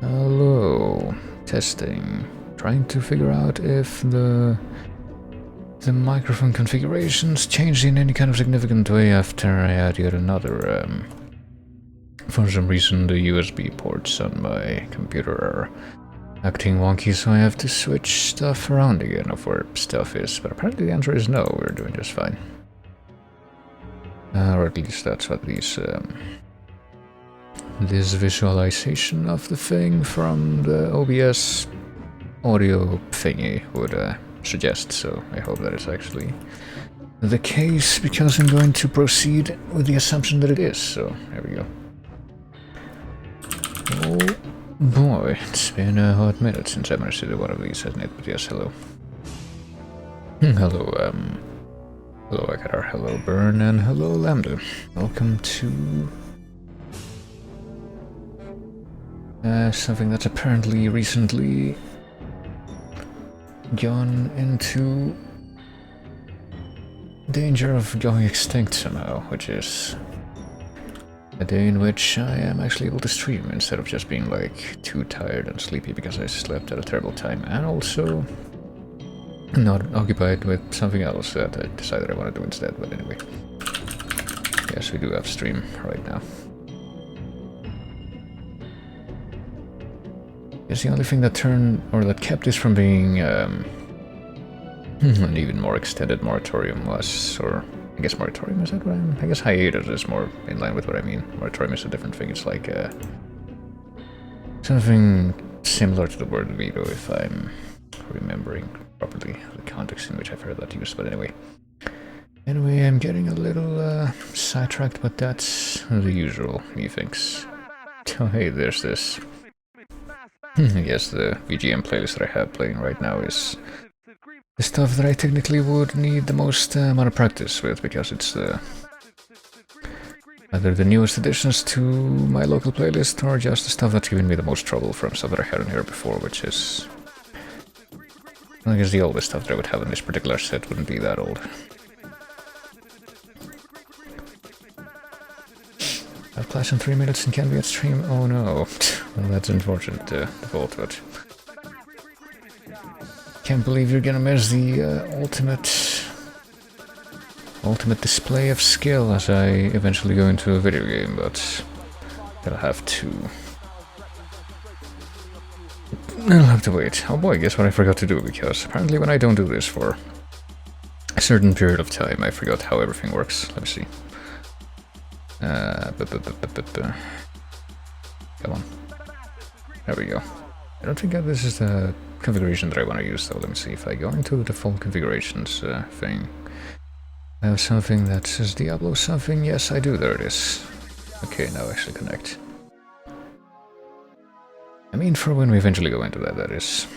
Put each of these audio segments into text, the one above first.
Hello. Testing. Trying to figure out if the microphone configurations changed in any kind of significant way after I had yet another. For some reason the USB ports on my computer are acting wonky, so I have to switch stuff around again of where stuff is. But apparently the answer is no, we're doing just fine. Or at least that's what these this visualization of the thing from the OBS audio thingy would suggest, so I hope that is actually the case, because I'm going to proceed with the assumption that it is, so there we go. Oh boy, it's been a hot minute since I managed to do one of these, hasn't it? But yes, hello. Hello, hello Akadar, hello Burn, and hello Lambda. Welcome to something that's apparently recently gone into danger of going extinct somehow, which is a day in which I am actually able to stream instead of just being like too tired and sleepy because I slept at a terrible time, and also not occupied with something else that I decided I want to do instead. But anyway, yes, we do have stream right now. Yes, the only thing that kept this from being an even more extended moratorium was, or I guess moratorium, is that what I guess hiatus is more in line with what I mean. Moratorium is a different thing. It's like something similar to the word veto, if I'm remembering properly the context in which I've heard that used. But anyway, I'm getting a little sidetracked, but that's the usual, methinks. Oh hey, there's this. I guess the VGM playlist that I have playing right now is the stuff that I technically would need the most amount of practice with, because it's either the newest additions to my local playlist or just the stuff that's given me the most trouble from stuff that I hadn't heard before, which is, I guess the oldest stuff that I would have in this particular set wouldn't be that old. 5 class in 3 minutes and can't be at stream? Oh no. Well, that's unfortunate to default, but can't believe you're gonna miss the ultimate display of skill as I eventually go into a video game, but I'll have to wait. Oh boy, guess what I forgot to do, because apparently when I don't do this for a certain period of time, I forgot how everything works. Let me see. Come on. There we go. I don't think this is the configuration that I want to use, though. Let me see if I go into the default configurations thing. I have something that says Diablo something. Yes, I do. There it is. Okay, now actually connect. I mean, for when we eventually go into that, that is.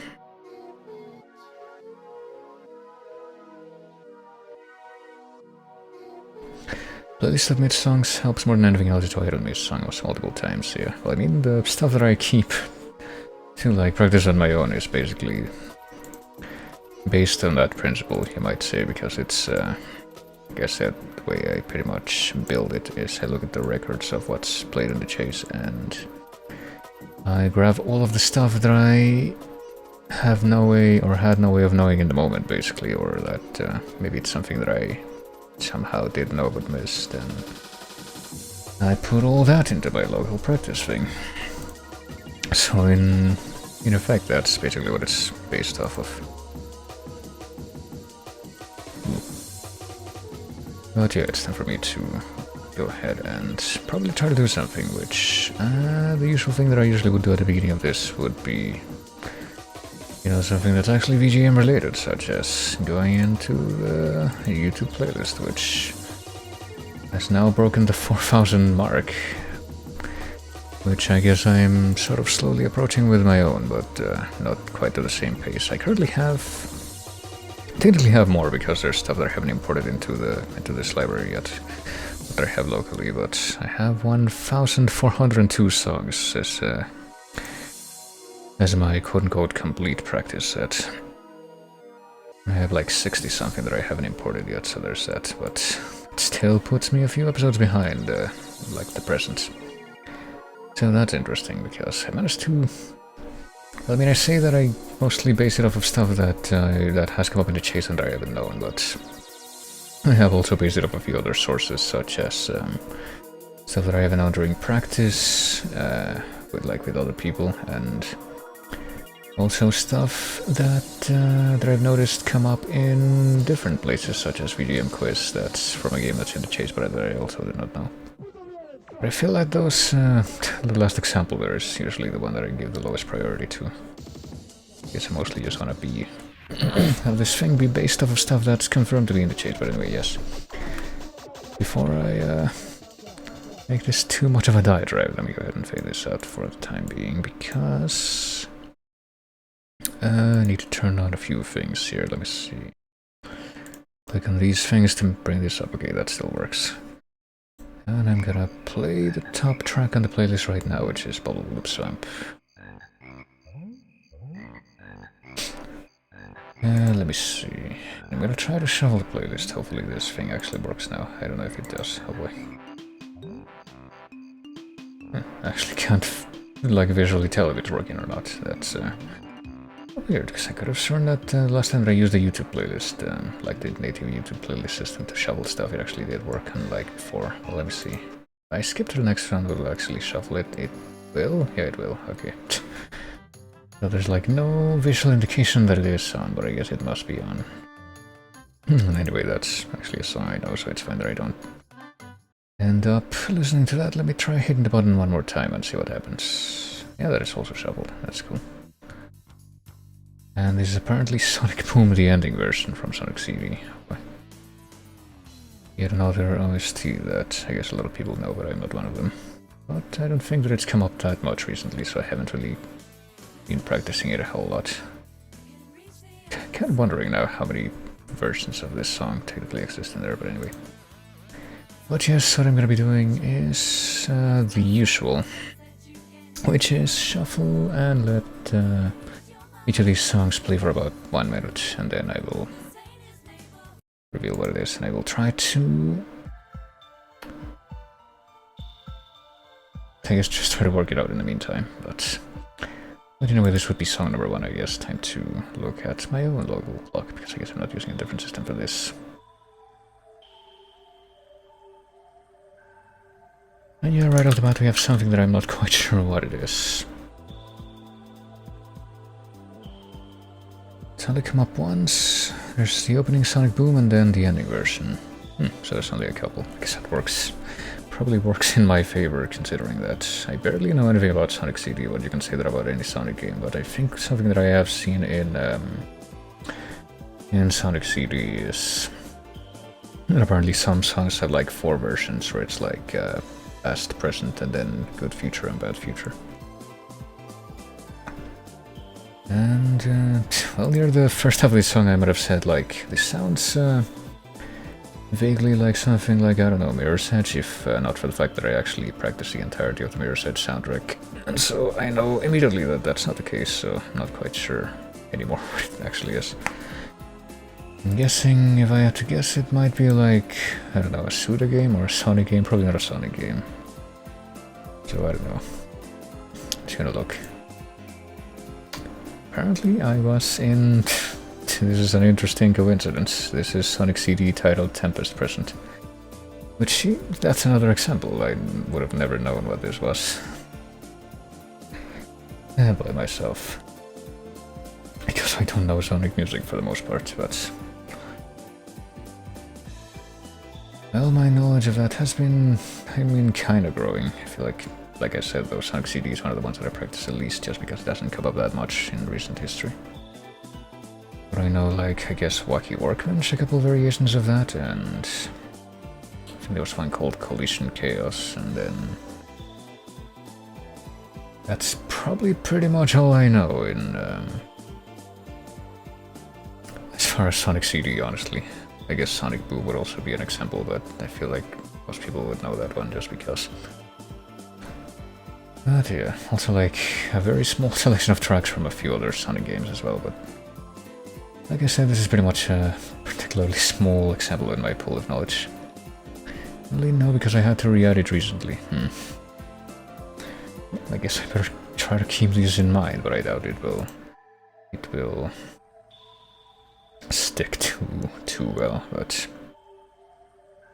Playlist of mid-songs helps more than anything else to hit on mid-songs multiple times, yeah. Well, I mean, the stuff that I keep to, like, practice on my own is basically based on that principle, you might say, because it's, I guess that the way I pretty much build it is I look at the records of what's played in the chase, and I grab all of the stuff that I have no way, or had no way of knowing in the moment, basically, or that maybe it's something that I somehow did know but missed, and I put all that into my local practice thing. So in effect, that's basically what it's based off of. But yeah, it's time for me to go ahead and probably try to do something which the usual thing that I usually would do at the beginning of this would be, you know, something that's actually VGM related, such as going into the YouTube playlist, which has now broken the 4,000 mark, which I guess I'm sort of slowly approaching with my own, but not quite at the same pace. I currently technically have more, because there's stuff that I haven't imported into this library yet that I have locally, but I have 1,402 songs as my quote-unquote complete practice set. I have like 60 something that I haven't imported yet, so there's that, but it still puts me a few episodes behind, like the present. So that's interesting, because I managed to I mean, I say that I mostly base it off of stuff that that has come up in the chase and I haven't known, but I have also based it off a few other sources, such as stuff that I haven't known during practice, with other people, and also stuff that I've noticed come up in different places, such as VGM Quiz, that's from a game that's in the chase, but that I also did not know. But I feel like those, the last example there is usually the one that I give the lowest priority to. I guess I mostly just want to be have this thing be based off of stuff that's confirmed to be in the chase, but anyway, yes. Before I make this too much of a diatribe, let me go ahead and fade this out for the time being, because I need to turn on a few things here. Let me see. Click on these things to bring this up. Okay, that still works. And I'm gonna play the top track on the playlist right now, which is Bubble Loop Swamp. Let me see. I'm gonna try to shuffle the playlist. Hopefully this thing actually works now. I don't know if it does. Oh boy. I actually can't visually tell if it's working or not. That's weird, because I could have sworn that last time that I used the YouTube playlist, like the native YouTube playlist system to shuffle stuff, it actually did work, unlike before. Well, let me see. If I skip to the next round, will it actually shuffle it? It will? Yeah, it will. Okay. So there's like no visual indication that it is on, but I guess it must be on. Anyway, that's actually a song I know, so it's fine that I don't end up listening to that. Let me try hitting the button one more time and see what happens. Yeah, that is also shuffled. That's cool. And this is apparently Sonic Boom, the ending version from Sonic CD. Yet another OST that I guess a lot of people know, but I'm not one of them. But I don't think that it's come up that much recently, so I haven't really been practicing it a whole lot. Kind of wondering now how many versions of this song technically exist in there, but anyway. But yes, what I'm gonna be doing is the usual, which is shuffle and let each of these songs play for about 1 minute, and then I will reveal what it is, and I will try to, I guess, just try to work it out in the meantime. But anyway, this would be song number 1, I guess. Time to look at my own logo block, because I guess I'm not using a different system for this. And yeah, right off the bat we have something that I'm not quite sure what it is. It's only come up once. There's the opening Sonic Boom and then the ending version. So there's only a couple. I guess that works. Probably works in my favor, considering that I barely know anything about Sonic CD, but you can say that about any Sonic game. But I think something that I have seen in Sonic CD is that apparently some songs have like 4 versions, where it's like past, present, and then good future and bad future. And, well, near the first half of this song I might have said, like, this sounds vaguely like something like, I don't know, Mirror's Edge, if not for the fact that I actually practiced the entirety of the Mirror's Edge soundtrack. And so I know immediately that that's not the case, so I'm not quite sure anymore what it actually is. I'm guessing, if I had to guess, it might be like, I don't know, a Suda game or a Sonic game, probably not a Sonic game. So I don't know. Just gonna look. Apparently I was in... This is an interesting coincidence. This is Sonic CD titled Tempest Present. Which, that's another example. I would have never known what this was. By myself. Because I don't know Sonic music for the most part, but... Well, my knowledge of that has been, I mean, kinda growing. I feel like I said, though, Sonic CD is one of the ones that I practice the least, just because it doesn't come up that much in recent history. But I know, like, I guess Wacky Workbench, a couple variations of that, and I think there was one called Collision Chaos, and then... That's probably pretty much all I know in, as far as Sonic CD, honestly. I guess Sonic Boom would also be an example, but I feel like most people would know that one just because. But yeah, also like a very small selection of tracks from a few other Sonic games as well, but like I said, this is pretty much a particularly small example in my pool of knowledge. Only know because I had to re-add it recently. I guess I better try to keep these in mind, but I doubt it will. It will stick too well. But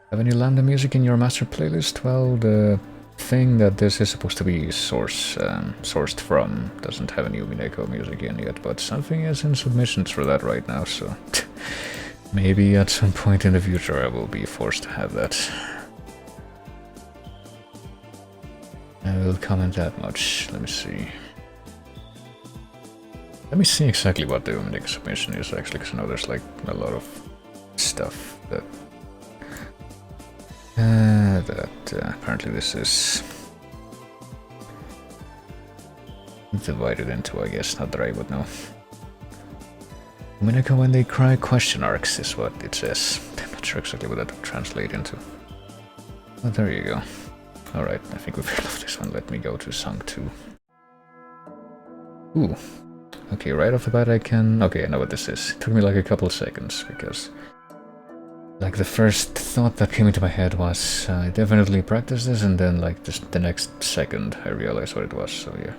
have any random music in your master playlist? Well, the thing that this is supposed to be sourced from doesn't have any Umineko music in yet, but something is in submissions for that right now, so maybe at some point in the future I will be forced to have that. I will comment that much. Let me see. Let me see exactly what the Umineko submission is actually, because I know there's like a lot of stuff that apparently this is divided into, I guess, not that I would know. Umineko when they cry question arcs is what it says. I'm not sure exactly what that would translate into. But there you go. Alright, I think we've heard of this one. Let me go to song 2. Ooh. Okay, right off the bat I can... Okay, I know what this is. It took me like a couple of seconds, because... Like, the first thought that came into my head was, I definitely practiced this, and then, like, just the next second I realized what it was, so yeah.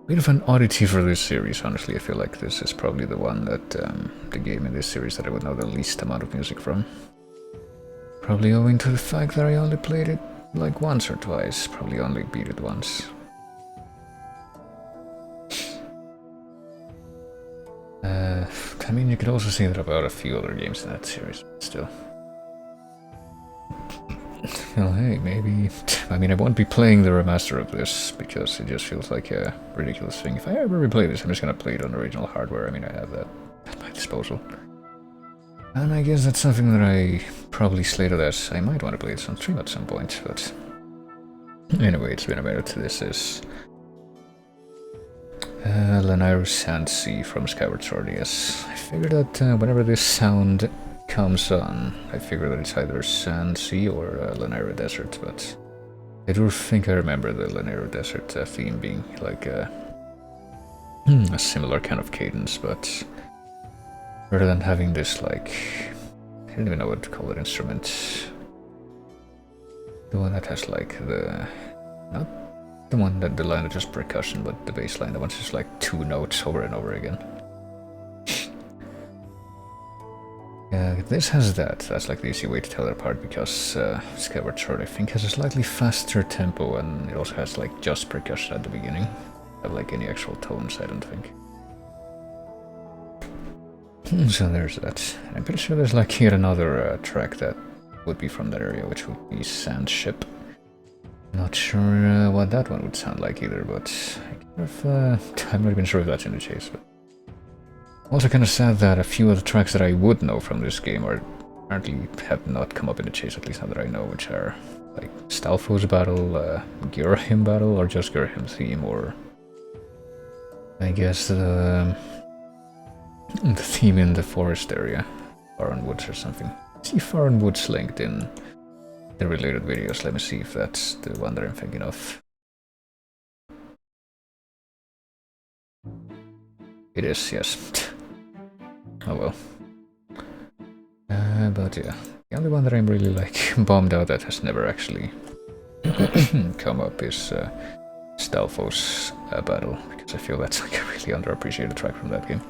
Bit of an oddity for this series, honestly. I feel like this is probably the one that, the game in this series that I would know the least amount of music from. Probably owing to the fact that I only played it, like, once or twice. Probably only beat it once. I mean, you could also say that about a few other games in that series, but still. Well, hey, maybe... I mean, I won't be playing the remaster of this, because it just feels like a ridiculous thing. If I ever replay this, I'm just gonna play it on original hardware. I mean, I have that at my disposal. And I guess that's something that I probably slated as I might want to play this on stream at some point, but... Anyway, it's been a minute. This is... Lanairu Sand Sea from Skyward Sword, yes. I figured that whenever this sound comes on, I figure that it's either Sand Sea or Lanairu Desert, but I do think I remember the Lanairu Desert theme being like a similar kind of cadence, but rather than having this like... I don't even know what to call that instrument. The one that has like the... Not the one that the line is just percussion, but the bass line, the one's just like 2 notes over and over again. Yeah, this has that. That's like the easy way to tell it apart, because Skyward Sword, I think, has a slightly faster tempo, and it also has like just percussion at the beginning. Not like any actual tones, I don't think. So there's that. I'm pretty sure there's like yet another track that would be from that area, which would be Sand Ship. Not sure what that one would sound like either, but I kind of, I'm not even sure if that's in the chase. But also kind of sad that a few of the tracks that I would know from this game are apparently have not come up in the chase, at least not that I know, which are like Stalfo's Battle, Girahim Battle, or just Girahim Theme, or I guess the theme in the forest area, Faron Woods or something. I see Faron Woods linked in the related videos. Let me see if that's the one that I'm thinking of. It is, yes. Oh well. But yeah, the only one that I'm really like bummed out that has never actually come up is Stalfo's Battle, because I feel that's like a really underappreciated track from that game.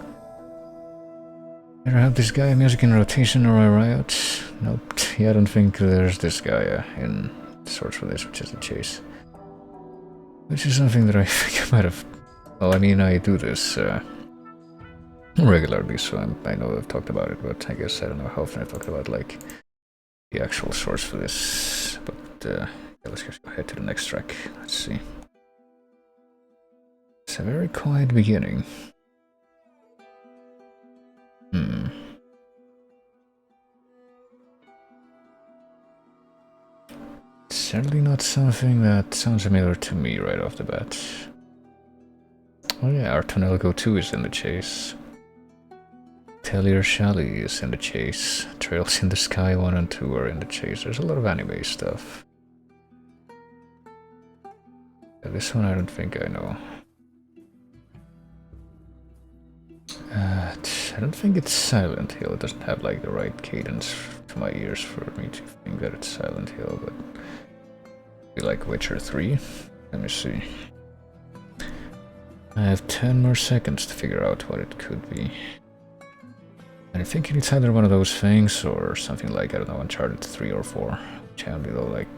Ever have this guy music in rotation or a riot? Nope. Yeah, I don't think there's this guy in Source for this, which is the chase. Which is something that I think I might have... Well, I mean, I do this regularly, so I know I've talked about it, but I guess I don't know how often I've talked about, like, the actual source for this. But, yeah, let's just go ahead to the next track. Let's see. It's a very quiet beginning. Certainly not something that sounds familiar to me right off the bat. Oh yeah, Artonelgo 2 is in the chase. Tellier Shally is in the chase. Trails in the Sky 1 and 2 are in the chase. There's a lot of anime stuff. Yeah, this one I don't think I know. I don't think it's Silent Hill. It doesn't have like the right cadence to my ears for me to think that it's Silent Hill, but be like Witcher 3. Let me see. I have 10 more seconds to figure out what it could be. And I think it's either one of those things or something like, I don't know, Uncharted 3 or 4. Which I only know like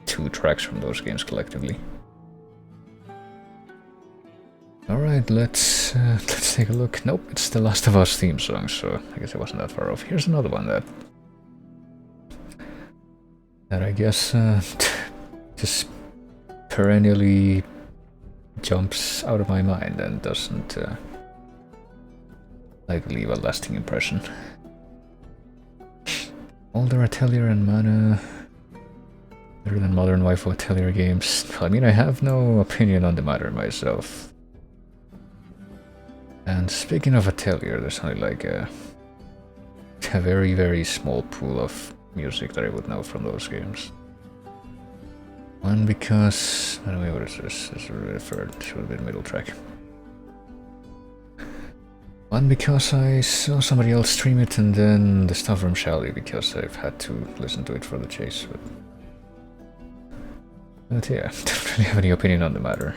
2 tracks from those games collectively. Alright, let's take a look. Nope, it's the Last of Us theme song, so I guess it wasn't that far off. Here's another one that I guess just perennially jumps out of my mind and doesn't like leave a lasting impression. Older Atelier and Mana, better than modern waifu Atelier games. I mean, I have no opinion on the matter myself. And speaking of Atelier, there's only like a very, very small pool of music that I would know from those games. One, because... I don't know what is this. This should have been middle track. One, because I saw somebody else stream it, and then the stuff from Shelly, because I've had to listen to it for the chase. But yeah, don't really have any opinion on the matter.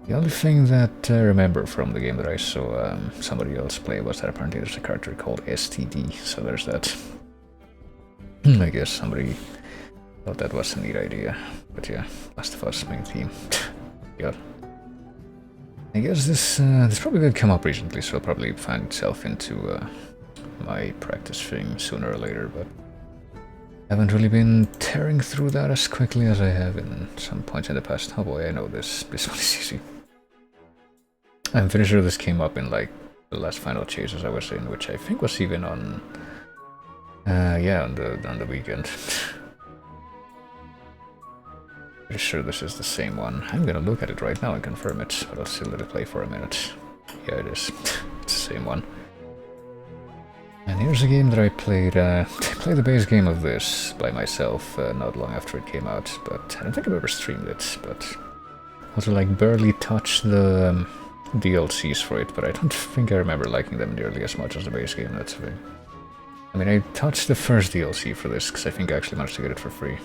The only thing that I remember from the game that I saw somebody else play was that apparently there's a character called STD, so there's that. I guess somebody thought that was a neat idea, but yeah, Last of Us main theme. God. I guess this probably did come up recently, so it'll probably find itself into my practice thing sooner or later, but I haven't really been tearing through that as quickly as I have in some points in the past. Oh boy, I know this one is easy. I'm pretty sure this came up in like the last final chases I was in, which I think was even on yeah, on the weekend. Pretty sure this is the same one. I'm gonna look at it right now and confirm it, but I'll still let it play for a minute. Yeah, it is. It's the same one. And here's a game that I played. I played the base game of this by myself not long after it came out, but I don't think I've ever streamed it. But also like barely touched the DLCs for it, but I don't think I remember liking them nearly as much as the base game. That's the thing. I mean, I touched the first DLC for this because I think I actually managed to get it for free.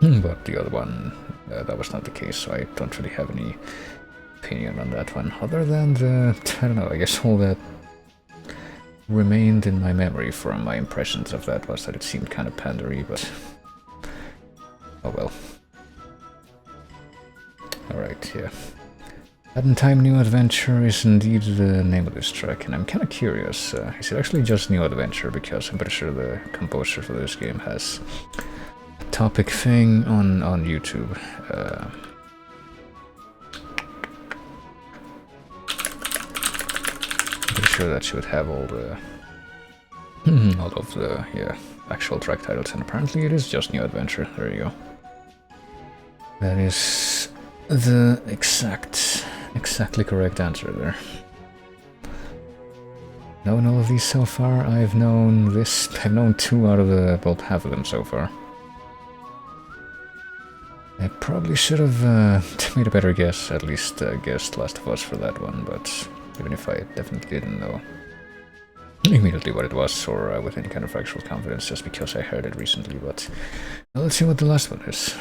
But the other one, that was not the case, so I don't really have any opinion on that one. Other than the, I don't know, I guess all that remained in my memory from my impressions of that was that it seemed kind of pandery, but oh well. Alright, yeah. That in Time New Adventure is indeed the name of this track, and I'm kind of curious, is it actually just New Adventure? Because I'm pretty sure the composer for this game has a topic thing on YouTube. Pretty sure that should have all the all of the actual track titles, and apparently it is just New Adventure. There you go. That is the exactly correct answer there. Known all of these so far. I've known 2 out of the, well, half of them so far. I probably should have made a better guess, at least guessed Last of Us for that one, but even if I definitely didn't know immediately what it was, or with any kind of actual confidence, just because I heard it recently, but well, let's see what the last one is.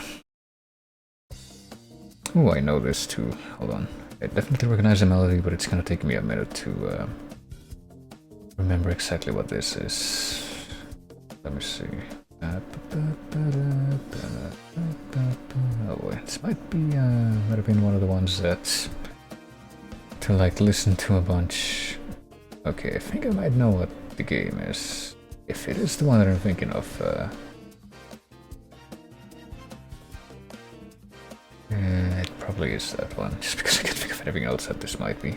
Oh, I know this too. Hold on. I definitely recognize the melody, but it's gonna take me a minute to remember exactly what this is. Let me see. Oh boy, this might have been one of the ones that to like listen to a bunch. Okay, I think I might know what the game is. If it is the one that I'm thinking of, it probably is that one, just because I can't think of anything else that this might be.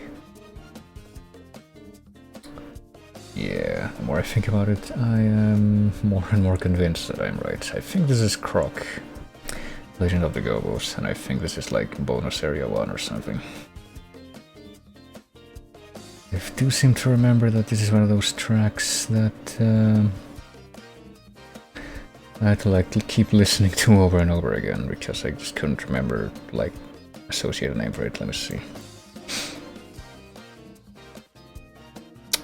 Yeah, the more I think about it, I am more and more convinced that I'm right. I think this is Croc, Legend of the Gobos, and I think this is like bonus area 1 or something. I do seem to remember that this is one of those tracks that I had to like keep listening to over and over again because I just couldn't remember like associate a name for it. Let me see.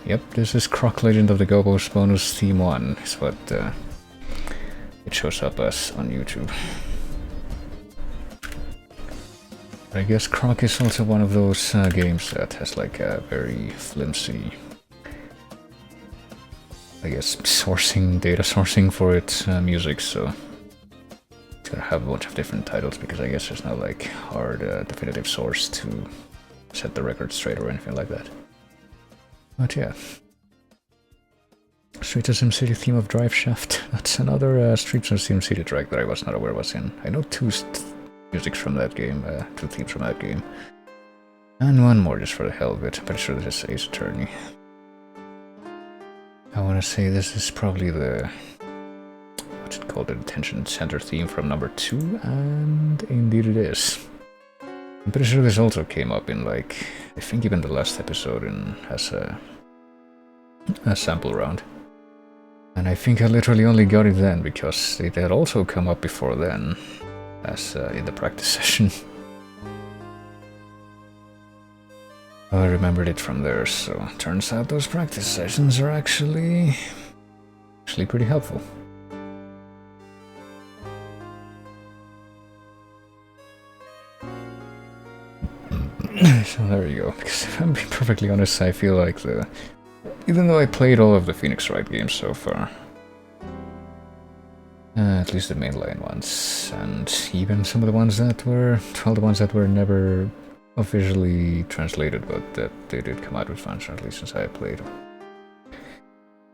Yep, this is Croc Legend of the Gobos bonus theme 1 is what it shows up as on YouTube. I guess Croc is also one of those games that has like a very flimsy, I guess, data sourcing for its music, so it's gonna have a bunch of different titles because I guess there's no like hard definitive source to set the record straight or anything like that. But yeah. Streets of SimCity theme of Drive Shaft. That's another Streets of SimCity track that I was not aware was in. I know two musics from that game, two themes from that game. And one more just for the hell of it. I'm pretty sure this is Ace Attorney. I want to say this is probably the... what's it called? The detention center theme from number 2, and indeed it is. I'm pretty sure this also came up in like... I think even the last episode as a sample round. And I think I literally only got it then, because it had also come up before then, as in the practice session. I remembered it from there, so turns out those practice sessions are actually pretty helpful. So there you go, because if I'm being perfectly honest, I feel like even though I played all of the Phoenix Wright games so far, at least the mainline ones, and even some of the ones that were, well, the ones that were never officially translated, but that they did come out with fans, at least since I played.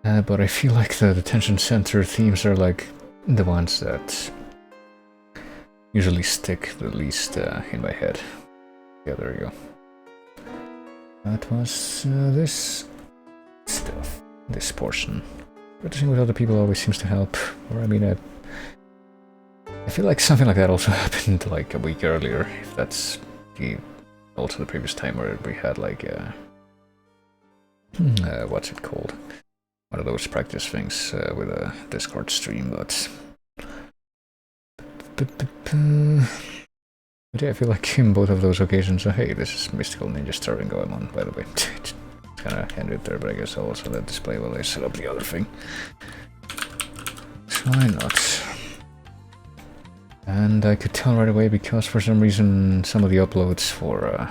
But I feel like the detention center themes are like the ones that usually stick the least in my head. Yeah, there you go. That was this stuff, this portion. Practicing with other people always seems to help. Or I mean, I feel like something like that also happened like a week earlier. If that's also the previous time where we had like what's it called? One of those practice things with a Discord stream, but yeah, I feel like in both of those occasions, hey, this is Mystical Ninja starting going on, by the way. It's gonna end it there, but I guess I'll also let display while I set up the other thing. So why not? And I could tell right away because for some reason some of the uploads for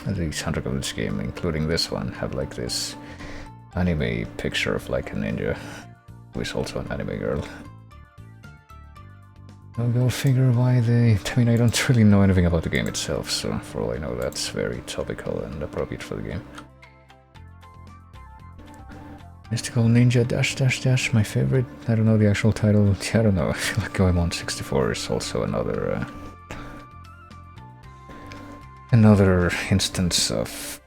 the soundtrack of this game, including this one, have like this anime picture of like a ninja who is also an anime girl. I'll go figure why they... I mean, I don't really know anything about the game itself, so for all I know that's very topical and appropriate for the game. Mystical Ninja dash dash dash, my favorite. I don't know the actual title. I don't know, I feel like Goemon 64 is also another instance of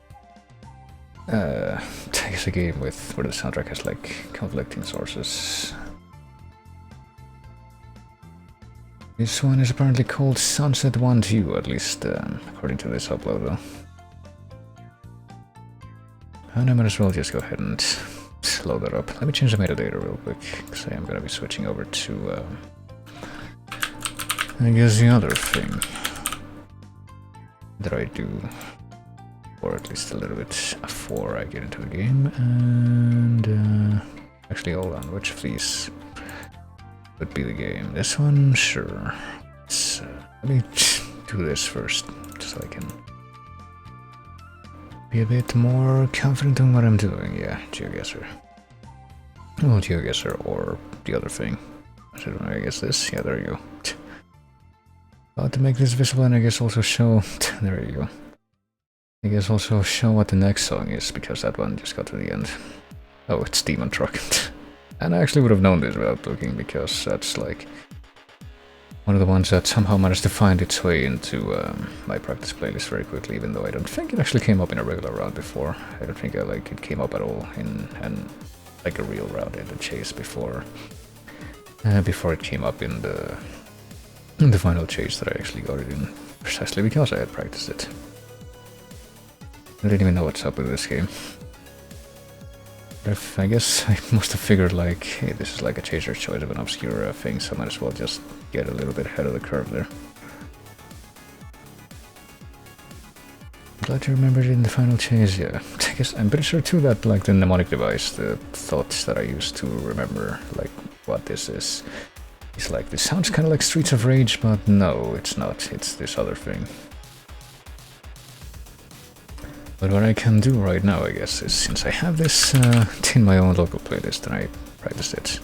I guess a game where the soundtrack has like conflicting sources. This one is apparently called Sunset 1-2, at least according to this upload though. And I might as well just go ahead and slow that up. Let me change the metadata real quick, because I am going to be switching over to, I guess the other thing that I do, or at least a little bit before I get into the game, and actually hold on, which of these would be the game? This one? Sure. Let me do this first, just so I can be a bit more confident in what I'm doing. Yeah, GeoGuessr. Well, GeoGuessr or the other thing. I guess this. Yeah, there you go. About to make this visible and I guess also show... There you go. I guess also show what the next song is, because that one just got to the end. Oh, it's Demon Truck. And I actually would have known this without looking, because that's like one of the ones that somehow managed to find its way into my practice playlist very quickly, even though I don't think it actually came up in a regular round before. I don't think it came up at all in like a real round in the chase before it came up in the final chase that I actually got it in, precisely because I had practiced it. I didn't even know what's up with this game. I guess I must have figured like, hey, this is like a chaser's choice of an obscure thing, so I might as well just get a little bit ahead of the curve there. Glad you remembered it in the final chase, yeah. I guess I'm pretty sure too that like the mnemonic device, the thoughts that I used to remember like what this is like, this sounds kind of like Streets of Rage, but no, it's not. It's this other thing. But what I can do right now, I guess, is since I have this in my own local playlist and I practiced it,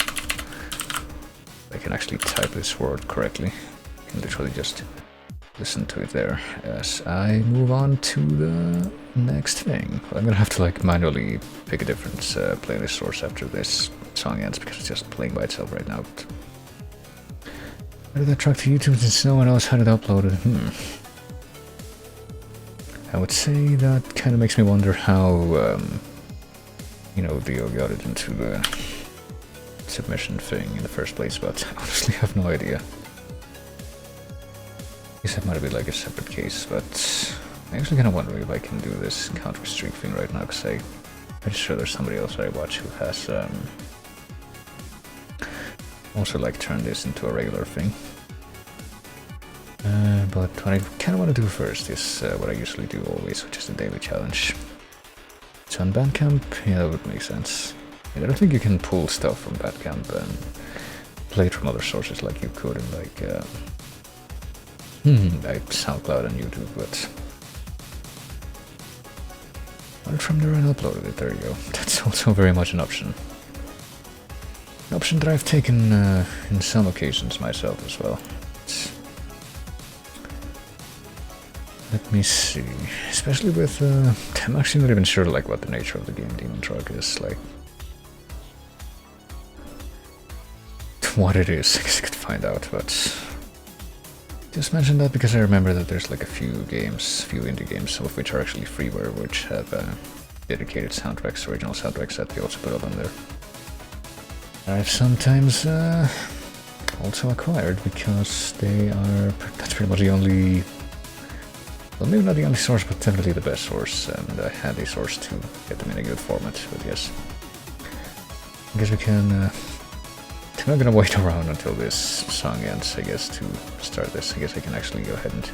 I can actually type this word correctly. I can literally just listen to it there as I move on to the next thing. I'm gonna have to like manually pick a different playlist source after this song ends because it's just playing by itself right now. But added that track to YouTube since no one else had it uploaded. I would say that kind of makes me wonder how, you know, Dio got it into the submission thing in the first place, but I honestly have no idea. I guess that might be like a separate case, but I'm actually kind of wondering if I can do this counter streak thing right now, because I'm pretty sure there's somebody else I watch who has also like turned this into a regular thing. But what I kind of want to do first is what I usually do always, which is the daily challenge. So on Bandcamp, yeah, that would make sense. I don't think you can pull stuff from Bandcamp and play it from other sources like you could in like like SoundCloud and YouTube, but I from there and uploaded it. There you go. That's also very much an option. An option that I've taken in some occasions myself as well. Let me see. Especially with I'm actually not even sure like what the nature of the game Demon Truck is, like what it is. I guess I could find out, but just mention that because I remember that there's like a few indie games, some of which are actually freeware, which have dedicated soundtracks, original soundtracks that they also put up on there. I've sometimes also acquired because that's pretty much the only, well, maybe not the only source, but definitely the best source, and a handy source to get them in a good format. But yes, I guess we can. I'm not gonna wait around until this song ends, I guess, to start this. I guess I can actually go ahead and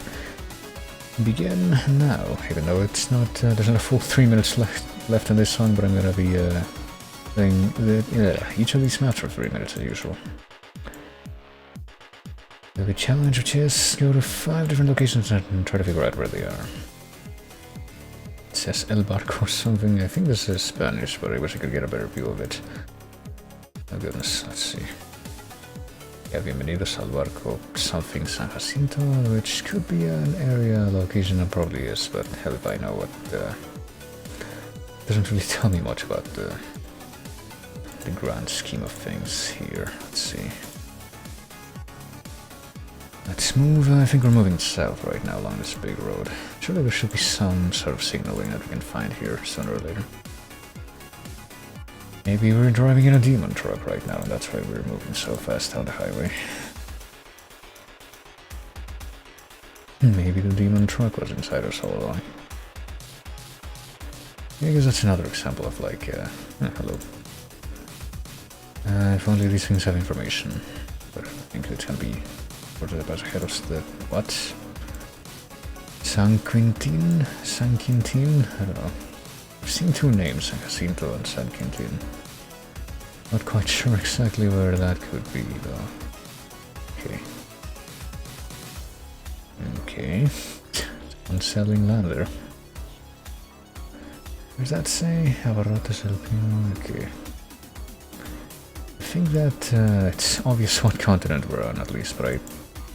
begin now, even though it's not. There's not a full 3 minutes left in this song, but I'm gonna be playing each of these maps for 3 minutes as usual. The challenge, which is go to 5 different locations and try to figure out where they are. It says El Barco or something. I think this is Spanish, but I wish I could get a better view of it. Oh goodness, let's see. Yeah, bienvenidos al Barco something San Jacinto, which could be an area location, and probably is, but hell if I know what. Doesn't really tell me much about the grand scheme of things here. Let's see. Let's move. I think we're moving south right now along this big road. Surely there should be some sort of signaling that we can find here sooner or later. Maybe we're driving in a demon truck right now, and that's why we're moving so fast down the highway. Maybe the demon truck was inside us all along. I guess that's another example of like, hello. If only these things have information. But I think it's gonna be about ahead of the what? San Quintin? I don't know. I've seen two names, San Jacinto and San Quintin. Not quite sure exactly where that could be though. Okay. Someone selling land there. What does that say? Abarrotes el Pino. Okay. I think that it's obvious what continent we're on at least, but I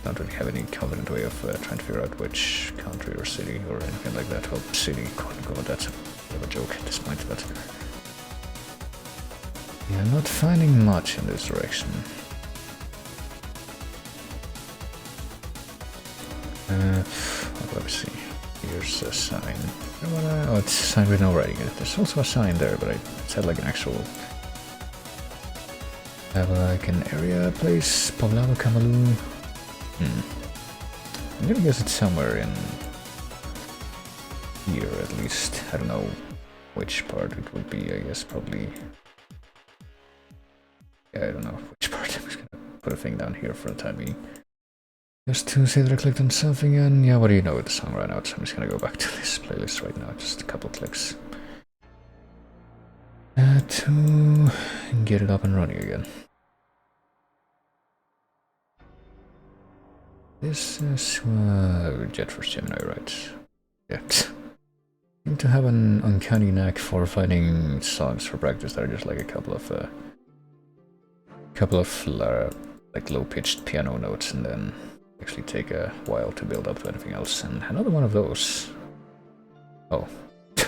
don't really have any confident way of trying to figure out which country or city or anything like that. Well, city, quote unquote, that's a bit of a joke at this point, but yeah, I'm not finding much in this direction. Let me see. Here's a sign. Oh, it's a sign with no writing in it. There's also a sign there, but it's had like an actual. Have like an area, place, Poblado Camalu. I'm gonna guess it's somewhere in here at least. I don't know which part it would be, I guess probably. Yeah, I don't know which part. I'm just gonna put a thing down here for the time being. Just to say that I clicked on something, and yeah, what do you know, the song ran out, so I'm just gonna go back to this playlist right now, just a couple clicks. To get it up and running again. This is Jet for Gemini, right? Yeah. seem to have an uncanny knack for finding songs for practice that are just like a couple of like low-pitched piano notes, and then actually take a while to build up to anything else. And another one of those. Oh,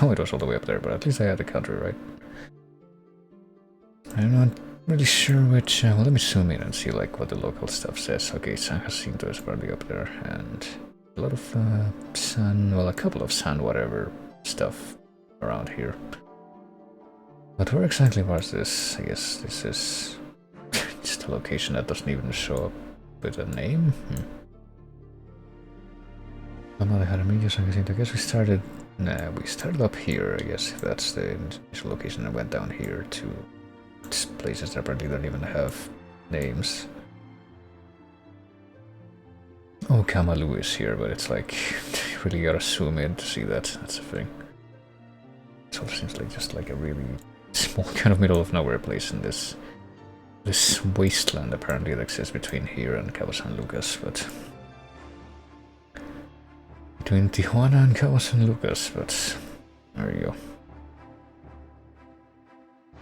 oh, it was all the way up there, but at least I had the country right. I'm not really sure which. Well, let me zoom in and see like what the local stuff says. Okay, San Jacinto is probably up there, and a lot of a couple of San whatever stuff around here. But where exactly was this? I guess this is just a location that doesn't even show up with a name. Another had a media San Jacinto. I guess we started up here, I guess, if that's the initial location, and went down here to places that apparently don't even have names. Oh, Kamalu is here, but it's like, you really gotta zoom in to see that. That's the thing. It all seems like just like a really small kind of middle of nowhere place in this wasteland apparently that exists between here and Cabo San Lucas, but between Tijuana and Cabo San Lucas, but there you go.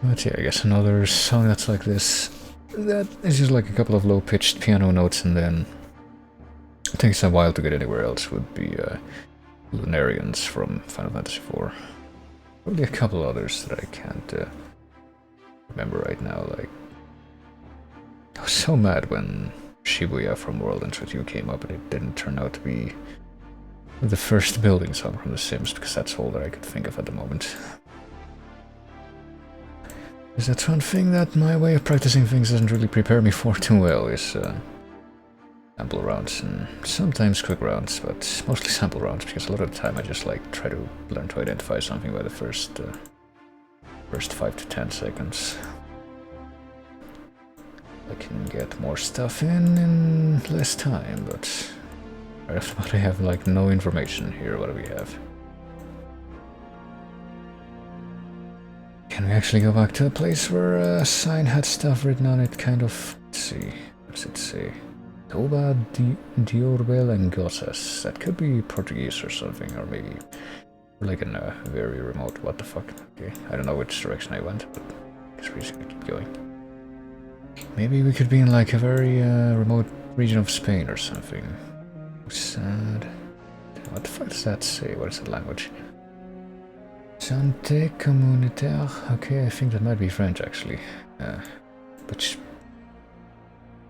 But yeah, I guess another song that's like this, that is just like a couple of low-pitched piano notes, and then it takes a while to get anywhere else, would be Lunarians from Final Fantasy IV. Probably a couple others that I can't remember right now. Like, I was so mad when Shibuya from World Ends With You came up and it didn't turn out to be the first building song from The Sims, because that's all that I could think of at the moment. Because that's one thing that my way of practicing things doesn't really prepare me for too well, is sample rounds, and sometimes quick rounds, but mostly sample rounds, because a lot of the time I just like try to learn to identify something by the first 5 to 10 seconds. I can get more stuff in less time, but right off the bat I have like no information here. What do we have? Can we actually go back to a place where a sign had stuff written on it? Kind of. Let's see. What does it say? Toba Diorbel and Gosas. That could be Portuguese or something, or maybe like in a very remote. What the fuck? Okay, I don't know which direction I went, but I guess we're just gonna keep going. Maybe we could be in like a very remote region of Spain or something. Sad. What the fuck does that say? What is the language? Santé communautaire. Okay, I think that might be French actually. Which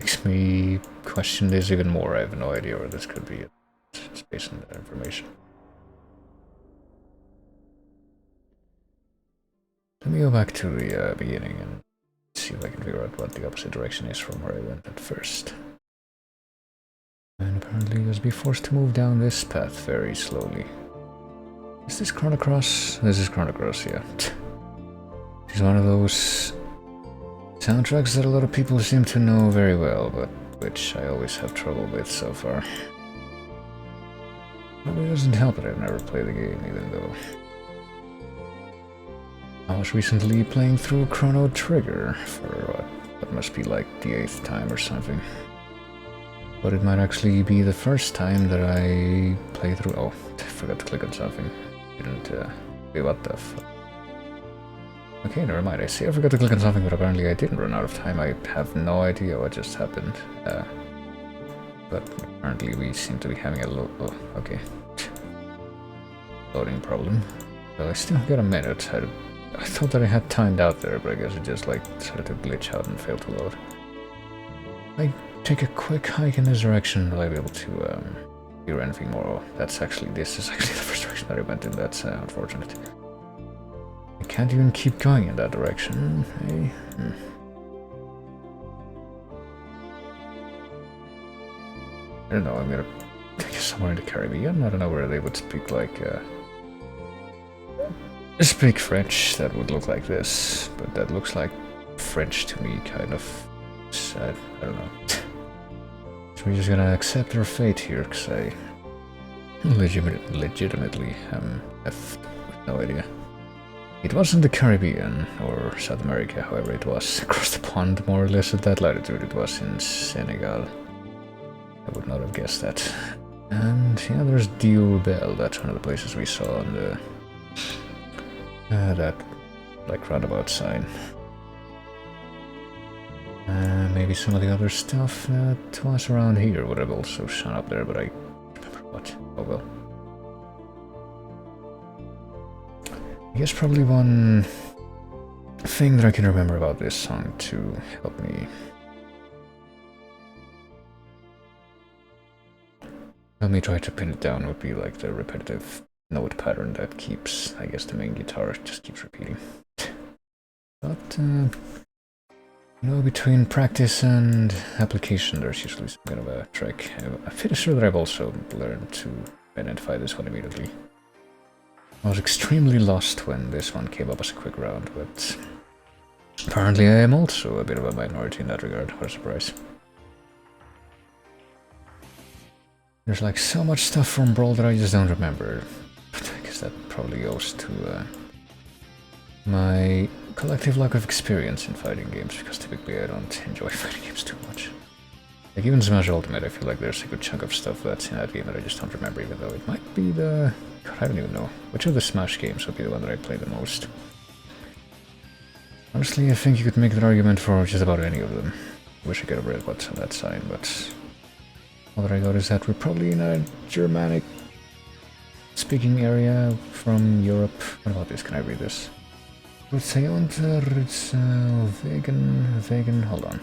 makes me question this even more. I have no idea where this could be. It's based on that information. Let me go back to the beginning and see if I can figure out what the opposite direction is from where I went at first. And apparently just be forced to move down this path very slowly. Is this Chrono Cross? This is Chrono Cross, yeah. This is one of those soundtracks that a lot of people seem to know very well, but which I always have trouble with so far. Probably doesn't help that I've never played the game, even though I was recently playing through Chrono Trigger for what must be like the 8th time or something. But it might actually be the first time that I play through. Oh, I forgot to click on something. Didn't. Wait, what the fuck? Okay, never mind. I see I forgot to click on something, but apparently I didn't run out of time. I have no idea what just happened. But apparently we seem to be having a oh, okay. Loading problem. Well, I still got a minute. I thought that I had timed out there, but I guess it just like decided to glitch out and fail to load. I take a quick hike in this direction, will I be able to hear anything more? This is actually the first direction that I went in. That's unfortunate. I can't even keep going in that direction. Hey. I don't know, I'm gonna take somewhere in the Caribbean. I don't know where they would speak like speak French that would look like this, but that looks like French to me, kind of. Sad. I don't know. So we're just gonna accept our fate here, because I legitimately have no idea. It wasn't the Caribbean or South America, however, it was across the pond, more or less at that latitude. It was in Senegal. I would not have guessed that. And yeah, there's Diorbel. That's one of the places we saw on the That, like, roundabout sign. Maybe some of the other stuff that was around here would have also shown up there, but I remember what. Oh well. I guess probably one thing that I can remember about this song to help me try to pin it down would be like the repetitive note pattern that keeps, I guess the main guitar just keeps repeating. But, you know, between practice and application there's usually some kind of a trick. I'm pretty sure that I've also learned to identify this one immediately. I was extremely lost when this one came up as a quick round, but apparently I am also a bit of a minority in that regard, what a surprise. There's like so much stuff from Brawl that I just don't remember. But I guess that probably goes to my collective lack of experience in fighting games, because typically I don't enjoy fighting games too much. Like even Smash Ultimate, I feel like there's a good chunk of stuff that's in that game that I just don't remember, even though it might be the... God, I don't even know. Which of the Smash games would be the one that I play the most? Honestly, I think you could make that argument for just about any of them. Wish I could have read what's on that sign, but... all that I got is that we're probably in a Germanic speaking area from Europe. What about this? Can I read this? It's vegan, hold on.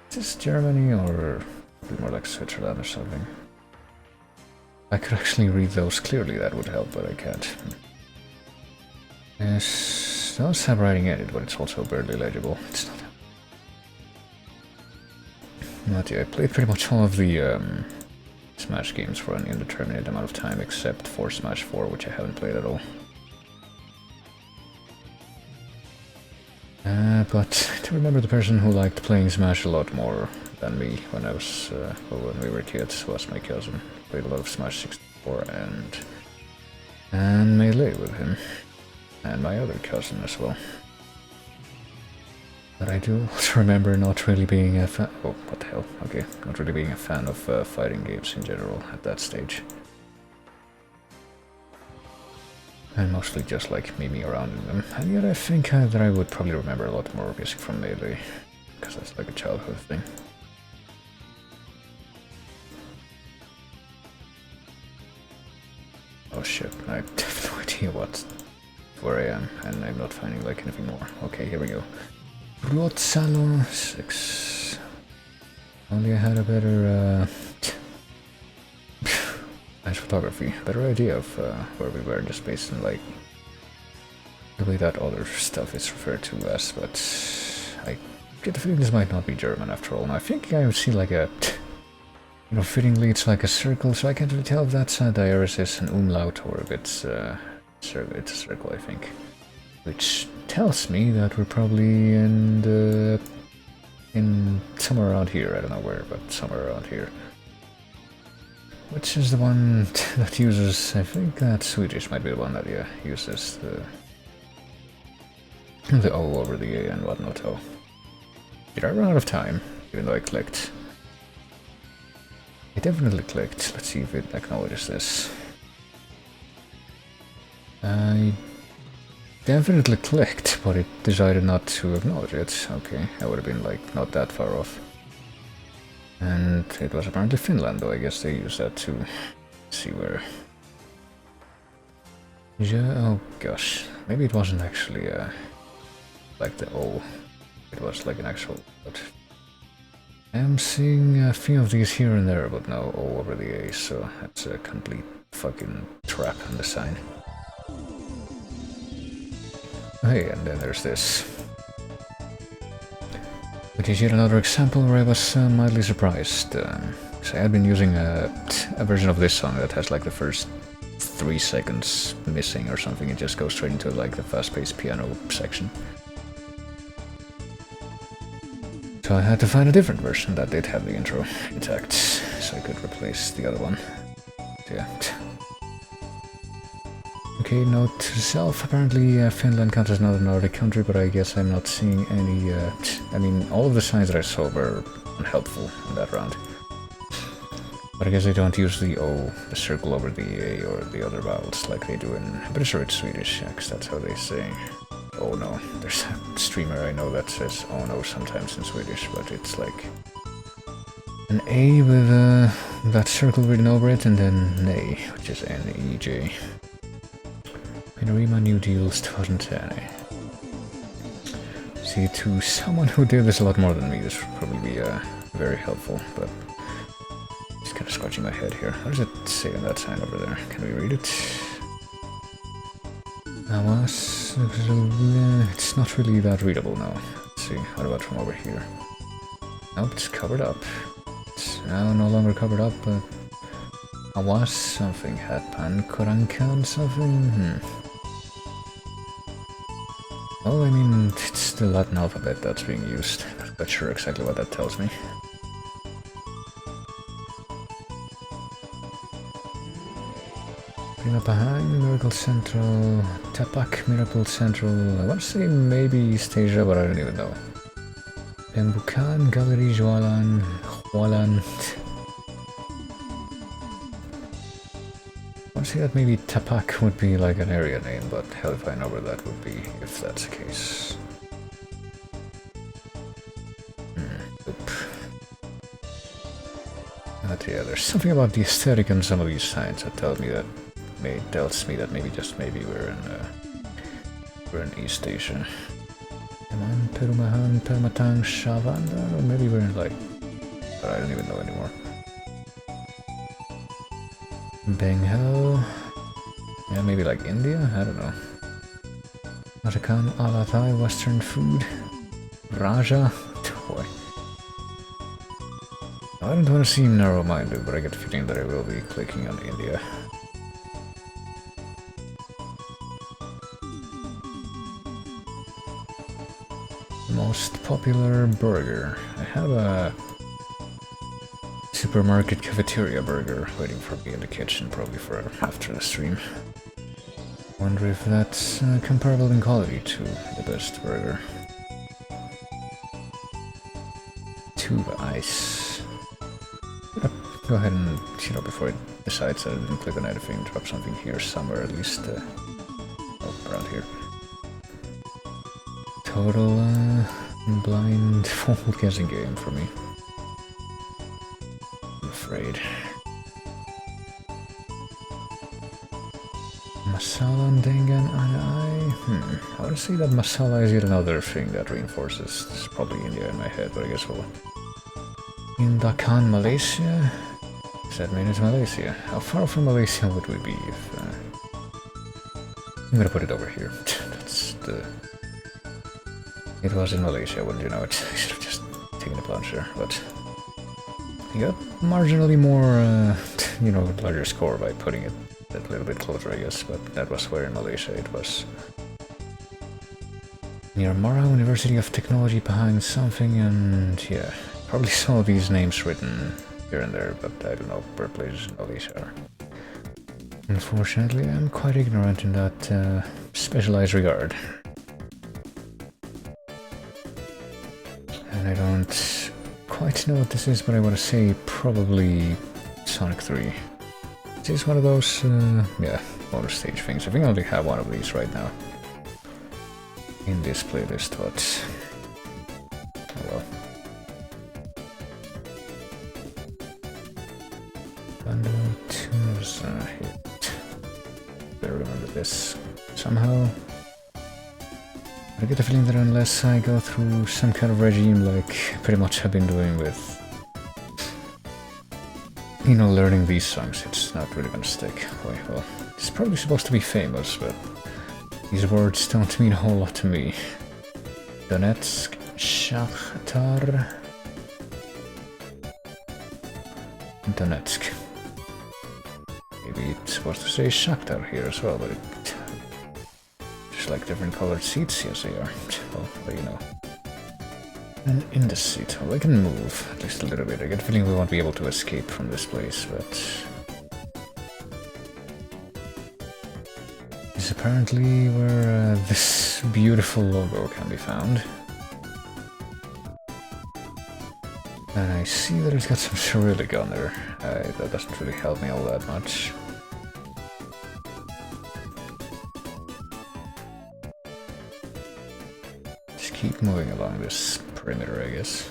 Is this Germany or more like Switzerland or something? I could actually read those clearly, that would help, but I can't. Yes, does have writing in it, but it's also barely legible. It's not. Not yet. I played pretty much all of the Smash games for an indeterminate amount of time, except for Smash 4, which I haven't played at all. But to remember the person who liked playing Smash a lot more than me when I was, well, when we were kids, was my cousin. Played a lot of Smash 64 and Melee with him, and my other cousin as well. But I do also remember not really being a fan. Oh, what the hell? Okay, not really being a fan of fighting games in general at that stage. And mostly just like memeing around in them. And yet I think that I would probably remember a lot more music from Melee, because that's like a childhood thing. Oh shit, I have no idea where I am, and I'm not finding like anything more. Okay, here we go. Salon 6. Only I had a better nice photography, better idea of where we were, just based on like the way that other stuff is referred to as, but I get the feeling this might not be German after all. And I think I see like a, you know, fittingly it's like a circle, so I can't really tell if that's a diaresis and umlaut or if it's a circle, I think. Which tells me that we're probably in somewhere around here. I don't know where, but somewhere around here. Which is the one that uses, I think that Swedish might be the one that uses the O over the A and whatnot. Oh, did I run out of time? Even though I clicked. It definitely clicked. Let's see if it acknowledges this. I definitely clicked, but it decided not to acknowledge it. Okay, I would have been like not that far off. And it was apparently Finland, though I guess they use that to see where. Yeah, oh gosh, maybe it wasn't actually like the O. It was like an actual. But I'm seeing a few of these here and there, but no O over the A, so that's a complete fucking trap on the sign. Hey, and then there's this. Which is yet another example where I was mildly surprised. Because I had been using a version of this song that has like the first 3 seconds missing or something. It just goes straight into like the fast-paced piano section. So I had to find a different version that did have the intro intact, so I could replace the other one. So yeah. Okay, note to self, apparently Finland counts as not a Nordic country, but I guess I'm not seeing any, I mean, all of the signs that I saw were unhelpful in that round. But I guess they don't use the O, the circle over the A, or the other vowels like they do in... I'm pretty sure it's Swedish, yeah, 'cause that's how they say. Oh no, there's a streamer I know that says oh no sometimes in Swedish, but it's like an A with that circle written over it, and then Nay, which is N-E-J. Panorama New Deals 2010. See, to someone who did this a lot more than me, this would probably be very helpful, but just kind of scratching my head here. What does it say on that sign over there? Can we read it? It's not really that readable now. Let's see, what about from over here? Nope, it's covered up. It's now no longer covered up, but... Awas something, Hatpan Korankan something? Well, I mean, it's the Latin alphabet that's being used. I'm not sure exactly what that tells me. Prima Pahang, Miracle Central, Tapak, Miracle Central, I want to say maybe East Asia, but I don't even know. Pembukan, Gallery, Jualan, Hualan. I want to say that maybe Tapak would be like an area name, but hell if I know where that would be, if that's the case. Oop. But yeah, there's something about the aesthetic on some of these signs that tells me that maybe we're in East Asia. Taman, Perumahan, Permatang, Shavanda, or maybe we're in like... but I don't even know anymore. Bengal... yeah, maybe like India? I don't know. Matakan, Alatai, Western food... Raja? Boy. I don't want to seem narrow-minded, but I get the feeling that I will be clicking on India. Most popular burger. I have a supermarket cafeteria burger waiting for me in the kitchen, probably for after the stream. Wonder if that's comparable in quality to the best burger. Tube ice. Go ahead and, before it decides that I didn't click on anything, drop something here somewhere, at least, around here. Total blindfold guessing game for me. I'm afraid. Masala and Dengan I want to say that masala is yet another thing that reinforces. This is probably India in my head, but I guess we'll... Indakan, Malaysia? Does that mean it's Malaysia? How far from Malaysia would we be if... I'm gonna put it over here. That's the... It was in Malaysia, wouldn't you know it? I should have just taken a plunge there, but... You got marginally more, larger score by putting it a little bit closer, I guess, but that was where in Malaysia it was. Near Mara, University of Technology, Pahang something, and yeah, probably saw these names written here and there, but I don't know where places in Malaysia are. Unfortunately, I'm quite ignorant in that specialized regard. And I don't quite know what this is, but I want to say probably Sonic 3. This is one of those, bonus stage things. I think I only have one of these right now in this playlist, but oh well. Bundle tunes hit. Better remember this somehow. I get the feeling that unless I go through some kind of regime like pretty much I've been doing with learning these songs, it's not really gonna stick. Boy, well, it's probably supposed to be famous, but these words don't mean a whole lot to me. Donetsk, Shakhtar... Donetsk. Maybe it's supposed to say Shakhtar here as well, but it... just like different colored seats, yes they are. Well, there you know. And in the seat, well, I can move at least a little bit. I get the feeling we won't be able to escape from this place, but... this is apparently where this beautiful logo can be found. And I see that it's got some Cyrillic on there. That doesn't really help me all that much. Just keep moving along this perimeter, I guess.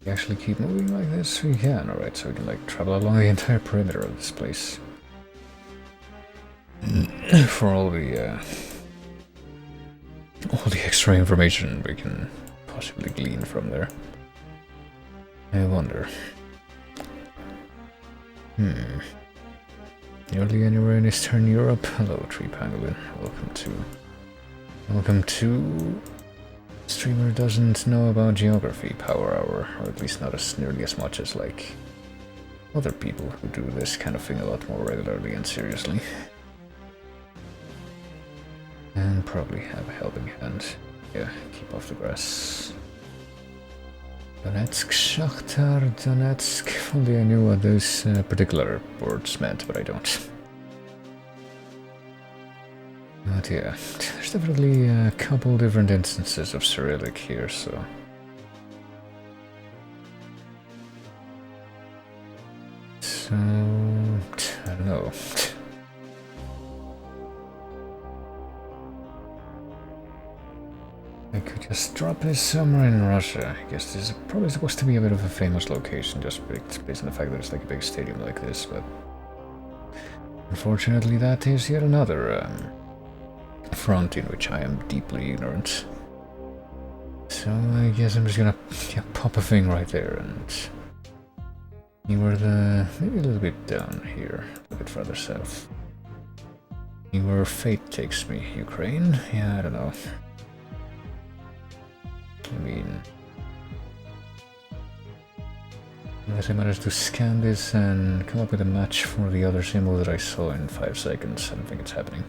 We actually keep moving like this? We can, alright, so we can like travel along the entire perimeter of this place. For all the extra information we can possibly glean from there. I wonder. Nearly anywhere in Eastern Europe. Hello, Tree Pangolin. Welcome to... Streamer doesn't know about geography power hour, or at least not as nearly as much as like other people who do this kind of thing a lot more regularly and seriously. And probably have a helping hand. Yeah, keep off the grass. Donetsk, Shakhtar, Donetsk. If only I knew what those particular words meant, but I don't. But yeah, there's definitely a couple different instances of Cyrillic here, so... So... I don't know. I could just drop this somewhere in Russia. I guess this is probably supposed to be a bit of a famous location, just based on the fact that it's like a big stadium like this, but... Unfortunately, that is yet another front in which I am deeply ignorant. So I guess I'm just gonna pop a thing right there and... You were the... maybe a little bit down here, a little bit further south. You where fate takes me, Ukraine? Yeah, I don't know. I mean... Unless I manage to scan this and come up with a match for the other symbol that I saw in 5 seconds, I don't think it's happening.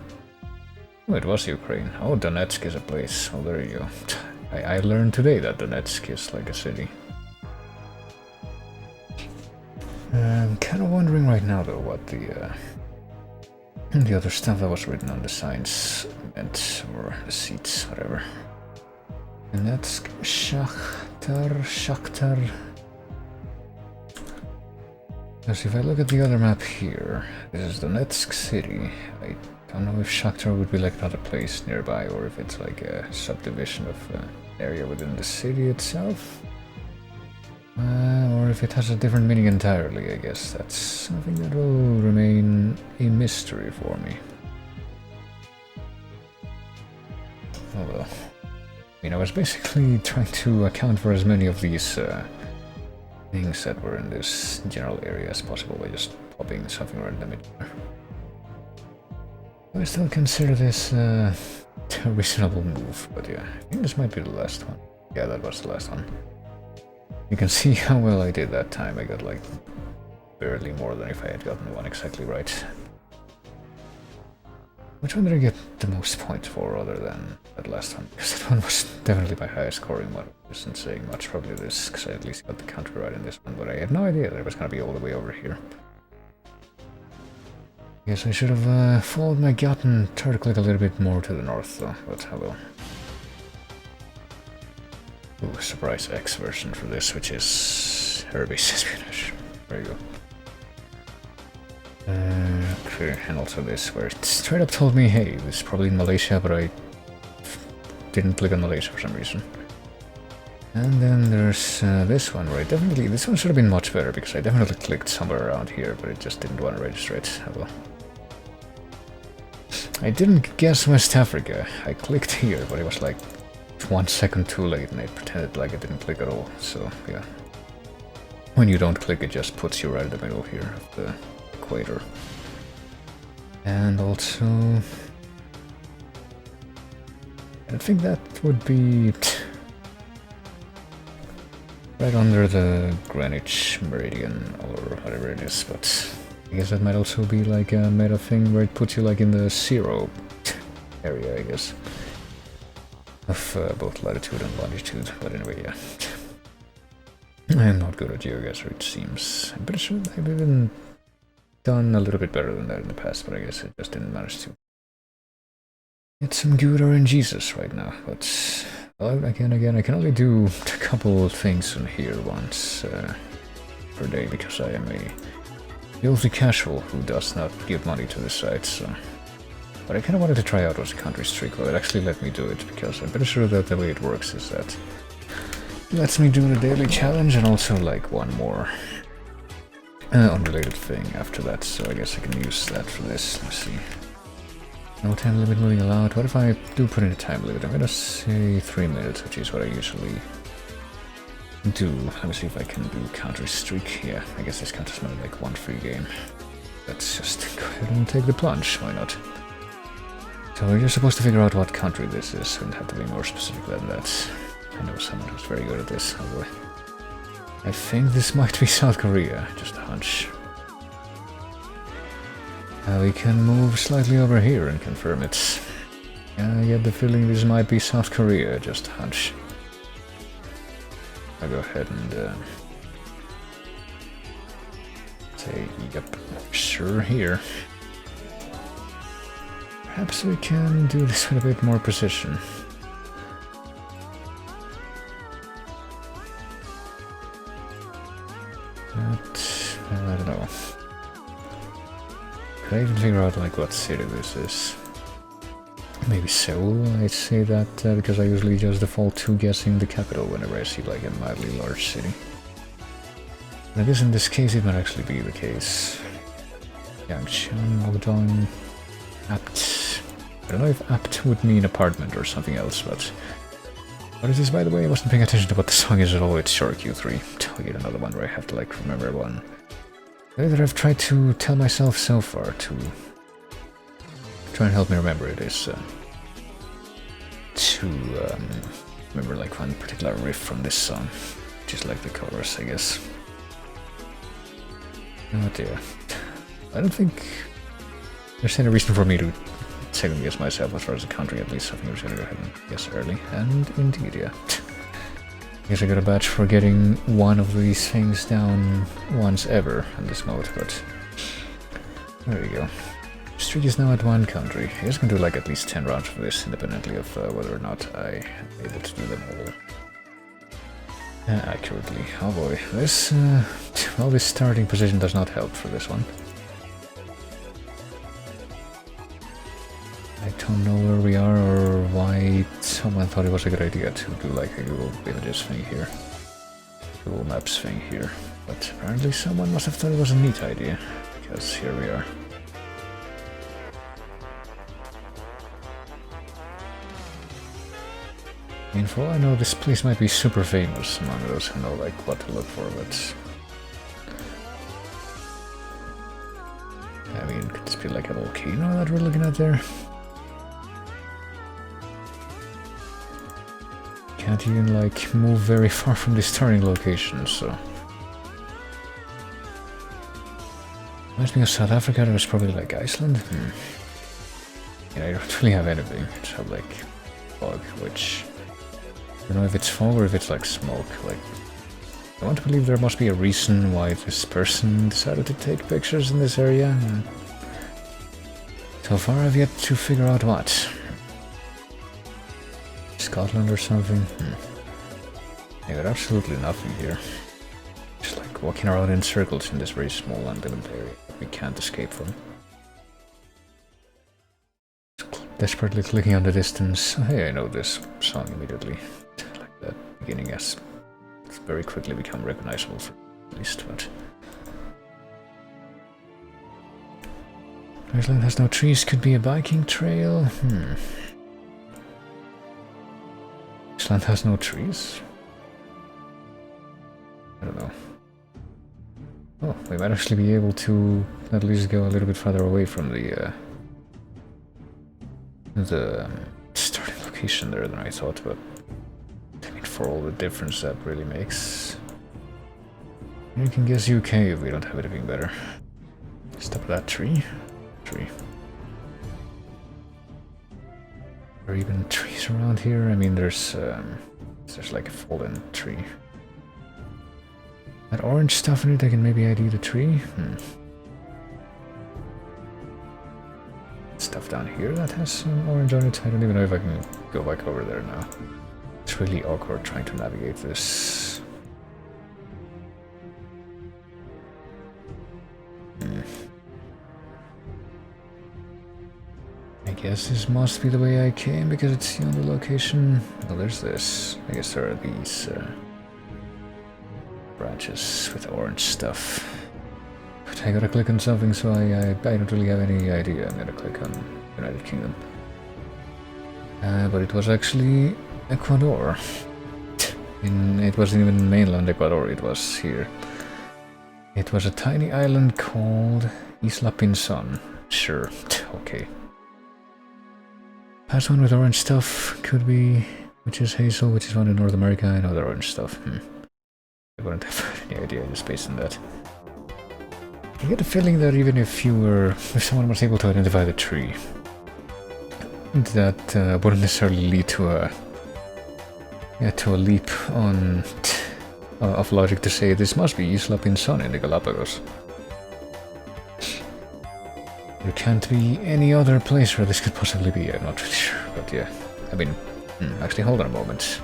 Oh, it was Ukraine. Oh, Donetsk is a place. Oh, there you go. I learned today that Donetsk is like a city. I'm kind of wondering right now, though, what the other stuff that was written on the signs meant, or the seats, whatever. Donetsk, Shakhtar. Because if I look at the other map here, this is Donetsk city. I don't know if Shakhtar would be like another place nearby, or if it's like a subdivision of an area within the city itself. Or if it has a different meaning entirely, I guess. That's something that will remain a mystery for me. Oh well. I mean, I was basically trying to account for as many of these things that were in this general area as possible by just popping something random in there. I still consider this a reasonable move, but yeah, I think this might be the last one. Yeah, that was the last one. You can see how well I did that time. I got like barely more than if I had gotten one exactly right. Which one did I get the most points for other than that last one? Because that one was definitely my highest scoring one. Isn't saying much, probably this, because I at least got the counter right in this one, but I had no idea that it was going to be all the way over here. Guess I should have followed my gut and tried to click a little bit more to the north, though, but I will. Ooh, surprise X version for this, which is Herbies espionage. There you go. Okay, and also this, where it straight up told me, hey, this is probably in Malaysia, but I didn't click on Malaysia for some reason. And then there's this one, where this one should have been much better, because I definitely clicked somewhere around here, but it just didn't want to register it. Oh well. I didn't guess West Africa. I clicked here, but it was like 1 second too late, and I pretended like I didn't click at all, so yeah. When you don't click, it just puts you right in the middle here of the equator. And also... I think that would be... right under the Greenwich Meridian, or whatever it is, but I guess that might also be like a meta thing where it puts you like in the 0 area, I guess, of both latitude and longitude, but anyway, yeah. I am not good at GeoGuessr, it seems. I'm pretty sure I've even done a little bit better than that in the past, but I guess I just didn't manage to. Get some good RNGs right now, but well, again, I can only do a couple of things on here once per day because I am a filthy casual who does not give money to the site, so... But I kind of wanted to try out as a country streak, well, it actually let me do it, because I'm pretty sure that the way it works is that it lets me do the daily challenge and also like one more unrelated thing after that, so I guess I can use that for this. Let's see. No time limit moving allowed. What if I do put in a time limit? I'm gonna say 3 minutes, which is what I usually do. Let me see if I can do country streak. Yeah, I guess this counts as more like one free game. Let's just go ahead and take the plunge, why not? So we're just supposed to figure out what country this is, and have to be more specific than that. I know someone who's very good at this, oh boy. I think this might be South Korea, just a hunch. We can move slightly over here and confirm it. I get the feeling this might be South Korea, just a hunch. I'll go ahead and say, yep, sure here. Perhaps we can do this with a bit more precision. But, I don't know. Could I even figure out like what city this is? Maybe Seoul, I'd say that because I usually just default to guessing the capital whenever I see like a mildly large city. But I guess in this case it might actually be the case. Yangchang, Mogdong, Apt. I don't know if apt would mean apartment or something else, but... What is this, by the way? I wasn't paying attention to what the song is at all. It's Sure Q3. Oh, yet another one where I have to, like, remember one. That I've tried to tell myself so far to... try and help me remember it is... to, remember, like, one particular riff from this song. Just like the chorus, I guess. Oh dear. I don't think... there's any reason for me to second guess myself as far as the country, at least. I think I'm just gonna go ahead and guess early. And indeed, yeah. I guess I got a badge for getting one of these things down once ever in this mode, but... there we go. Streak is now at one country. I guess I can do like at least 10 rounds of this, independently of whether or not I am able to do them all accurately. Oh boy, this... well, this starting position does not help for this one. I don't know where we are or why someone thought it was a good idea to do like a Google Images thing here. Google Maps thing here. But apparently someone must have thought it was a neat idea, because here we are. And for all I know, this place might be super famous among those who know like what to look for, but... I mean, could this be like a volcano that we're looking at there? Can't even like move very far from the starting location, so... Reminds me of South Africa, that was probably like Iceland? Yeah, I don't really have anything. I just have like fog, which... I don't know if it's fog or if it's like smoke, like... I want to believe there must be a reason why this person decided to take pictures in this area. So far I've yet to figure out what. Scotland or something? I got absolutely nothing here. Just like walking around in circles in this very small undeveloped area that we can't escape from. Desperately clicking on the distance. Oh, hey, I know this song immediately. Like that beginning has very quickly become recognizable for at least, but... Iceland has no trees, could be a biking trail? Iceland has no trees? I don't know. Oh, we might actually be able to at least go a little bit farther away from the starting location there than I thought, but I mean, for all the difference that really makes. You can guess UK if we don't have anything better. Stop that tree. Tree. Are there even trees around here? I mean, there's like a fallen tree. That orange stuff in it, I can maybe ID the tree? Stuff stuff down here that has some orange on it. I don't even know if I can go back over there now. It's really awkward trying to navigate this. I guess this must be the way I came because it's the only location. Oh, there's this. I guess there are these branches with orange stuff. But I gotta click on something, so I don't really have any idea. I'm gonna click on United Kingdom. But it was actually Ecuador. It wasn't even mainland Ecuador, it was here. It was a tiny island called Isla Pinzon. Sure, okay. Past one with orange stuff could be, which is hazel, which is found in North America. I know the orange stuff. I wouldn't have any idea just based on that. I get the feeling that even if someone was able to identify the tree, that wouldn't necessarily lead to a leap of logic to say this must be Isla Pinzon in the Galapagos. There can't be any other place where this could possibly be, I'm not really sure, but yeah. I mean, actually hold on a moment.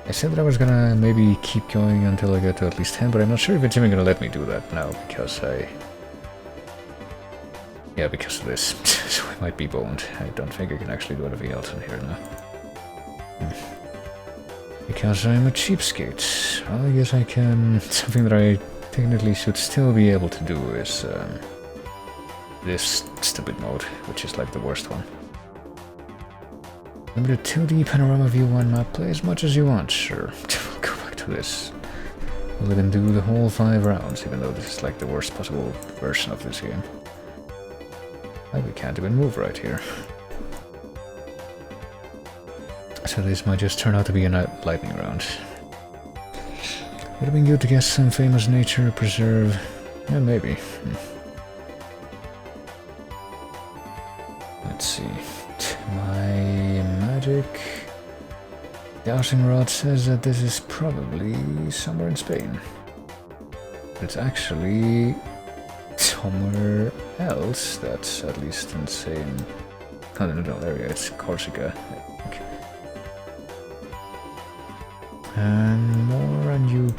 I said that I was gonna maybe keep going until I get to at least 10, but I'm not sure if it's even gonna let me do that now, because yeah, because of this, so I might be boned. I don't think I can actually do anything else in here now. Because I'm a cheapskate. Well, I guess I can... Something that I technically should still be able to do is this stupid mode, which is like the worst one. Limited 2D panorama view on map, play as much as you want, sure. We'll go back to this. We'll even do the whole 5 rounds, even though this is like the worst possible version of this game. Like we can't even move right here. So this might just turn out to be a lightning round. Would have been good to get some famous nature preserve. Yeah, maybe. Let's see. My magic dowsing rod says that this is probably somewhere in Spain. But it's actually somewhere else that's at least in the same continental area. It's Corsica, I think. And more, and you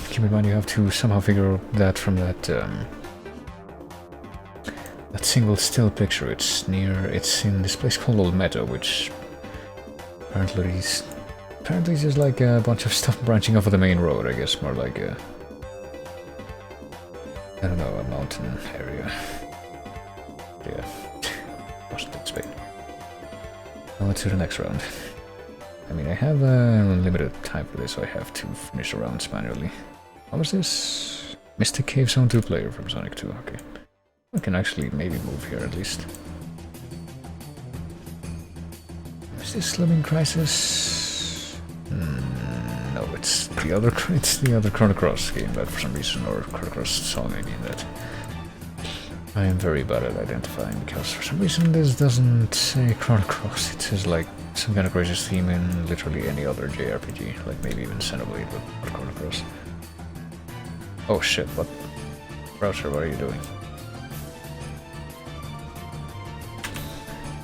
keep in mind you have to somehow figure that from that that single still picture. It's in this place called Old Meadow, which apparently is just like a bunch of stuff branching off of the main road. I guess more like a, I don't know, a mountain area. Yeah, wasn't in Spain. Now let's do the next round. I mean, I have limited time for this, so I have to finish the rounds manually. What was this? Mystic Cave Zone 2 player from Sonic 2, okay. I can actually maybe move here at least. Is this Living Crisis? No, it's the other Chrono Cross game, but for some reason, or Chrono Cross song, I mean that. I am very bad at identifying, because for some reason this doesn't say Chrono Cross, it says like some kind of crazy theme in literally any other JRPG, like maybe even Xenoblade, but not Chrono Cross. Oh shit, what? Browser, what are you doing?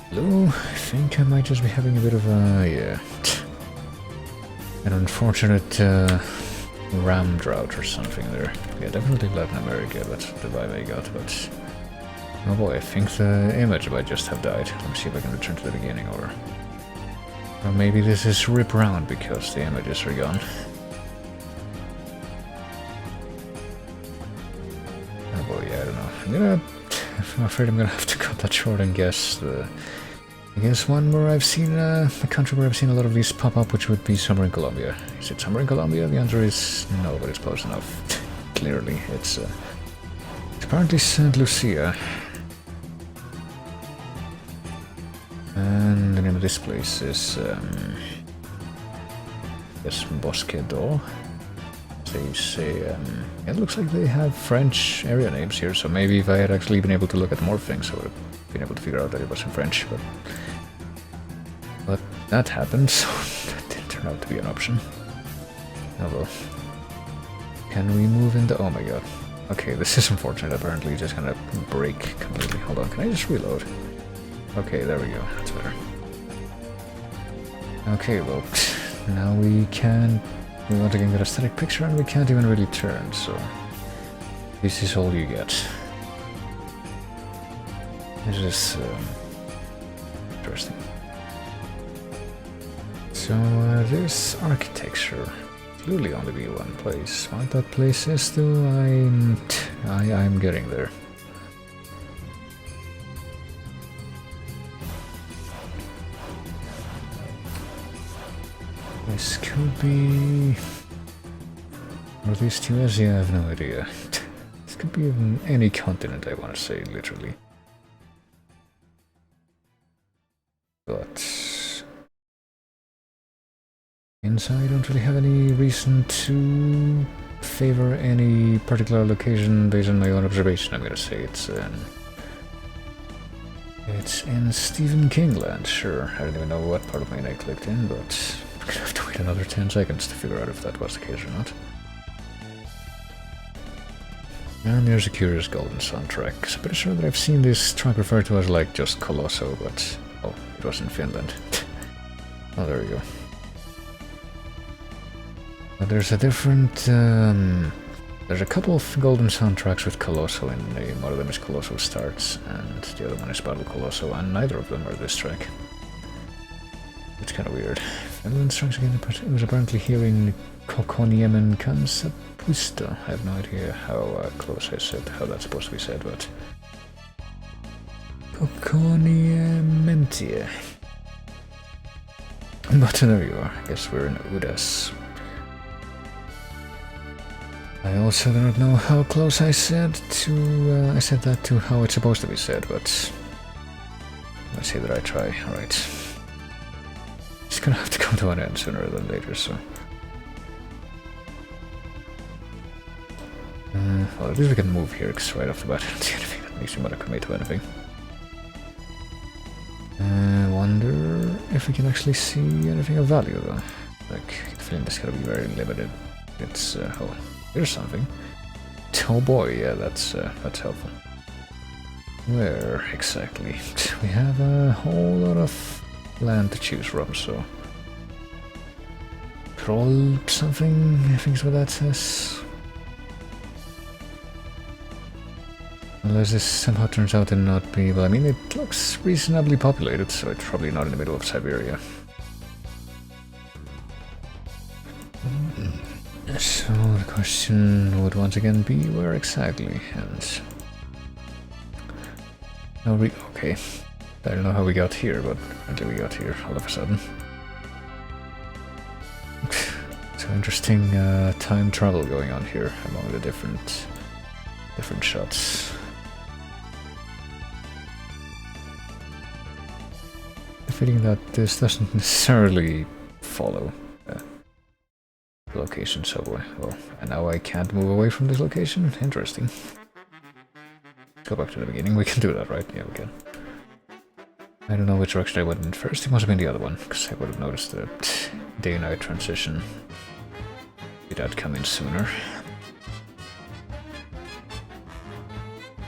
Hello? I think I might just be having a bit of a, yeah, an unfortunate RAM drought or something there. Yeah, definitely Latin America, that's the vibe I got, but... Oh boy, I think the image might just have died. Let me see if I can return to the beginning, or maybe this is rip round because the images are gone. Oh boy, yeah, I don't know. I'm afraid I'm gonna have to cut that short and guess I guess one where I've seen a country where I've seen a lot of these pop up, which would be somewhere in Colombia. Is it somewhere in Colombia? The answer is no, but it's close enough. Clearly, it's apparently St. Lucia. And the name of this place is yes, Bosque d'Or. They say it looks like they have French area names here, so maybe if I had actually been able to look at more things, I would have been able to figure out that it was in French, but that happened, so that didn't turn out to be an option. Oh well. Can we move into... oh my god. Okay, this is unfortunate, apparently just gonna break completely. Hold on, can I just reload? Okay, there we go. That's better. Okay, well, now we can... We want to get a static picture and we can't even really turn, so... This is all you get. This is... interesting. So, this architecture clearly only be one place. What that place is, though, I'm getting there. This could be... Or these two as I have no idea. This could be in any continent, I want to say, literally. But... Inside, I don't really have any reason to favor any particular location based on my own observation. I'm gonna say it's in Stephen King land, sure. I don't even know what part of Maine I clicked in, but I'm gonna have to wait another 10 seconds to figure out if that was the case or not. And there's a curious golden soundtrack. So I'm pretty sure that I've seen this track referred to as like just Colosso, but oh, it was in Finland. Oh, there we go. But there's a different, there's a couple of golden soundtracks with Colosso in the name. One of them is Colosso Starts, and the other one is Battle Colosso, and neither of them are this track. It's kind of weird. Finland strikes again, but it was apparently here in Kokoniemen Kansapuisto. I have no idea how close I said, how that's supposed to be said, but... Kokoniementie. But there you are, I guess we're in Udas. I also don't know how close I said that to how it's supposed to be said, but let's see that I try. Alright. It's gonna have to come to an end sooner than later, so... well, at least we can move here, because right off the bat I don't see anything that makes me want to commit to anything. Wonder if we can actually see anything of value, though. Like, I feel this is gonna be very limited. It's, oh... Here's something. Oh boy, yeah, that's helpful. Where exactly? We have a whole lot of land to choose from, so... Troll something, I think is what that says. Unless this somehow turns out to not be... Well, I mean, it looks reasonably populated, so it's probably not in the middle of Siberia. So the question would once again be where exactly, and... okay. I don't know how we got here, but apparently we got here all of a sudden. So interesting time travel going on here among the different shots. The feeling that this doesn't necessarily follow location, so well, and now I can't move away from this location? Interesting. Go back to the beginning, we can do that, right? Yeah, we can. I don't know which direction I went in first, it must have been the other one, because I would have noticed the day-night transition. Did that come in sooner?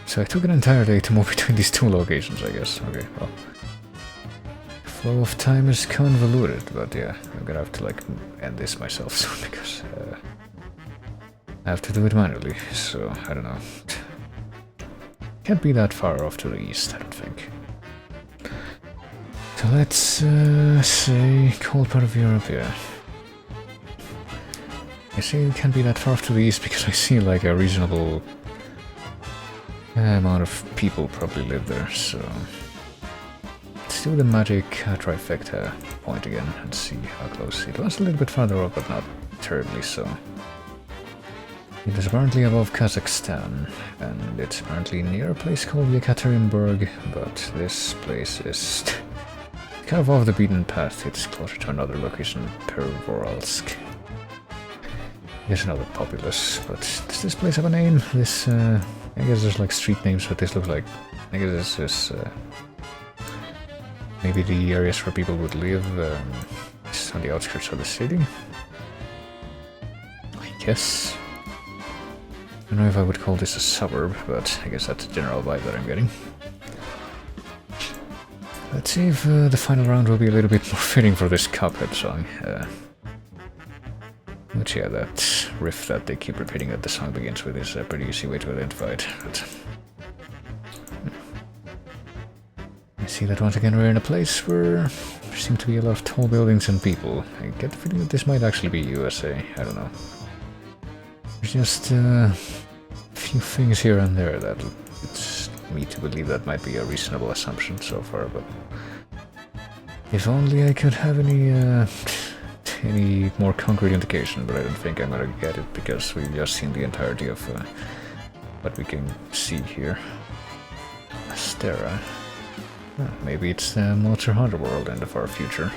So I took an entire day to move between these two locations, I guess. Okay, well. Flow of time is convoluted, but yeah, I'm gonna have to like end this myself soon because I have to do it manually, so I don't know. Can't be that far off to the east, I don't think. So let's say cold part of Europe, yeah. I see it can't be that far off to the east because I see like a reasonable amount of people probably live there, so... Let's do the magic trifecta point again and see how close. It was a little bit farther up, but not terribly so. It is apparently above Kazakhstan, and it's apparently near a place called Yekaterinburg, but this place is kind of off the beaten path. It's closer to another location, Pervoralsk. There's another populace, but does this place have a name? This, I guess there's like street names, but this looks like, I guess this is maybe the areas where people would live on the outskirts of the city. I guess. I don't know if I would call this a suburb, but I guess that's the general vibe that I'm getting. Let's see if the final round will be a little bit more fitting for this Cuphead song. Which, yeah, that riff that they keep repeating that the song begins with is a pretty easy way to identify it. But I see that once again we're in a place where there seem to be a lot of tall buildings and people. I get the feeling that this might actually be USA. I don't know. There's just a few things here and there that leads me to believe that might be a reasonable assumption so far, but if only I could have any more concrete indication, but I don't think I'm gonna get it because we've just seen the entirety of what we can see here. Astera. Well, maybe it's the Monster Hunter world in the far future.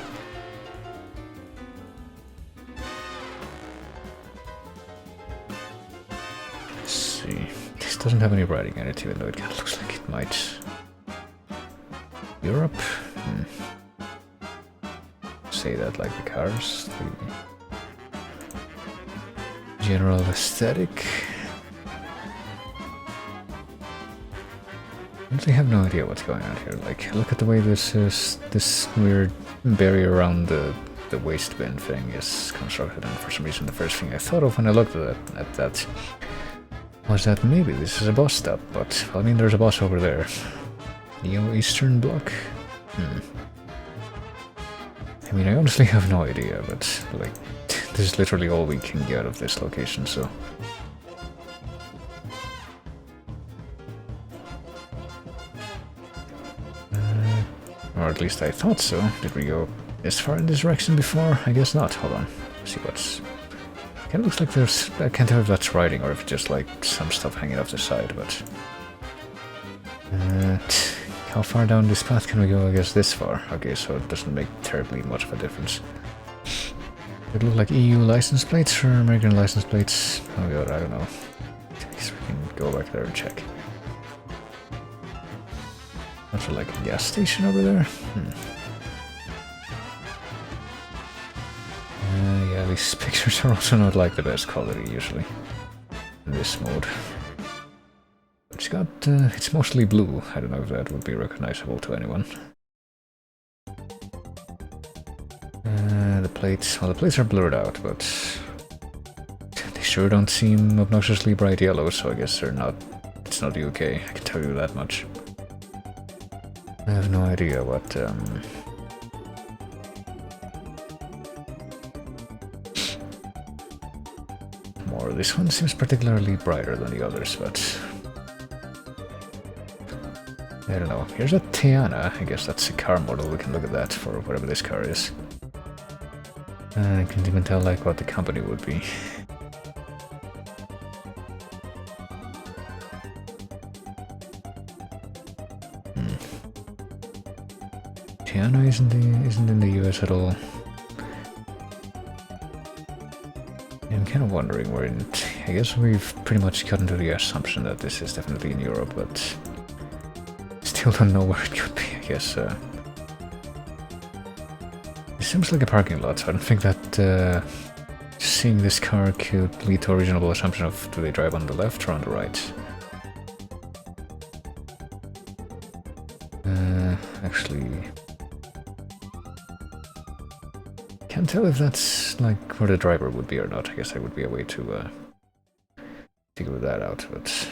Let's see. This doesn't have any writing in it, even though it kind of looks like it might. Europe? Say that like the cars. The general aesthetic. I honestly have no idea what's going on here. Like, look at the way this weird barrier around the waste bin thing is constructed, and for some reason the first thing I thought of when I looked at that was that maybe this is a bus stop, but I mean there's a bus over there. Neo-Eastern Bloc? I mean, I honestly have no idea, but like, this is literally all we can get of this location, so. Or at least I thought so. Did we go as far in this direction before? I guess not. Hold on. Let's see what's... It kind of looks like there's... I can't tell if that's writing or if it's just like some stuff hanging off the side, but... how far down this path can we go? I guess this far. Okay, so it doesn't make terribly much of a difference. It look like EU license plates or American license plates? Oh god, I don't know. I guess we can go back there and check. Also like a gas station over there? Yeah, these pictures are also not like the best quality usually in this mode. It's got, it's mostly blue. I don't know if that would be recognizable to anyone. The plates, well, the plates are blurred out, but they sure don't seem obnoxiously bright yellow, so I guess they're not, it's not UK, I can tell you that much. I have no idea what, more. This one seems particularly brighter than the others, but I don't know. Here's a Tiana. I guess that's a car model. We can look at that for whatever this car is. I can't even tell like what the company would be. Tiana isn't in the US at all. I'm kind of wondering where in... I guess we've pretty much gotten to the assumption that this is definitely in Europe, but still don't know where it could be, I guess. It seems like a parking lot, so I don't think that seeing this car could lead to a reasonable assumption of do they drive on the left or on the right. Actually... Can't tell if that's like where the driver would be or not. I guess there would be a way to figure that out, but...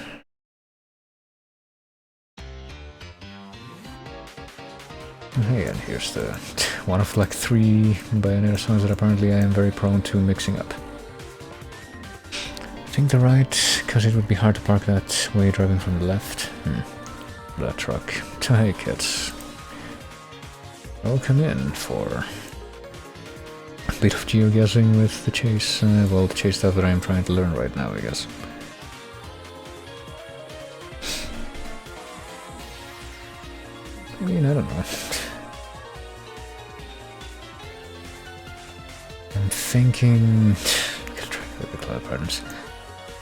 Hey, and here's the one of like 3 Bayonetta songs that apparently I am very prone to mixing up. I think the right, because it would be hard to park that way driving from the left. That truck. So hey kids, welcome in for a bit of geoguessing with the chase, well, the chase stuff that I'm trying to learn right now, I guess. I mean, I don't know. I'm thinking... the cloud patterns.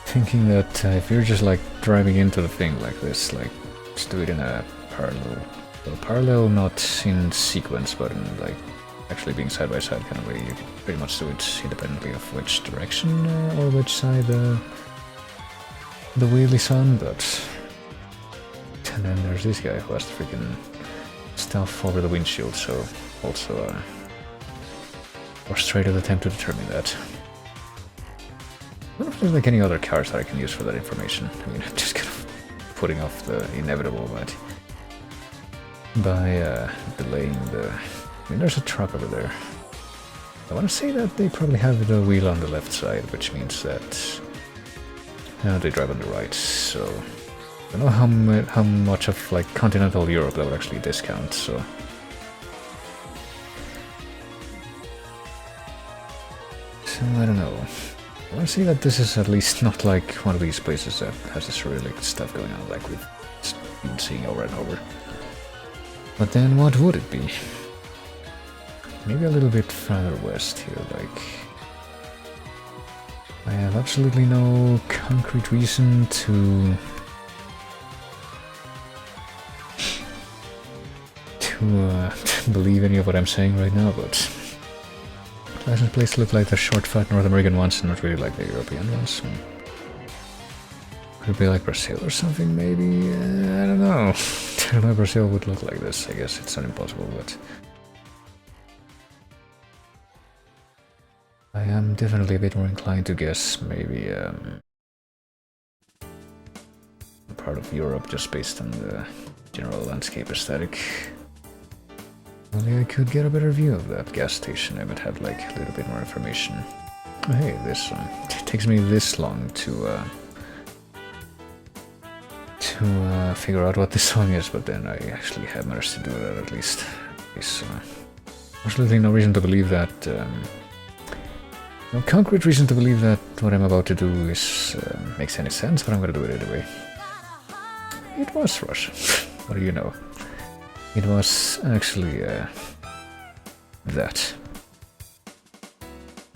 Thinking that if you're just like driving into the thing like this, like just do it in a parallel... Well, parallel not in sequence, but in like actually being side by side kind of way. You can pretty much do it independently of which direction or which side the wheel is on, but... And then there's this guy who has to freaking stuff over the windshield, so also a frustrated attempt to determine that. I wonder if there's like any other cards that I can use for that information. I mean, I'm just kind of putting off the inevitable, but by delaying the... I mean, there's a truck over there. I want to say that they probably have the wheel on the left side, which means that they drive on the right, so I don't know how much of like continental Europe that would actually discount, so... So, I don't know. I want to say that this is at least not like one of these places that has this really stuff going on like we've been seeing over and over. But then what would it be? Maybe a little bit further west here, like... I have absolutely no concrete reason to believe any of what I'm saying right now, but... License plates look like the short, fat North American ones and not really like the European ones. Could it be like Brazil or something, maybe? I don't know. I don't know if Brazil would look like this. I guess it's not impossible, but... I am definitely a bit more inclined to guess maybe a part of Europe just based on the general landscape aesthetic. Only I could get a better view of that gas station, I would have like a little bit more information. Oh, hey, this it takes me this long to figure out what this song is, but then I actually have managed to do that at least. There's absolutely no reason to believe that, no concrete reason to believe that what I'm about to do is makes any sense, but I'm gonna do it anyway. It was Rush. What do you know? It was actually that.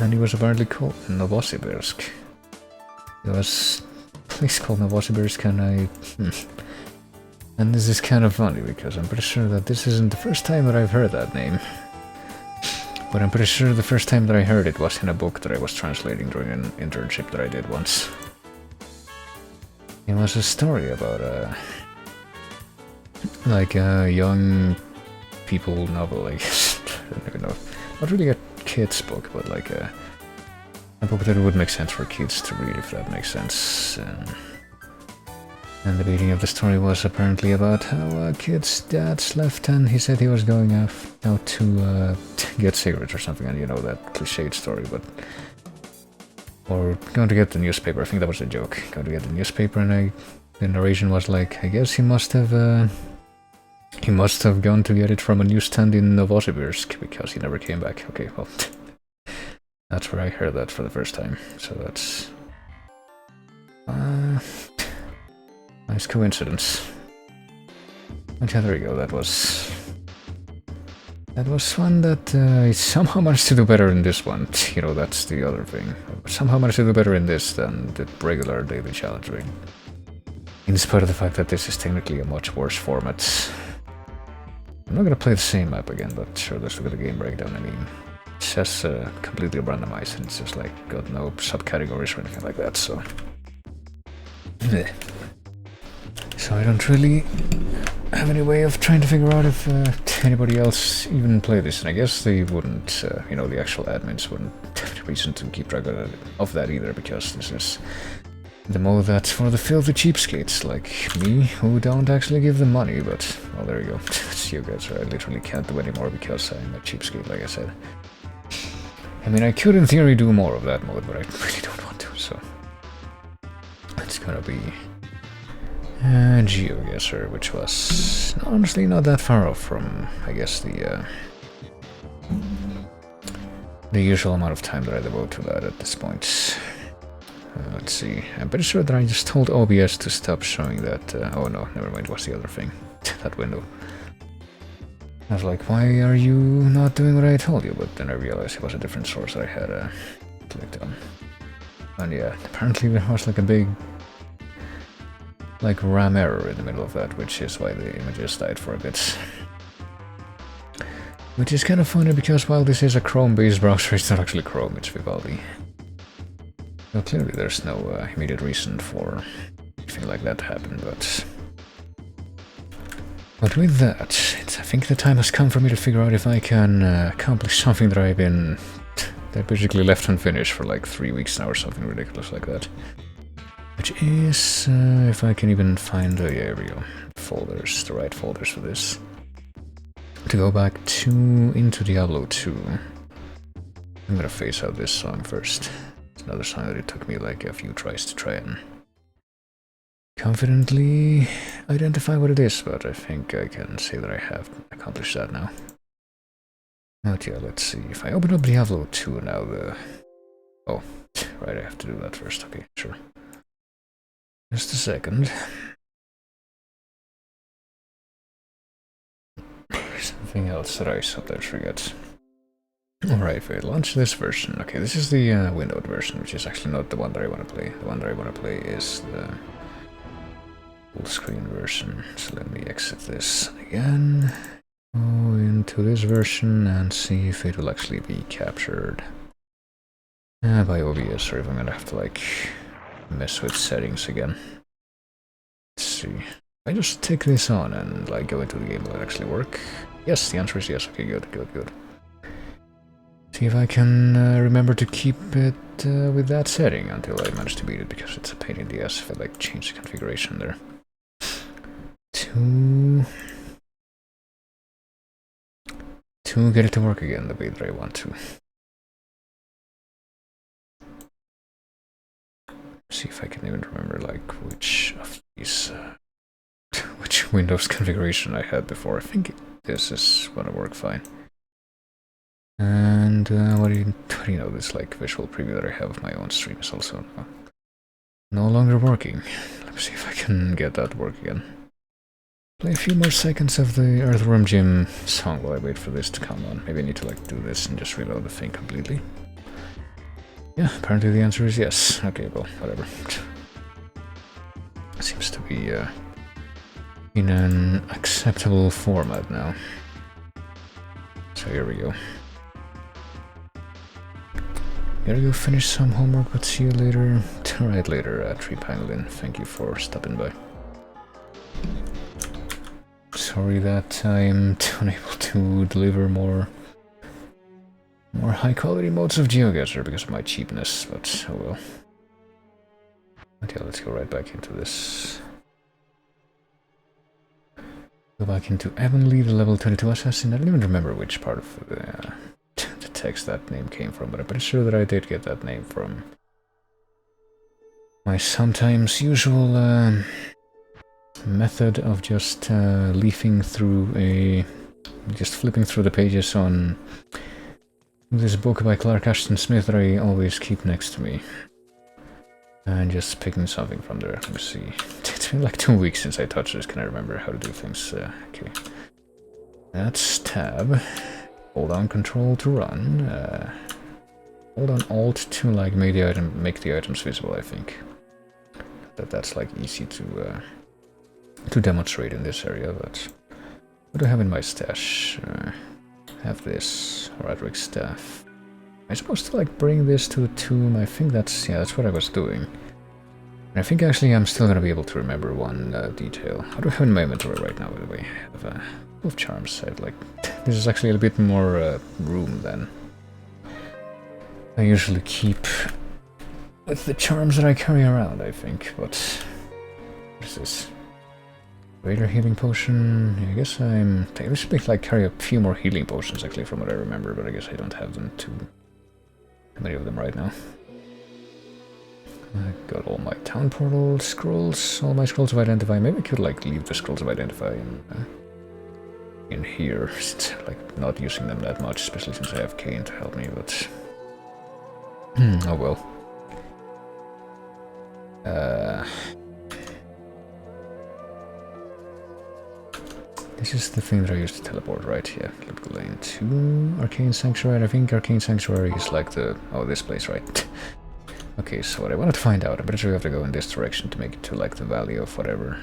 And it was apparently called Novosibirsk. It was a place called Novosibirsk, and and this is kind of funny because I'm pretty sure that this isn't the first time that I've heard that name. But I'm pretty sure the first time that I heard it was in a book that I was translating during an internship that I did once. It was a story about like a young people novel, I guess. I don't even know. Not really a kid's book, but like a book that would make sense for kids to read, if that makes sense. And the beginning of the story was apparently about how a kid's dad's left and he said he was going out to get cigarettes or something, and you know that cliched story, but... Or going to get the newspaper, I think that was the joke. Going to get the newspaper, and the narration was like, I guess he must have gone to get it from a newsstand in Novosibirsk, because he never came back. Okay, well, that's where I heard that for the first time, so that's... nice coincidence. But yeah, there you go, that was one that I somehow managed to do better in this one. You know, that's the other thing. Somehow managed to do better in this than the regular daily challenge ring. In spite of the fact that this is technically a much worse format. I'm not gonna play the same map again, but sure, let's look at the game breakdown. I mean, it says completely randomized, and it's just like got no subcategories or anything like that, so... So I don't really have any way of trying to figure out if anybody else even played this, and I guess they wouldn't, you know, the actual admins wouldn't have any reason to keep track of that either, because this is the mode that's for the filthy cheapskates like me, who don't actually give them money, but, well, there you go. It's you guys, I literally can't do anymore because I'm a cheapskate, like I said. I mean, I could in theory do more of that mode, but I really don't want to, so... It's gonna be... GeoGuessr, which was honestly not that far off from, I guess, the usual amount of time that I devote to that at this point. Let's see, I'm pretty sure that I just told OBS to stop showing that, oh no, never mind, what's the other thing? That window. I was like, why are you not doing what I told you? But then I realized it was a different source that I had clicked on. And yeah, apparently there was like a big RAM error in the middle of that, which is why the images died for a bit. Which is kind of funny because while this is a Chrome-based browser, it's not actually Chrome, it's Vivaldi. So clearly there's no immediate reason for anything like that to happen, but... But with that, I think the time has come for me to figure out if I can accomplish something that I've been that basically left unfinished for like 3 weeks now or something ridiculous like that. Which is if I can even find the area folders, the right folders for this. To go back into Diablo 2. I'm gonna phase out this song first. It's another song that it took me like a few tries to try and confidently identify what it is, but I think I can say that I have accomplished that now. But yeah, let's see. If I open up Diablo 2 now, oh, right, I have to do that first. Okay, sure. Just a second. Something else that I sometimes forget. Alright, wait, launch this version. Okay, this is the windowed version, which is actually not the one that I want to play. The one that I want to play is the full screen version. So let me exit this again. Go into this version and see if it will actually be captured by OBS, or if I'm gonna have to like mess with settings again. Let's see. If I just take this on and like go into the game, will it actually work? Yes, the answer is yes. Okay, good, good, good. See if I can remember to keep it with that setting until I manage to beat it, because it's a pain in the ass if I like change the configuration there. To get it to work again the way that I want to. See if I can even remember like which of these which Windows configuration I had before. I think this is gonna work fine. And what do you know, this like visual preview that I have of my own stream is also no longer working. Let me see if I can get that to work again. Play a few more seconds of the Earthworm Jim song while I wait for this to come on. Maybe I need to like do this and just reload the thing completely. Yeah, apparently the answer is yes. Okay, well, whatever. Seems to be in an acceptable format now. So here we go. Gotta go finish some homework, but see you later. Alright, later, Tree Pangolin. Thank you for stopping by. Sorry that I'm unable to deliver more high quality modes of GeoGuessr because of my cheapness, but oh well. But yeah, let's go right back into this. Go back into Avonlea, the level 22 assassin. I don't even remember which part of the text that name came from, but I'm pretty sure that I did get that name from my sometimes usual method of just leafing through just flipping through the pages on this book by Clark Ashton Smith that I always keep next to me. And just picking something from there. Let me see. It's been like 2 weeks since I touched this. Can I remember how to do things? Okay. That's tab. Hold down control to run. Hold on alt to like make the items visible, I think. That's like easy to demonstrate in this area, but what do I have in my stash? Have this Roderick staff. I'm supposed to like bring this to the tomb. I think that's what I was doing. And I think actually I'm still gonna be able to remember one detail. How do I have in my inventory right now, by the way? I have both charms. This is actually a bit more room than I usually keep with the charms that I carry around, I think. But what is this? Greater healing potion. I guess I should like carry a few more healing potions actually from what I remember, but I guess I don't have them too many of them right now. I got all my town portal scrolls, all my scrolls of identify. Maybe I could like leave the scrolls of identify in here, since I'm like not using them that much, especially since I have Kane to help me, but oh well. This is the thing that I used to teleport, right? Yeah, Elliptical Lane to Arcane Sanctuary. I think Arcane Sanctuary is like this place, right? Okay, so what I wanted to find out, I'm pretty sure we have to go in this direction to make it to like the valley of whatever.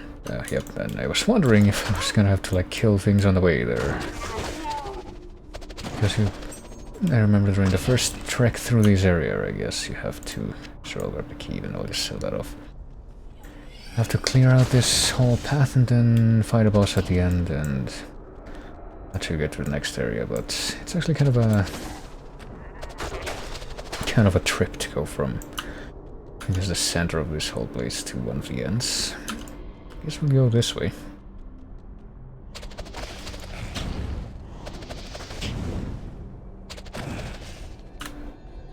Yep, and I was wondering if I was gonna have to like kill things on the way there. Because I remember during the first trek through this area, I guess, you have to... Sure, I'll grab the key even though I just sell that off. have to clear out this whole path and then fight a boss at the end and actually get to the next area, but it's actually kind of a trip to go from, I guess, the center of this whole place to one of the ends. I guess we'll go this way.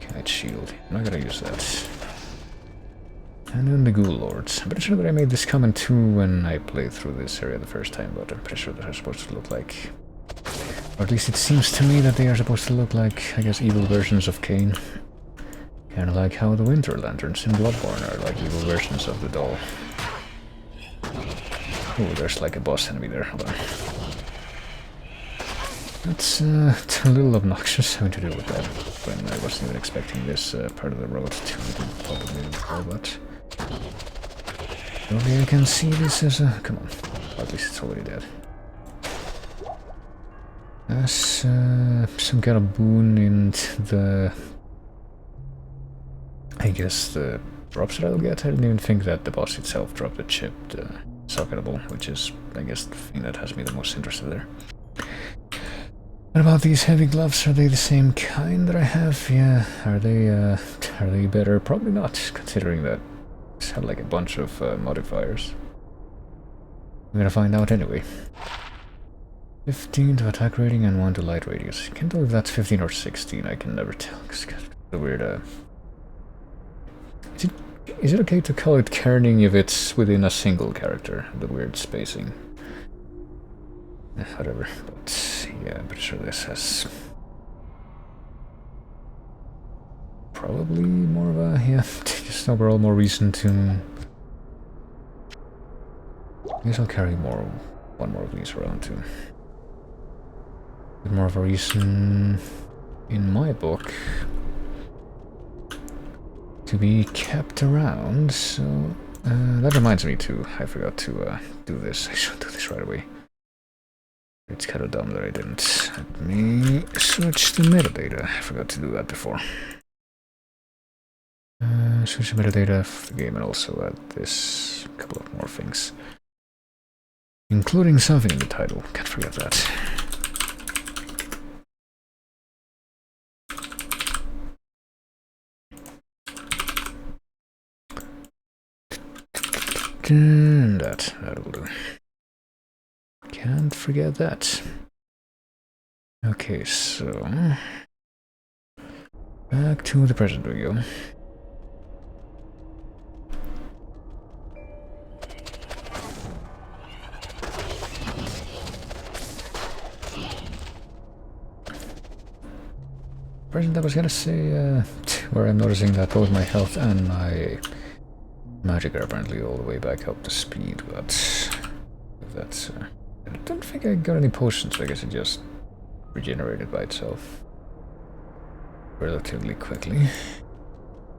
Kite shield. I'm not gonna use that. And then the Ghoul Lords. I'm pretty sure that I made this comment too when I played through this area the first time, but I'm pretty sure that they're supposed to look like... Or at least it seems to me that they are supposed to look like, I guess, evil versions of Cain. Kind of like how the Winter Lanterns in Bloodborne are like evil versions of the doll. Oh, there's like a boss enemy there. Hold on. That's a little obnoxious having to deal with that when I wasn't even expecting this part of the road to do probably before, but... Okay, I can see this as a... Come on. Or at least it's already dead. As some kind of boon into the... I guess the drops that I'll get. I didn't even think that the boss itself dropped a chip, the socketable, which is, I guess, the thing that has me the most interested there. What about these heavy gloves? Are they the same kind that I have? Yeah. Are they better? Probably not, considering that it's had like a bunch of modifiers. I'm gonna find out anyway. 15 to attack rating and 1 to light radius. I can't tell if that's 15 or 16. I can never tell. It's kind of the weird. Is it okay to call it kerning if it's within a single character? The weird spacing. Whatever. But yeah, I'm pretty sure this has probably more of a, yeah, just overall more reason to... I guess I'll carry one more of these around too. Bit more of a reason in my book to be kept around, so that reminds me too, I forgot to do this. I should do this right away. It's kind of dumb that I didn't. Let me switch the metadata. I forgot to do that before. Switch the metadata of the game and also add this couple of more things. Including something in the title. Can't forget that. And that'll do. Can't forget that. Okay, so back to the present we go. Present, I was gonna say, where I'm noticing that both my health and my magic are apparently all the way back up to speed, but that's... I don't think I got any potions, so I guess it just regenerated by itself relatively quickly.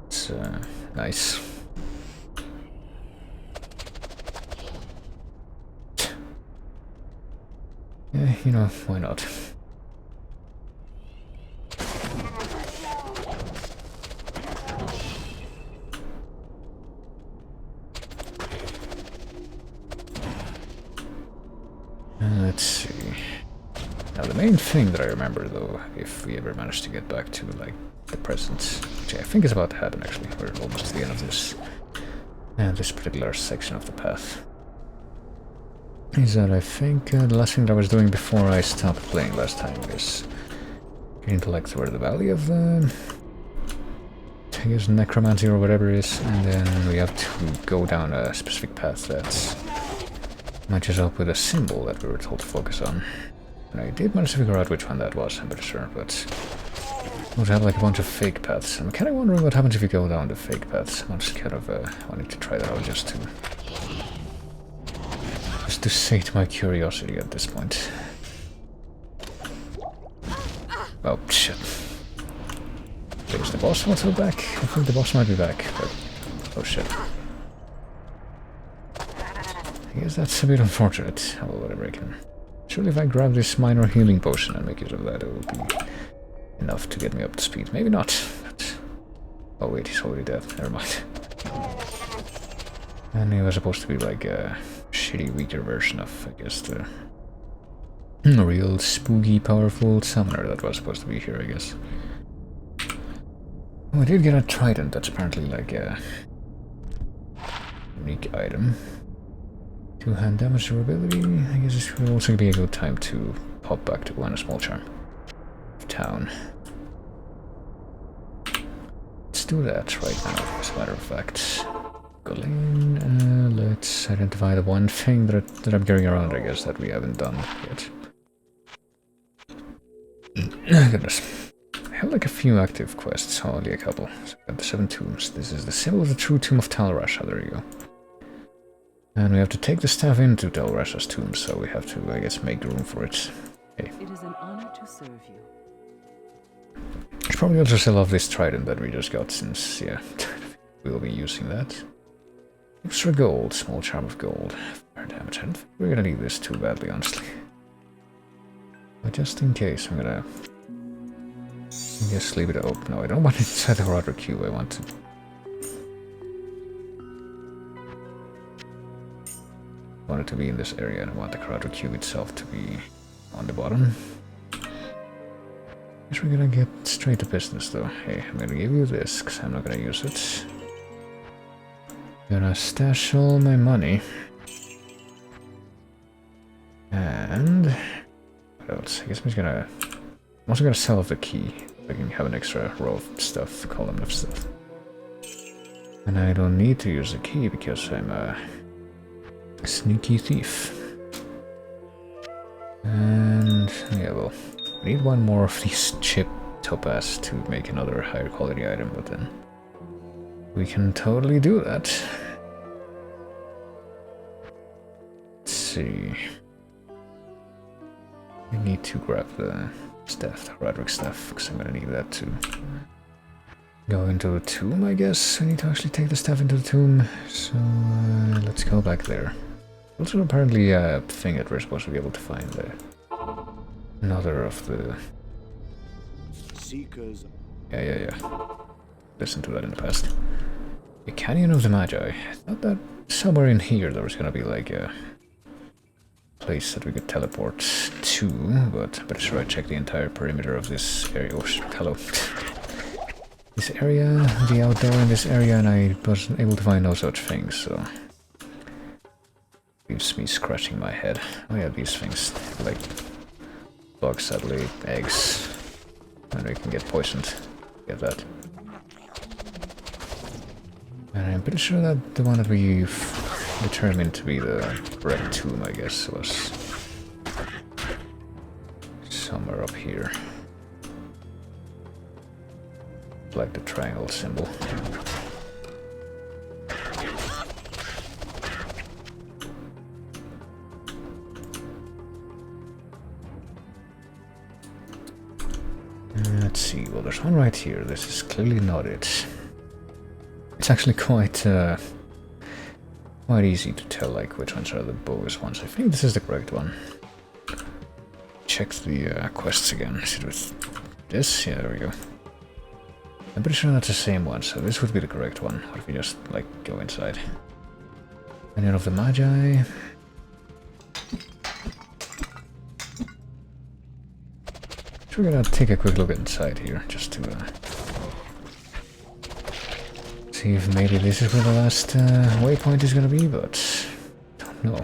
It's nice. Yeah, you know, why not? Let's see. Now the main thing that I remember though, if we ever manage to get back to like the present, which I think is about to happen actually, we're almost to the end of this this particular section of the path, is that I think the last thing that I was doing before I stopped playing last time is getting to like where the valley of I guess necromancy or whatever is, and then we have to go down a specific path that matches up with a symbol that we were told to focus on. And I did manage to figure out which one that was, I'm pretty sure, but we'll have like a bunch of fake paths. I'm kind of wondering what happens if you go down the fake paths. I'm just kind of wanting to try that out just to sate my curiosity at this point. Oh shit. Is the boss also back? I think the boss might be back, but oh shit. I guess that's a bit unfortunate. Oh, whatever I can. Surely if I grab this minor healing potion and make use of that, it will be enough to get me up to speed. Maybe not. But... oh wait, he's already dead. Never mind. And it was supposed to be like a shitty, weaker version of, I guess, the real spooky, powerful summoner that was supposed to be here, I guess. Oh, I did get a trident. That's apparently like a unique item. Two-hand damage durability. I guess this will also be a good time to pop back to one small charm of town. Let's do that right now, as a matter of fact. Go in. Let's identify the one thing that I'm carrying around, I guess, that we haven't done yet. Goodness. I have like a few active quests, only a couple. So I got the 7 tombs. This is the symbol of the true tomb of Talrasha, there you go. And we have to take the staff into Talrasha's tomb, so we have to, I guess, make room for it. Okay. It is an honor to serve you. Should probably also sell off this trident that we just got, since, yeah, we'll be using that. Extra gold, small charm of gold. Fire damage. I don't think we're gonna need this too badly, honestly. But just in case, I'm gonna... I guess leave it open. No, I don't want it inside the Roderick cube. I want it to be in this area, and I want the Roderick cube itself to be on the bottom. Guess we're gonna get straight to business, though. Hey, I'm gonna give you this, because I'm not gonna use it. Gonna stash all my money. And... what else? I guess I'm also gonna sell off the key. I can have an extra row of stuff, column of stuff. And I don't need to use the key because I'm a sneaky thief. And yeah, well, I need one more of these chip topaz to make another higher quality item, but then we can totally do that. Let's see. I need to grab the staff, the Roderick staff, because I'm gonna need that to go into the tomb, I guess. I need to actually take the staff into the tomb, so let's go back there. Also apparently a thing that we're supposed to be able to find another of the... Seekers. Yeah. Listened to that in the past. The Canyon of the Magi. I thought that somewhere in here there was gonna be like a place that we could teleport to, but I'm pretty sure I checked the entire perimeter of this area. Oh, hello. This area, the outdoor in this area, and I wasn't able to find no such things, so... leaves me scratching my head. Oh yeah, these things, like bugs that lay eggs, and we can get poisoned. Get that. And I'm pretty sure that the one that we've determined to be the red tomb, I guess, was somewhere up here. Like the triangle symbol. Let's see, well there's one right here. This is clearly not it. It's actually quite easy to tell like which ones are the bogus ones. I think this is the correct one. Check the quests again. Is it with this? Yeah, there we go. I'm pretty sure that's the same one, so this would be the correct one. What if we just like go inside? Canyon of the Magi. So we're gonna take a quick look inside here, just to see if maybe this is where the last waypoint is gonna be, but don't know.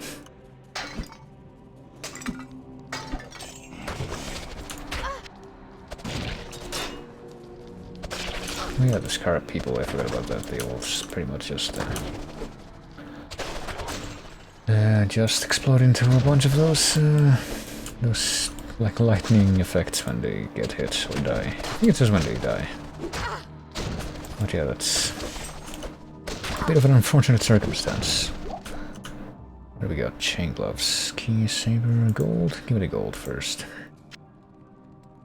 Oh yeah, the Scarab people, I forgot about that. They all pretty much just explode into a bunch of those like lightning effects when they get hit or die. I think it's just when they die. But yeah, that's a bit of an unfortunate circumstance. What do we got? Chain gloves, key, saber, gold. Give me the gold first.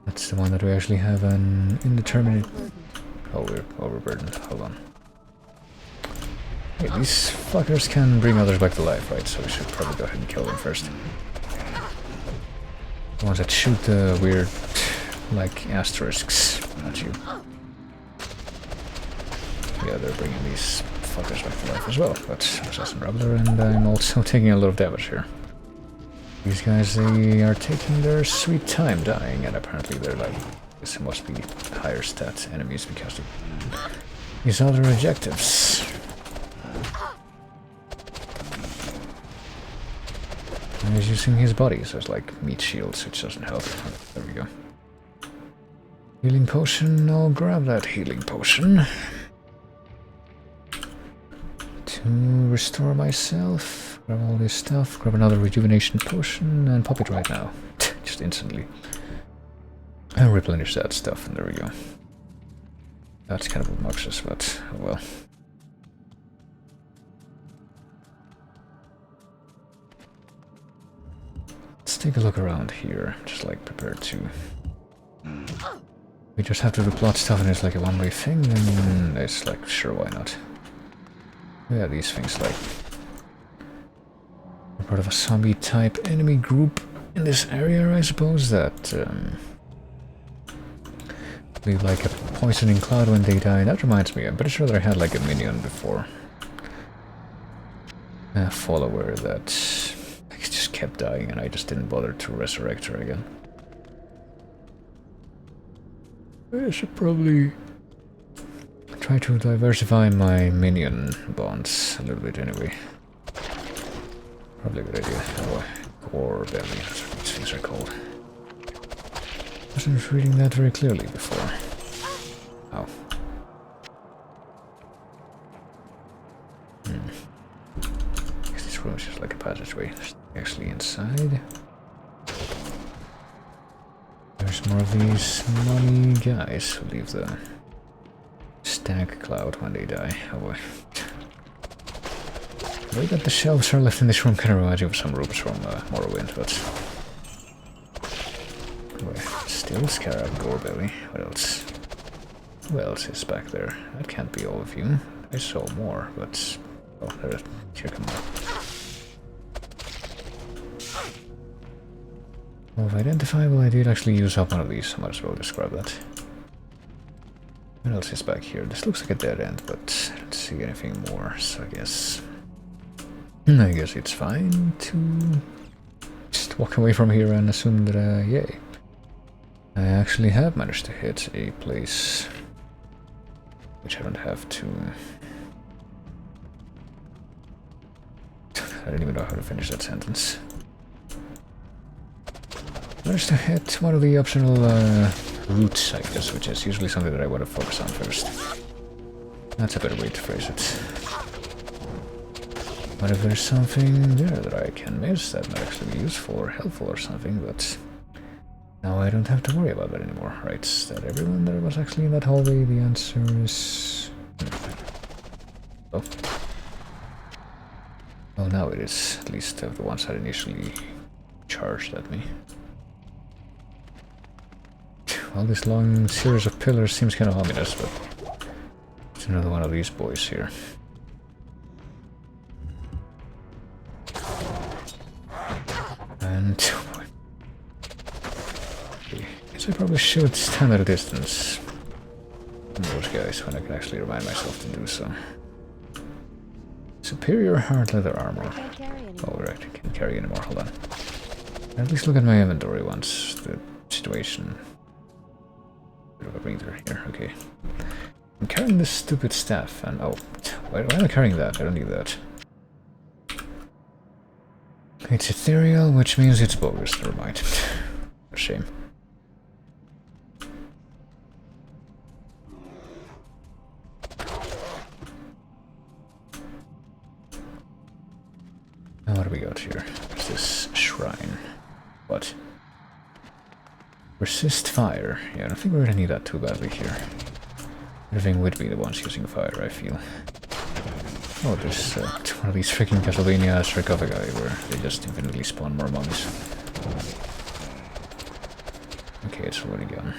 That's the one that we actually have an indeterminate... Oh, we're overburdened. Hold on. Hey, these fuckers can bring others back to life, right? So we should probably go ahead and kill them first. The ones that shoot the weird, like, asterisks at you. yeah, they're bringing these fuckers back to life as well. But Assassin Rebler, and I'm also taking a lot of damage here. These guys, they are taking their sweet time dying, and apparently they're like, this must be higher stat enemies because of these other objectives. And he's using his body, so it's like meat shields, which doesn't help. There we go. Healing potion, I'll grab that healing potion. To restore myself, grab all this stuff, grab another rejuvenation potion, and pop it right now. Just instantly. And replenish that stuff, and there we go. That's kind of obnoxious, but oh well. Let's take a look around here, just like prepared to. We just have to do plot stuff and it's like a one-way thing, and it's like, sure, why not? Yeah, these things like... We're part of a zombie-type enemy group in this area, I suppose, that... leave like a poisoning cloud when they die. That reminds me, I'm pretty sure that I had like a minion before. A follower that just kept dying and I just didn't bother to resurrect her again. I should probably try to diversify my minion bonds a little bit anyway. Probably a good idea. Oh, gore belly, that's what these things are called. Wasn't reading that very clearly before. Oh. I guess this room is just like a passageway. Actually inside. There's more of these money guys who leave the stag cloud when they die. Oh boy. The way that the shelves are left in this room kind of reminds me of some rooms from Morrowind, but... Boy, still Scarab Gorebelly. What else? Who else is back there? That can't be all of you. I saw more, but... Oh, here come on. Well, if identifiable, I did actually use up one of these, so I might as well describe that. What else is back here? This looks like a dead end, but I don't see anything more, so I guess it's fine to just walk away from here and assume that, yay. I actually have managed to hit a place which I don't have to... I don't even know how to finish that sentence. Managed to hit one of the optional routes, I guess, which is usually something that I want to focus on first. That's a better way to phrase it. What if there's something there that I can miss that might actually be useful or helpful or something, but now I don't have to worry about that anymore. Right, is that everyone that was actually in that hallway? The answer is... Oh. Well, now it is, at least of the ones that initially charged at me. Well, this long series of pillars seems kind of ominous, but it's another one of these boys here. And oh boy. Okay. Guess I probably should stand at a distance from those guys when I can actually remind myself to do so. Superior hard leather armor. Oh right, I can't carry anymore, hold on. At least look at my inventory once the situation... Bit of a breather here, okay. I'm carrying this stupid staff and oh, why am I carrying that? I don't need that. It's ethereal, which means it's bogus, never mind. A shame. Now what do we got here? What's this shrine? What? Resist fire. Yeah, I don't think we're gonna need that too badly here. Everything would be the ones using fire, I feel. Oh, there's one of these freaking Castlevania sarcophagi where they just infinitely spawn more mummies. Okay, it's already gone.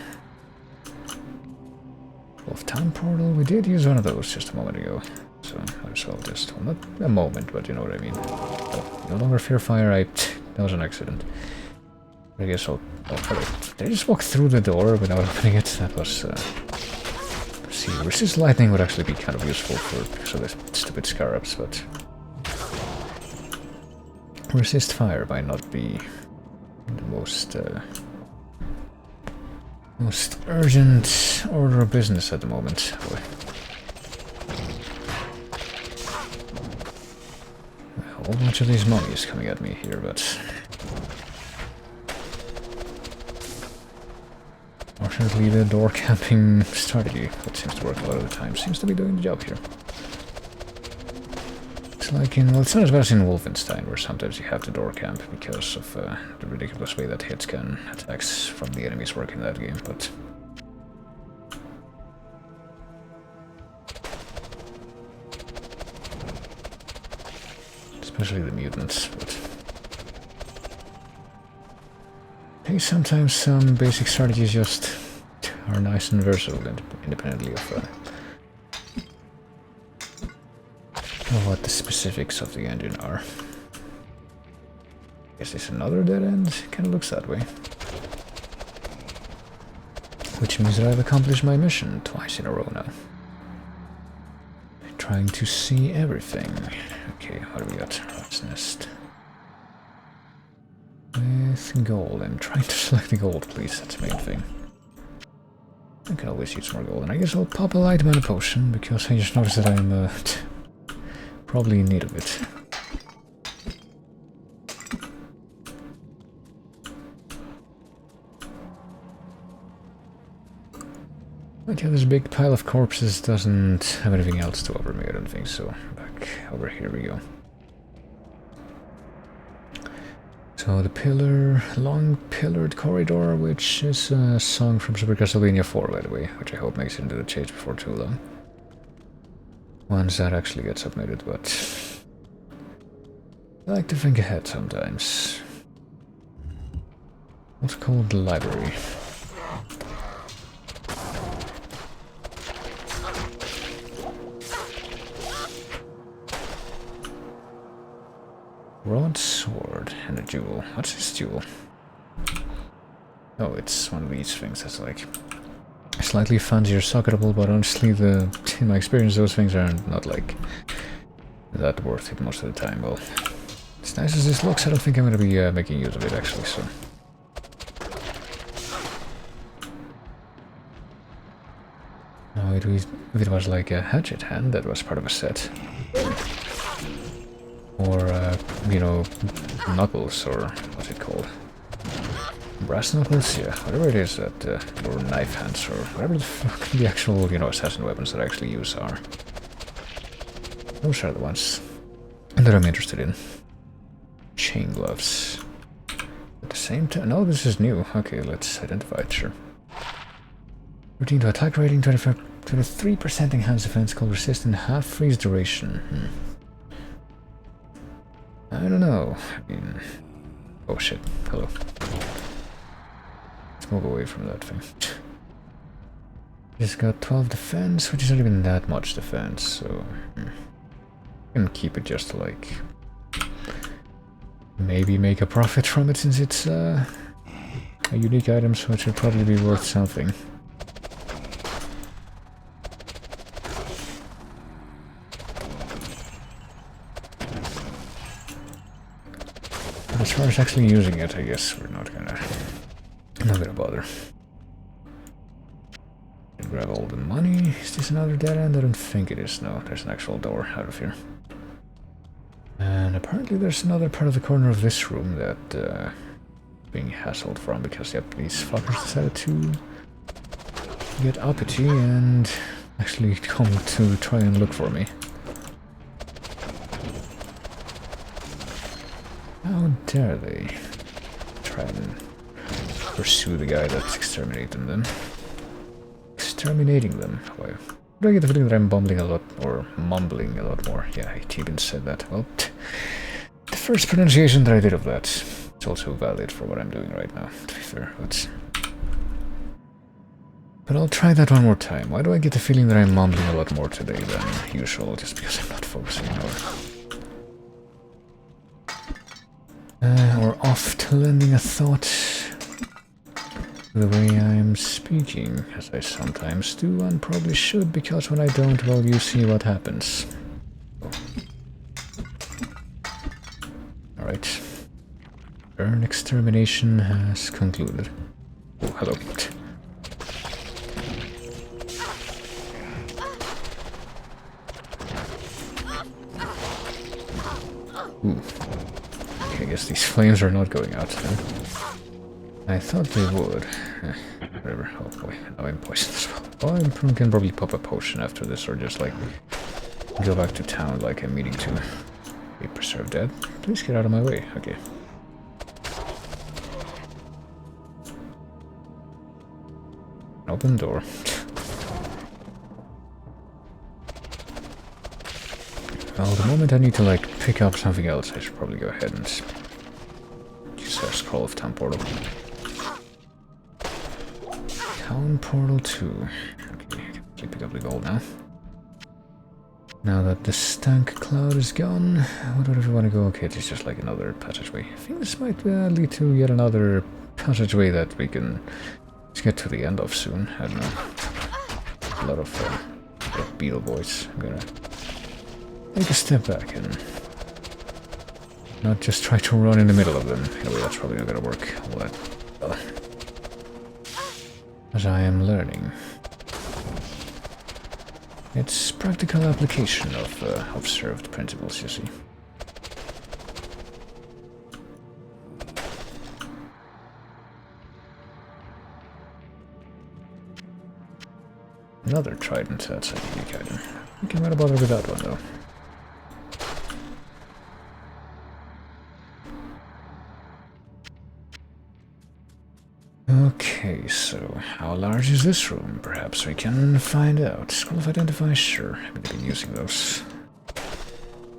Wolf Town Portal, we did use one of those just a moment ago. So, might as well just, well, not a moment, but you know what I mean. Oh, no longer fear fire, that was an accident. I guess I'll... Oh, hello. Did I just walk through the door without opening it? That was See, resist lightning would actually be kind of useful for the stupid scarabs, but resist fire might not be the most most urgent order of business at the moment. Boy. A whole bunch of these mummies coming at me here, but fortunately the door camping strategy, that seems to work a lot of the time, seems to be doing the job here. It's like in, well, it's not as bad as in Wolfenstein, where sometimes you have to door camp because of the ridiculous way that hits can attacks from the enemies work in that game, but especially the mutants, but hey, sometimes some basic strategies just are nice and versatile independently of what the specifics of the engine are. Guess it's another dead end? Kinda looks that way. Which means that I've accomplished my mission twice in a row now. Trying to see everything. Okay, what do we got? Rat's nest. With gold. I'm trying to select the gold, please. That's the main thing. I can always use more gold. And I guess I'll pop a light mana potion, because I just noticed that I'm probably in need of it. But yeah, this big pile of corpses doesn't have anything else to offer me, I don't think so. Back over here we go. So the pillar, long pillared corridor, which is a song from Super Castlevania 4, by the way, which I hope makes it into the chase before too long. Once that actually gets submitted, but I like to think ahead sometimes. What's called the library? Broadsword and a jewel. What's this jewel? Oh, it's one of these things that's like slightly fancier socketable, but honestly, in my experience, those things are not like that worth it most of the time. Well, as nice as this looks, I don't think I'm going to be making use of it actually, so. No, if it was like a hatchet hand that was part of a set. Or, you know, knuckles, or what's it called? Brass knuckles? Yeah, whatever it is that, or knife hands, or whatever the fuck the actual, you know, assassin weapons that I actually use are. Those are the ones that I'm interested in. Chain gloves. At the same time, no, this is new. Okay, let's identify it, sure. Routine to attack rating, 23% enhanced defense, cold resist, and half freeze duration. I don't know. I mean... Oh shit. Hello. Let's move away from that thing. Just got 12 defense, which is not even that much defense, so... I can keep it just to, like... maybe make a profit from it, since it's a unique item, so it should probably be worth something. As far as actually using it, I guess we're not gonna bother. Grab all the money. Is this another dead end? I don't think it is. No, there's an actual door out of here. And apparently there's another part of the corner of this room that being hassled from, because yep, these fuckers decided to get uppity and actually come to try and look for me. How dare they try and pursue the guy that's exterminating them? Exterminating them? Why? Do I get the feeling that I'm bumbling a lot, or mumbling a lot more? Yeah, I even said that. Well, the first pronunciation that I did of that, it's also valid for what I'm doing right now, to be fair. But I'll try that one more time. Why do I get the feeling that I'm mumbling a lot more today than usual, just because I'm not focusing or off to lending a thought. the way I'm speaking, as I sometimes do and probably should, because when I don't, well, you see what happens. Alright. Burn extermination has concluded. Oh, hello. Ooh. Okay, I guess these flames are not going out then. I thought they would. Whatever. Oh boy, now I'm poisoned as well. Oh, I can probably pop a potion after this, or just like go back to town like I'm meaning to. Be preserved dead. Please get out of my way. Okay. Open door. Well, the moment I need to like pick up something else, I should probably go ahead and use a scroll of town portal. Town portal 2. Okay, I can pick up the gold now. Now that the stank cloud is gone, what would we want to go? Okay, it's just like another passageway. I think this might lead to yet another passageway that we can get to the end of soon. I don't know. A lot of beetle boys. I'm gonna take a step back and not just try to run in the middle of them. Anyway, that's probably not gonna work all that well. As I am learning. It's practical application of observed principles, you see. Another trident, that's a unique item. We can not bother with that one though. Okay, so how large is this room? Perhaps we can find out. Scroll of Identify, sure. I've been using those.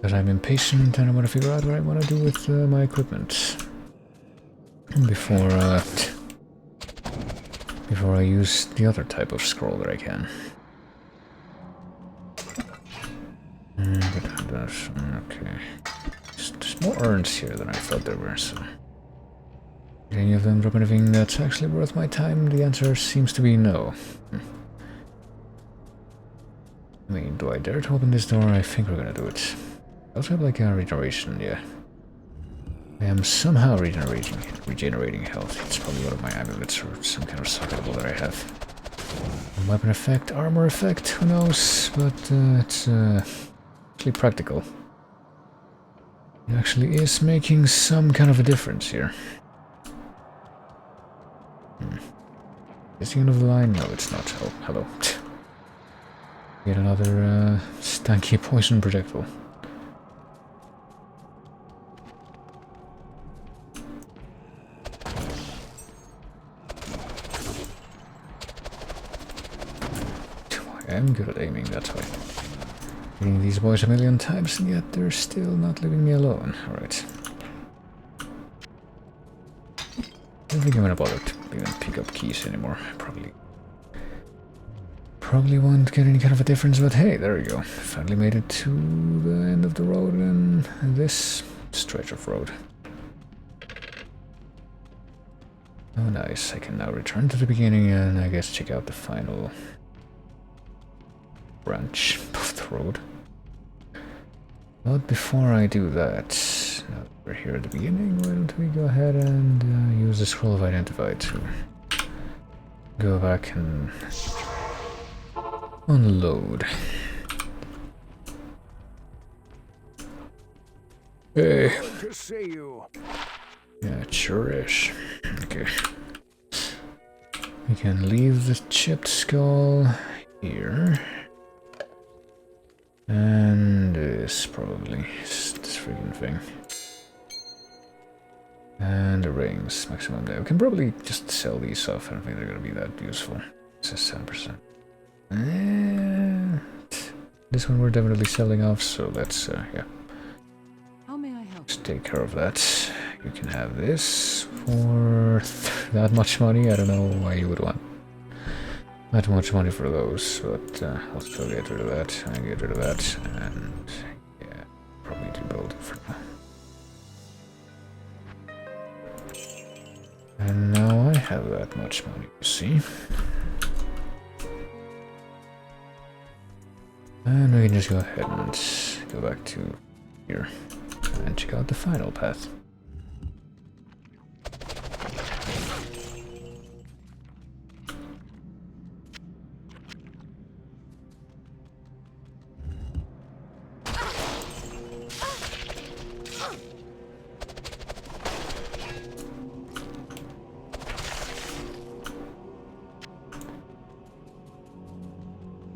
But I'm impatient and I want to figure out what I want to do with my equipment. Before I use the other type of scroll that I can. Okay. There's more urns here than I thought there were, so... Did any of them drop anything that's actually worth my time? The answer seems to be no. I mean, do I dare to open this door? I think we're gonna do it. I also have like a regeneration, yeah. I am somehow regenerating health. It's probably one of my amulets or some kind of suckable that I have. Weapon effect, armor effect, who knows? But it's actually practical. It actually is making some kind of a difference here. Is the end of the line? No, it's not. Oh, hello. Get another stanky poison projectile. I am good at aiming, that's why. Hitting these boys a million times and yet they're still not leaving me alone. Alright. I don't think I'm gonna bother to even pick up keys anymore. Probably won't get any kind of a difference, but hey, there we go. Finally made it to the end of the road and this stretch of road. Oh nice, I can now return to the beginning and I guess check out the final branch of the road. But before I do that, now that we're here at the beginning, why don't we go ahead and use the scroll of Identify to go back and unload. Hey. Good to see you. Yeah, it sure is. Okay. We can leave the chipped skull here. And this probably this freaking thing. And the rings, maximum day. We can probably just sell these off. I don't think they're gonna be that useful. It says 10%. And this one we're definitely selling off, so let's yeah. How may I help? Let's take care of that. You can have this for that much money. I don't know why you would want that much money for those, but I'll still get rid of that, and get rid of that, and yeah, probably do both for now. And now I have that much money, you see. And we can just go ahead and go back to here and check out the final path.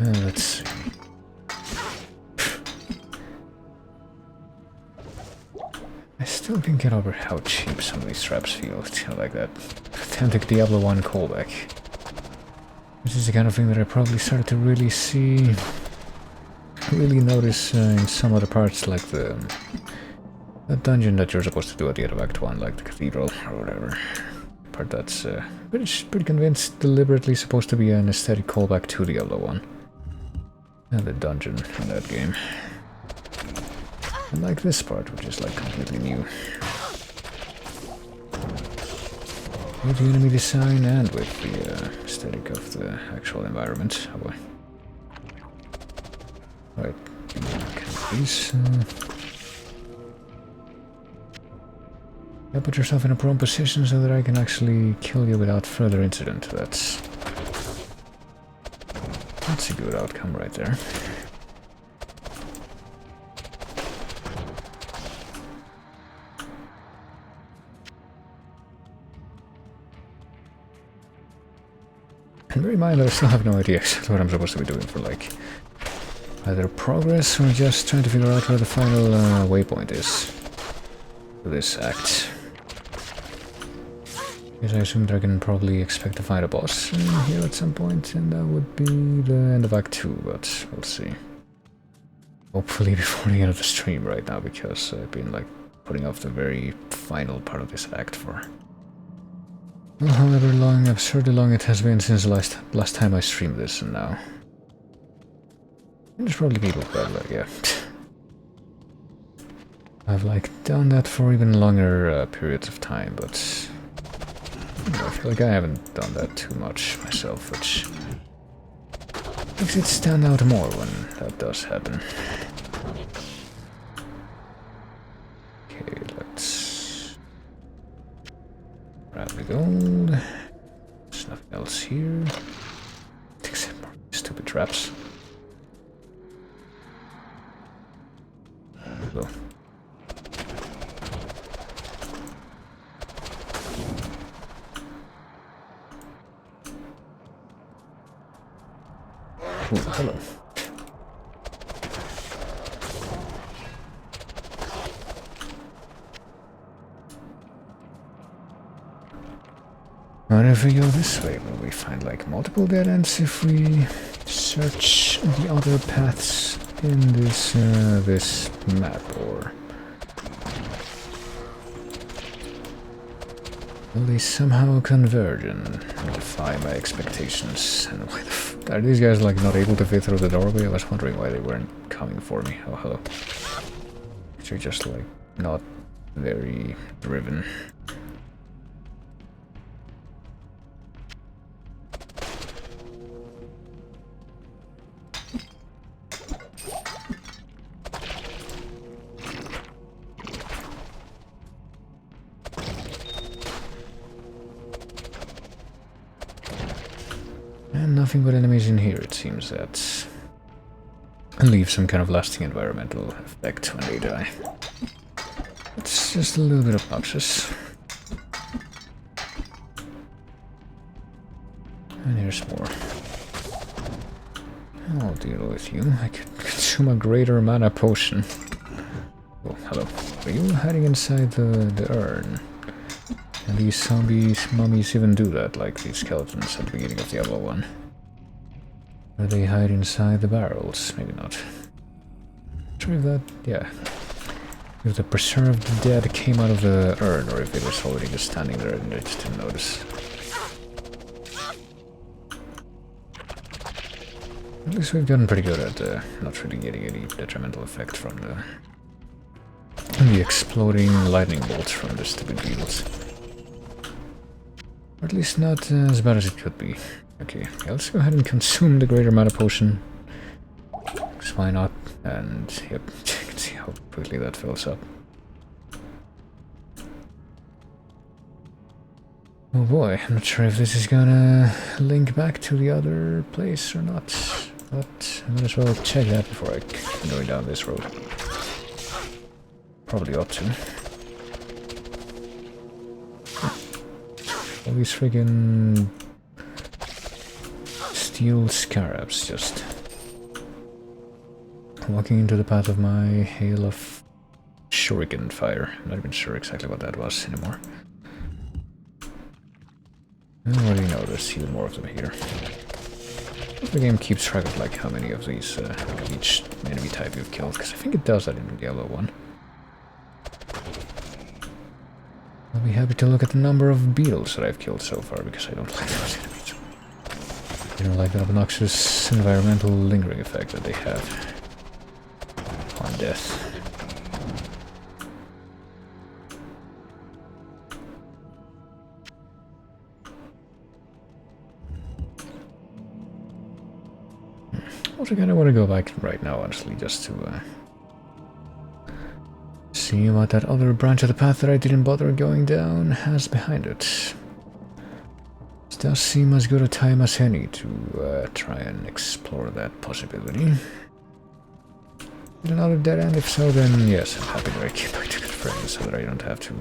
Let's see. I still can't get over how cheap some of these traps feel. It's kind of like that authentic Diablo 1 callback. Which is the kind of thing that I probably started to really notice in some other parts, like the dungeon that you're supposed to do at the end of Act 1, like the cathedral or whatever. Part that's pretty convinced deliberately supposed to be an aesthetic callback to Diablo 1. And the dungeon in that game. And like this part, which is like completely new. With the enemy design and with the aesthetic of the actual environment. Oh boy. Right, please. Yeah, put yourself in a prone position so that I can actually kill you without further incident. That's a good outcome right there. And bear in mind that I still have no idea exactly what I'm supposed to be doing for, like, either progress or just trying to figure out where the final waypoint is for this act. Because I assume that I can probably expect to find a boss here at some point, and that would be the end of Act 2, but we'll see. Hopefully before the end of the stream right now, because I've been, like, putting off the very final part of this act for... well, however long, absurdly long it has been since the last time I streamed this, and now... there's probably people who have, like, yeah... I've, like, done that for even longer periods of time, but... I feel like I haven't done that too much myself, which makes it stand out more when that does happen. Okay, let's grab the gold. There's nothing else here. Except more stupid traps. Go. Ooh, hello. What if we go this way? Will we find like multiple dead ends if we search the other paths in this this map, or will they somehow converge and defy my expectations? And why the are these guys like not able to fit through the doorway? I was wondering why they weren't coming for me. Oh, hello. They're just like not very driven. Nothing but enemies in here, it seems, that leave some kind of lasting environmental effect when they die. It's just a little bit obnoxious. And here's more. I'll deal with you. I could consume a greater mana potion. Oh, hello. Are you hiding inside the urn? And these zombies, mummies even do that, like these skeletons at the beginning of Diablo 1. Or they hide inside the barrels? Maybe not. Not sure if that... yeah. If the preserved dead came out of the urn, or if it was already just standing there and I just didn't notice. At least we've gotten pretty good at not really getting any detrimental effect from the exploding lightning bolts from the stupid beetles. Or at least not as bad as it could be. Okay, yeah, let's go ahead and consume the greater mana potion. Because why not? And yep, you can see how quickly that fills up. Oh boy, I'm not sure if this is gonna link back to the other place or not. But I might as well check that before I go down this road. Probably ought to. All these friggin' steel scarabs just walking into the path of my hail of shuriken fire. I'm not even sure exactly what that was anymore. I already know there's even more of them here. The game keeps track of like how many of these, like of each enemy type you've killed, because I think it does that in Diablo 1. I'll be happy to look at the number of beetles that I've killed so far, because I don't like those enemies. I don't like the obnoxious environmental lingering effect that they have on death. Also kinda wanna go back right now, honestly, just to see what that other branch of the path that I didn't bother going down has behind it. It does seem as good a time as any to try and explore that possibility. Is it another dead end? If so, then yes, I'm happy to get back to good friends so that I don't have to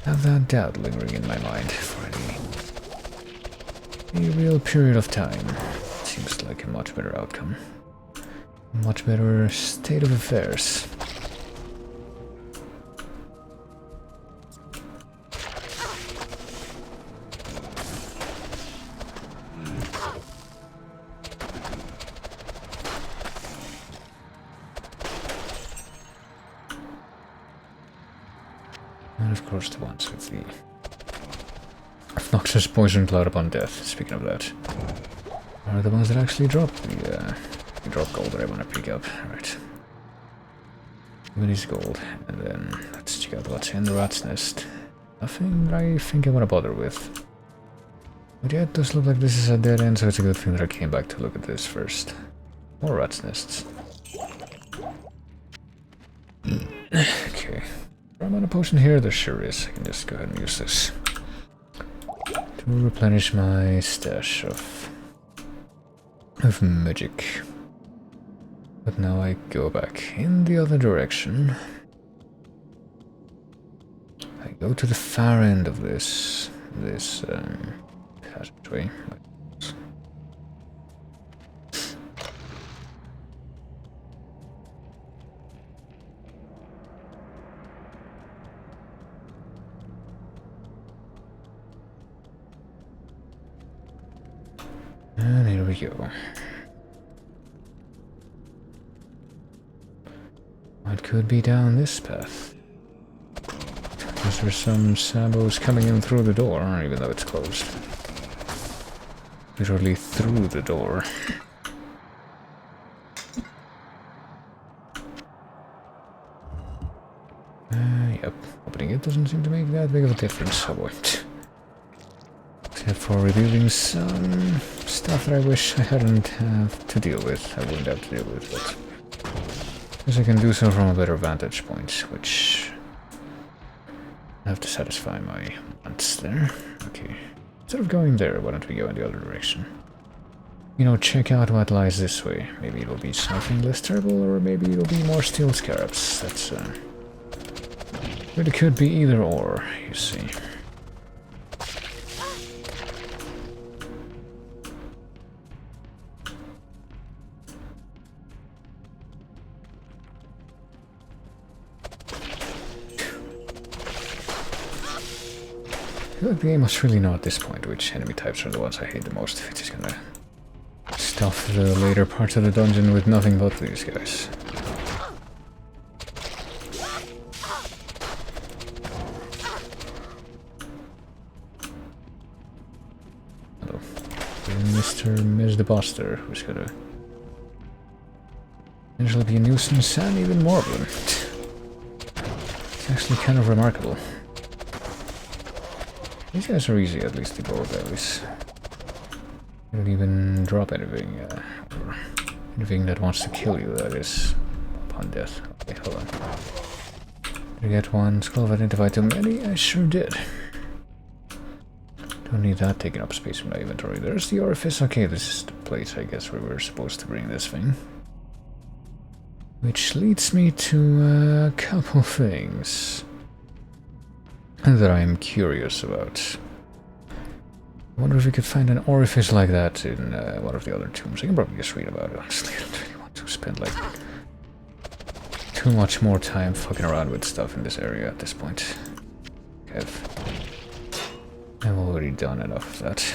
have that doubt lingering in my mind for any real period of time. Seems like a much better outcome. A much better state of affairs. And of course the ones with the obnoxious poison cloud upon death, speaking of that, are the ones that actually drop the drop gold that I want to pick up. Alright. This gold, and then let's check out what's in the rat's nest. Nothing that I think I want to bother with. But yeah, it does look like this is a dead end, so it's a good thing that I came back to look at this first. More rat's nests. Okay. Mana potion here? There sure is. I can just go ahead and use this to replenish my stash of magic. But now I go back in the other direction. I go to the far end of this passageway. And here we go. What could be down this path? Is there some sabos coming in through the door, even though it's closed? Literally through the door. Yep. Opening it doesn't seem to make that big of a difference. Oh boy. Except for revealing some stuff that I wish I hadn't have to deal with. I wouldn't have to deal with, but I guess I can do so from a better vantage point, which I have to satisfy my wants there. Okay. Instead of going there, why don't we go in the other direction? You know, check out what lies this way. Maybe it'll be something less terrible, or maybe it'll be more steel scarabs. That's really could be either or, you see. I feel like the game must really know at this point which enemy types are the ones I hate the most. It's just gonna stuff the later parts of the dungeon with nothing but these guys. Hello. Mr. Miss the Buster, who's gonna eventually be a nuisance and even more of them. It's actually kind of remarkable. These guys are easy, at least, to go valleys. They don't even drop anything, or anything that wants to kill you, that is, upon death. Okay, hold on. Did I get one skull of identify too many? I sure did. Don't need that taking up space in my inventory. There's the orifice. Okay, this is the place, I guess, where we're supposed to bring this thing. Which leads me to a couple things that I'm curious about. I wonder if we could find an orifice like that in one of the other tombs. I can probably just read about it, honestly. I don't really want to spend, like, too much more time fucking around with stuff in this area at this point. I've already done enough of that.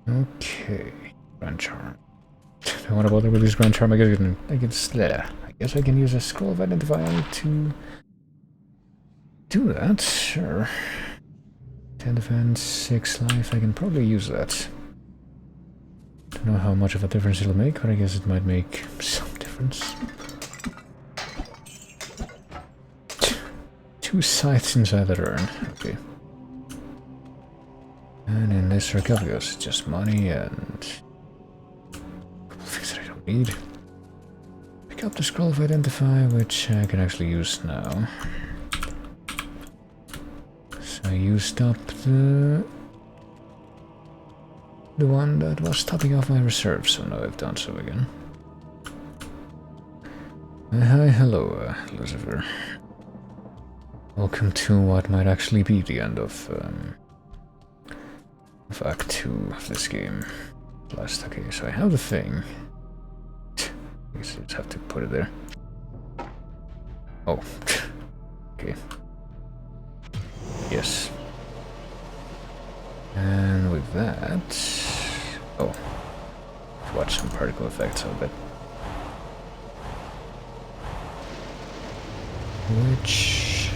Okay, Grand Charm. I want to bother with this Grand Charm. I guess I can use a scroll of identify to do that. Sure. 10 defense, 6 life. I can probably use that. Don't know how much of a difference it'll make, but I guess it might make some difference. 2 scythes inside that urn. Okay. And in this sarcophagus, it's just money and things that I don't need. Pick up the scroll of identify, which I can actually use now. So I used up the one that was topping off my reserves, so now I've done so again. Hi, hello, Lucifer. Welcome to what might actually be the end of Act 2 of this game. Okay, so I have the thing. I guess I just have to put it there. Oh. Okay. Yes. And with that... Oh. Watch some particle effects, I'll bet. Which...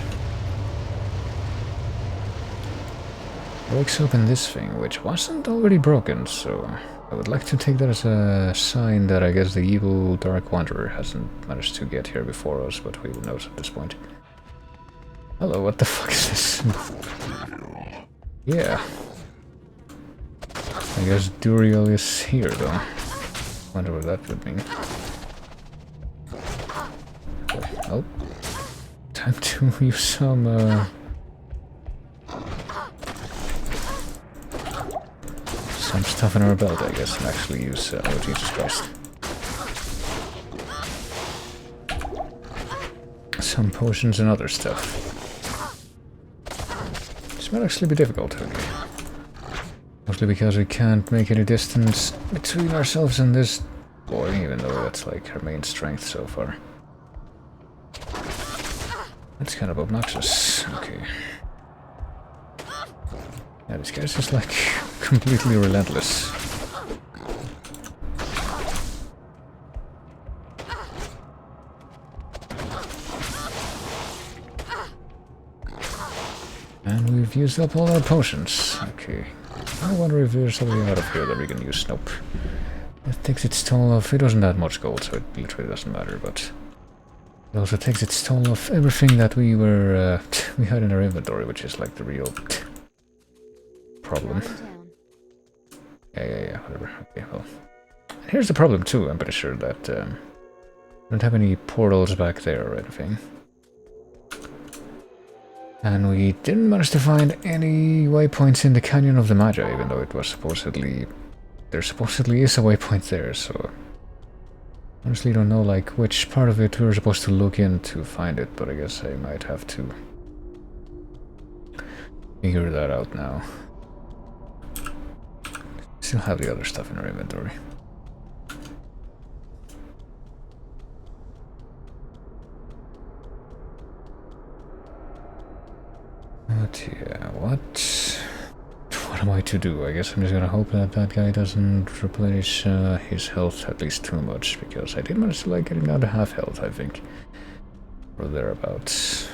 breaks open this thing, which wasn't already broken, so I would like to take that as a sign that I guess the evil Dark Wanderer hasn't managed to get here before us, but we will know at this point. Hello, what the fuck is this? Yeah. I guess Duriel is here, though. Wonder what that would mean. Oh. Time to use some, some stuff in our belt, I guess, and actually use, oh Jesus Christ. Some potions and other stuff. This might actually be difficult, okay. Mostly because we can't make any distance between ourselves and this boy, even though that's like our main strength so far. That's kind of obnoxious, okay. Yeah, this guy's just like completely relentless. And we've used up all our potions. Okay. I wonder if there's something out of here that we can use. Nope. It takes its toll of... It wasn't that much gold, so it literally doesn't matter, but... It also takes its toll of everything that we were... we had in our inventory, which is like the real... problem. Yeah, whatever. Okay, well... Here's the problem too, I'm pretty sure that... we don't have any portals back there or anything. And we didn't manage to find any waypoints in the Canyon of the Magi, even though it was supposedly... There supposedly is a waypoint there, so... Honestly don't know like which part of it we were supposed to look in to find it, but I guess I might have to... figure that out now. Still have the other stuff in our inventory. But yeah, what what am I to do? I guess I'm just gonna hope that that guy doesn't replenish his health at least too much, because I did manage to like get him down to half health, I think. Or thereabouts.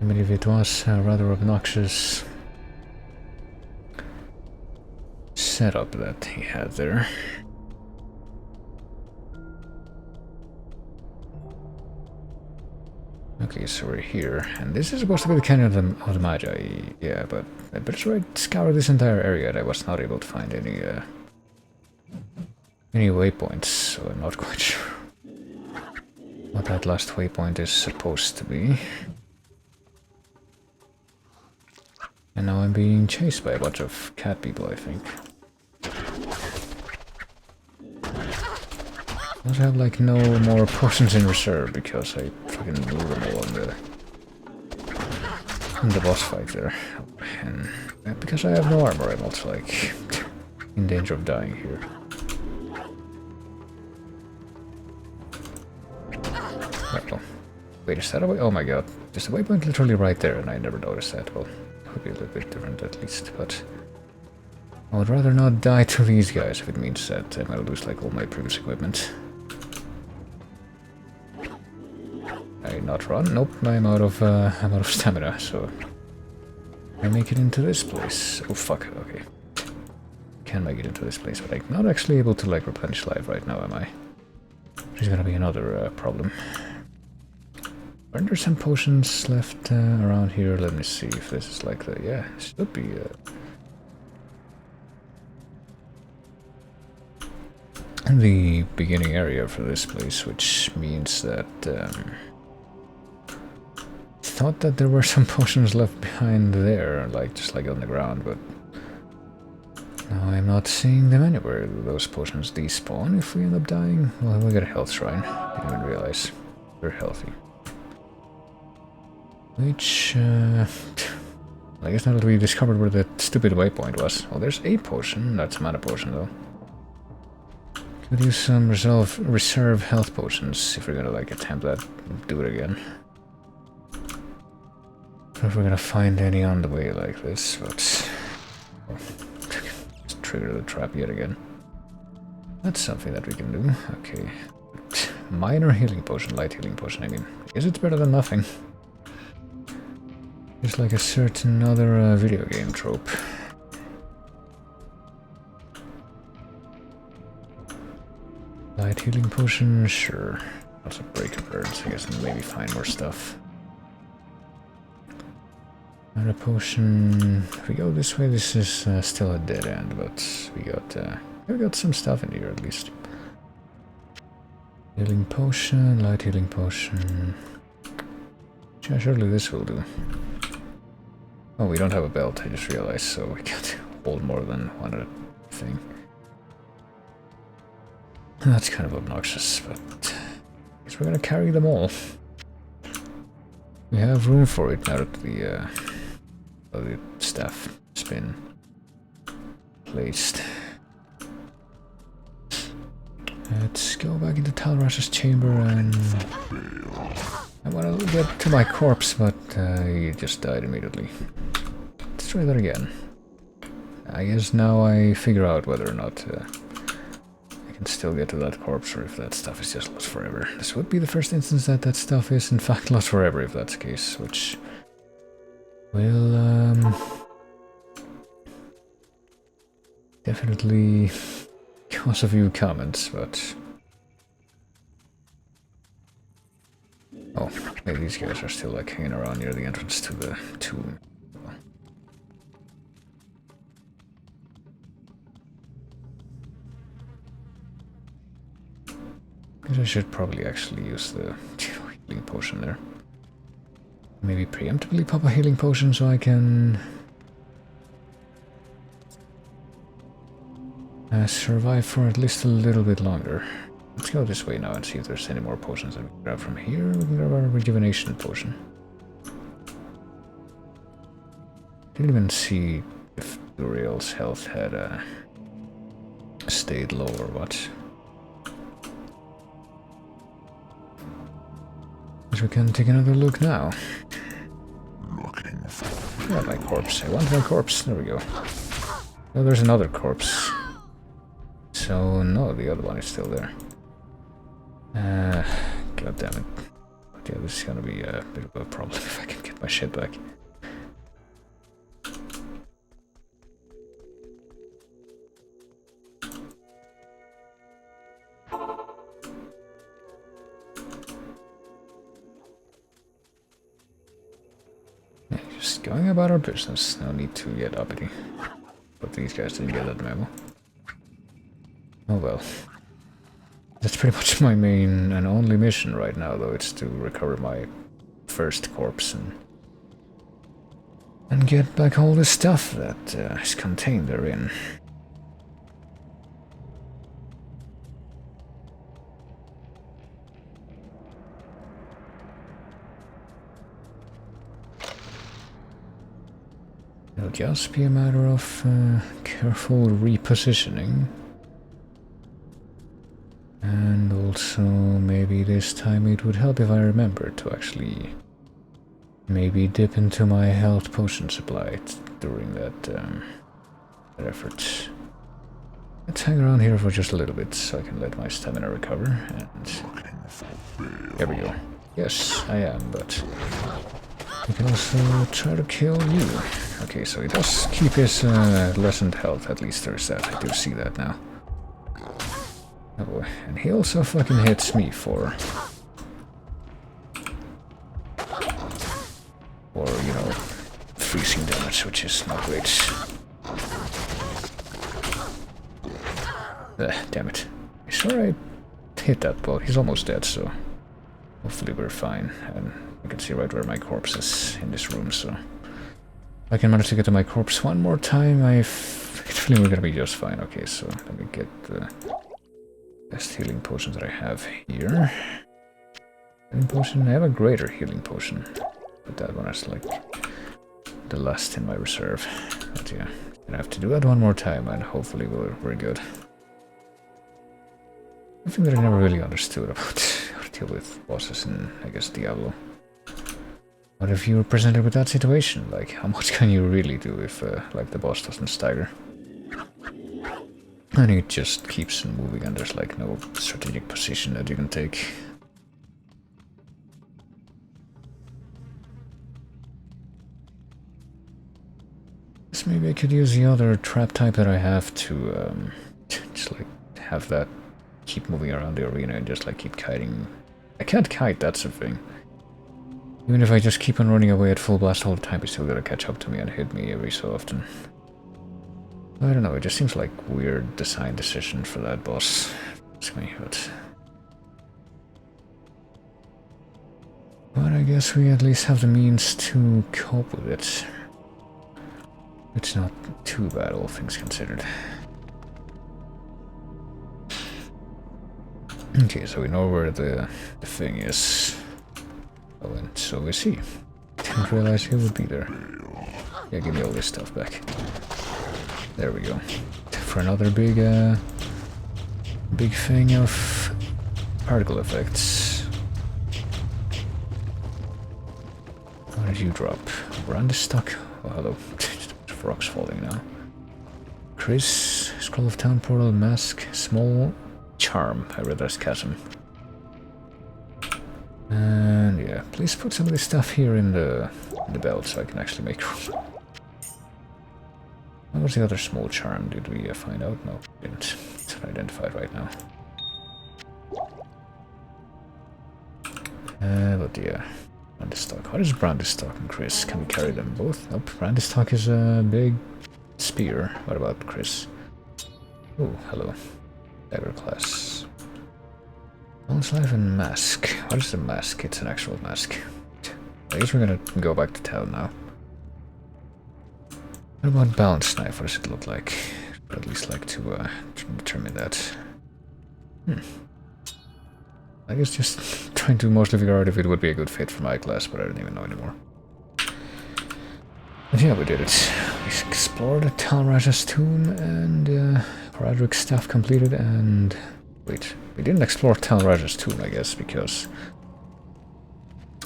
I mean, if it was a rather obnoxious setup that he had there. Okay, so we're here, and this is supposed to be the Canyon of the Magi, yeah, but I better I scour this entire area, and I was not able to find any waypoints, so I'm not quite sure what that last waypoint is supposed to be. And now I'm being chased by a bunch of cat people, I think. I also have like no more potions in reserve because I fucking blew them all in the boss fight there. And because I have no armor, I'm also like in danger of dying here. Well, wait, is that a way? Oh my god, there's a waypoint literally right there, and I never noticed that. Well, it could be a little bit different at least, but I would rather not die to these guys if it means that I'm gonna lose like all my previous equipment. I not run? Nope, I'm out of stamina, so I make it into this place. Oh fuck, okay. Can make it into this place, but I'm not actually able to like replenish life right now, am I? Which is gonna be another problem. Are there some potions left around here? Let me see if this is like the... yeah, should be... the beginning area for this place, which means that... thought that there were some potions left behind there, like just like on the ground, but... now I'm not seeing them anywhere. Those potions despawn if we end up dying. Well, we got a health shrine. Didn't even realize. We're healthy. Which, I guess now that we discovered where the stupid waypoint was. Oh, there's a potion. That's a mana potion, though. Could use some reserve health potions if we're gonna, like, attempt that. Do it again. I don't know if we're gonna find any on the way like this, but... oh, let's trigger the trap yet again. That's something that we can do. Okay. Minor healing potion, light healing potion, I mean. I guess it's better than nothing. Just like a certain other video game trope. Light healing potion, sure. Also break birds, I guess, and maybe find more stuff. And a potion. If we go this way, this is still a dead end, but we got some stuff in here at least. Healing potion, light healing potion. Yeah, surely this will do. Oh, we don't have a belt, I just realized, so we can't hold more than one at a thing. That's kind of obnoxious, but I guess we're gonna carry them all. We have room for it now that the staff has been placed. Let's go back into Talrash's chamber and... I want to get to my corpse, but he just died immediately. Let's try that again. I guess now I figure out whether or not I can still get to that corpse, or if that stuff is just lost forever. This would be the first instance that that stuff is in fact lost forever, if that's the case, which will definitely cause a few comments, but... oh, maybe these guys are still like hanging around near the entrance to the tomb. Guess I should probably actually use the healing potion there. Maybe preemptively pop a healing potion so I can survive for at least a little bit longer. Let's go this way now and see if there's any more potions that we can grab from here. We can grab our Rejuvenation Potion. Didn't even see if Duriel's health had stayed low or what. Guess we can take another look now. Yeah, my corpse. I want my corpse. There we go. Oh, there's another corpse. So, no, the other one is still there. God damn it. But yeah, this is gonna be a bit of a problem if I can get my shit back. Yeah, just going about our business. No need to get uppity. But these guys didn't get that memo. Oh well. That's pretty much my main and only mission right now, though. It's to recover my first corpse and get back all the stuff that is contained therein. It'll just be a matter of careful repositioning. And also, maybe this time it would help if I remembered to actually maybe dip into my health potion supply during that effort. Let's hang around here for just a little bit so I can let my stamina recover, and there we go. Yes, I am, but I can also try to kill you. Okay, so he does keep his lessened health, at least there's that. I do see that now. Oh, and he also fucking hits me for, you know, freezing damage, which is not great. Damn it. I swear I hit that ball. He's almost dead, so hopefully we're fine. And you can see right where my corpse is in this room, so if I can manage to get to my corpse one more time, I get the feeling we're gonna be just fine. Okay, so let me get the best healing potion that I have here. Healing potion? I have a greater healing potion. But that one is like the last in my reserve. But yeah, gonna have to do that one more time and hopefully we're good. Something that I never really understood about how to deal with bosses in, I guess, Diablo. What if you were presented with that situation? Like, how much can you really do if, like, the boss doesn't stagger? And it just keeps moving and there's like no strategic position that you can take. Guess maybe I could use the other trap type that I have to just like have that keep moving around the arena and just like keep kiting. I can't kite, that's the thing. Even if I just keep on running away at full blast all the time, it's still gonna catch up to me and hit me every so often. I don't know, it just seems like weird design decision for that boss. But I guess we at least have the means to cope with it. It's not too bad, all things considered. Okay, so we know where the thing is. Oh, and so is he. Didn't realize he would be there. Yeah, give me all this stuff back. There we go. For another big thing of particle effects. What did you drop? Brand is stuck. Oh, hello. Rocks falling now. Chris, Scroll of Town Portal, Mask, Small Charm. I read that's Chasm. And yeah, please put some of this stuff here in the belt so I can actually make room. What was the other small charm? Did we find out? No, we didn't. It's unidentified right now. But yeah, Brandistock. What is Brandistock and Chris? Can we carry them both? Nope, Brandistock is a big spear. What about Chris? Oh, hello. Dagger class. Bones Life and Mask. What is the mask? It's an actual mask. I guess we're gonna go back to town now. What about Balance Knife? What does it look like? I'd at least like to determine that. I guess just trying to mostly figure out if it would be a good fit for my class, but I don't even know anymore. But yeah, we did it. We explored Talraja's tomb and Roderick's stuff completed, and wait, we didn't explore Talraja's tomb, I guess, because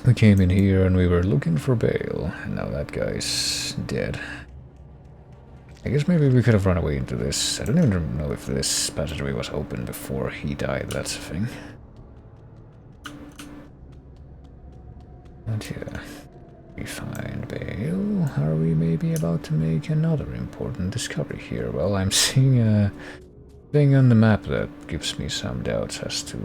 We came in here and we were looking for Bale, and now that guy's dead. I guess maybe we could have run away into this. I don't even know if this passageway was open before he died, that's the thing. But yeah, we find Bale. Are we maybe about to make another important discovery here? Well, I'm seeing a thing on the map that gives me some doubts as to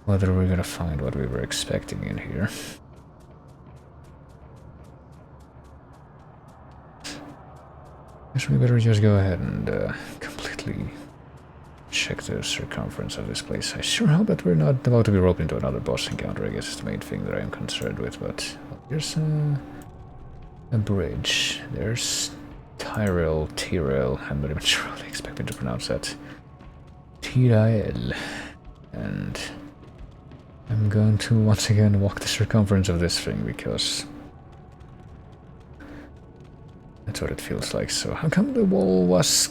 whether we're gonna find what we were expecting in here. Guess we better just go ahead and completely check the circumference of this place. I sure hope that we're not about to be roped into another boss encounter. I guess is the main thing that I'm concerned with, but well, here's a bridge. There's Tyrell, I'm not even sure how they expect me to pronounce that. Tyrell. And I'm going to once again walk the circumference of this thing because that's what it feels like. So how come the wall was,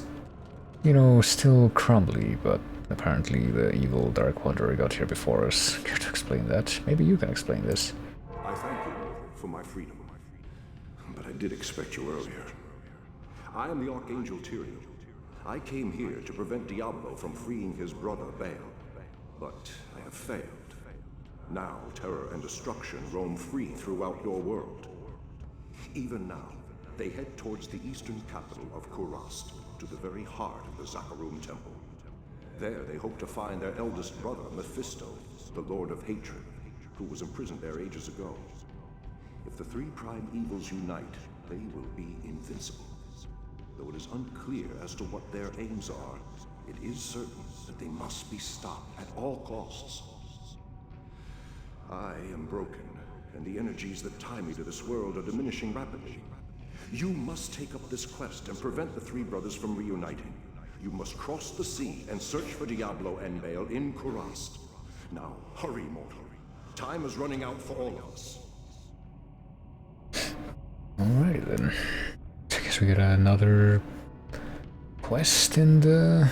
you know, still crumbly, but apparently the evil Dark Wanderer got here before us? Care to explain that? Maybe you can explain this. I thank you for my freedom, but I did expect you earlier. I am the Archangel Tyrion. I came here to prevent Diablo from freeing his brother Bale, but I have failed. Now terror and destruction roam free throughout your world. Even now, they head towards the eastern capital of Kurast, to the very heart of the Zakarum Temple. There they hope to find their eldest brother, Mephisto, the Lord of Hatred, who was imprisoned there ages ago. If the three prime evils unite, they will be invincible. Though it is unclear as to what their aims are, it is certain that they must be stopped at all costs. I am broken, and the energies that tie me to this world are diminishing rapidly. You must take up this quest and prevent the three brothers from reuniting. You must cross the sea and search for Diablo and Bale in Kurast. Now, hurry, mortal. Time is running out for all of us. Alrighty then. I guess we got another quest and oh,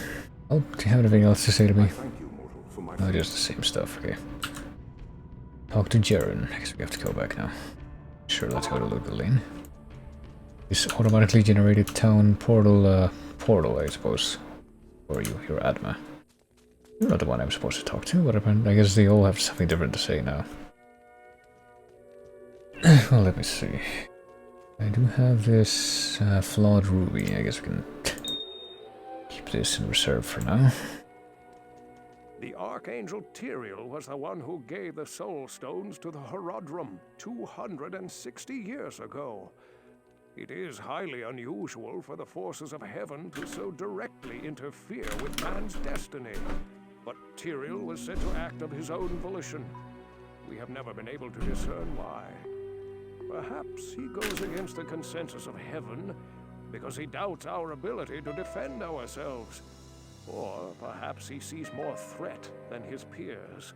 do you have anything else to say to me? Thank you, mortal, for my Oh, just the same stuff, okay. Talk to Jaren. I guess we have to go back now. Sure, let's go to Luca Lane. This automatically generated town portal, I suppose. Or you, your Adma. You're not the one I'm supposed to talk to, but I guess they all have something different to say now. Well, let me see. I do have this flawed ruby. I guess we can keep this in reserve for now. The Archangel Tyriel was the one who gave the Soul Stones to the Horodrum 260 years ago. It is highly unusual for the forces of heaven to so directly interfere with man's destiny. But Tyriel was said to act of his own volition. We have never been able to discern why. Perhaps he goes against the consensus of heaven because he doubts our ability to defend ourselves. Or perhaps he sees more threat than his peers.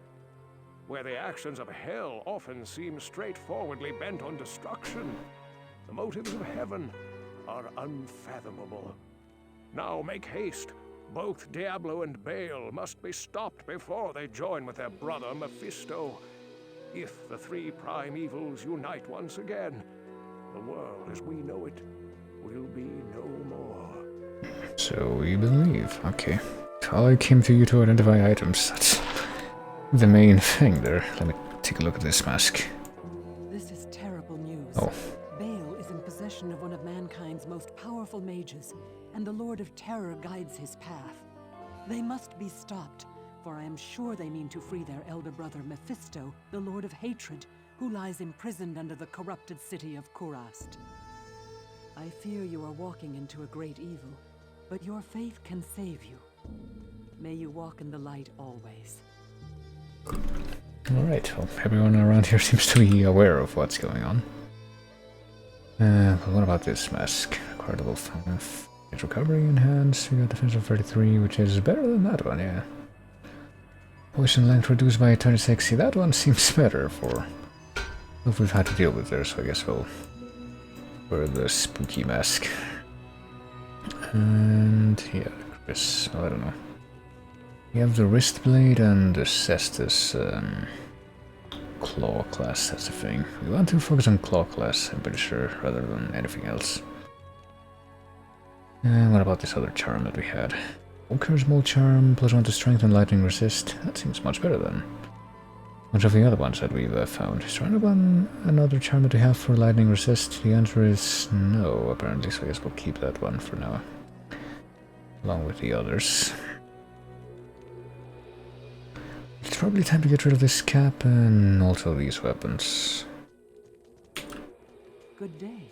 Where the actions of hell often seem straightforwardly bent on destruction, the motives of heaven are unfathomable. Now make haste. Both Diablo and Bale must be stopped before they join with their brother Mephisto. If the three prime evils unite once again, the world as we know it will be no more. So we believe. Okay. So I came to you to identify items. That's the main thing there. Let me take a look at this mask. This is terrible news. Oh. Bale is in possession of one of mankind's most powerful mages, and the Lord of Terror guides his path. They must be stopped, for I am sure they mean to free their elder brother Mephisto, the Lord of Hatred, who lies imprisoned under the corrupted city of Kurast. I fear you are walking into a great evil, but your faith can save you. May you walk in the light always. Alright, well, everyone around here seems to be aware of what's going on. But what about this mask? Acquired level 5. It's recovery enhanced. We got defense of 33, which is better than that one, yeah. Poison length reduced by 26. See, that one seems better for what we've had to deal with there, so I guess we'll wear the spooky mask. And yeah, Chris, well, I don't know. We have the wrist blade and the Cestus claw class, that's the thing. We want to focus on claw class, I'm pretty sure, rather than anything else. And what about this other charm that we had? Walker's Mold Charm, +1 to strength and lightning resist. That seems much better than much of the other ones that we've found. Is there another charm that we have for lightning resist? The answer is no, apparently, so I guess we'll keep that one for now. Along with the others. It's probably time to get rid of this cap and also these weapons. Good day.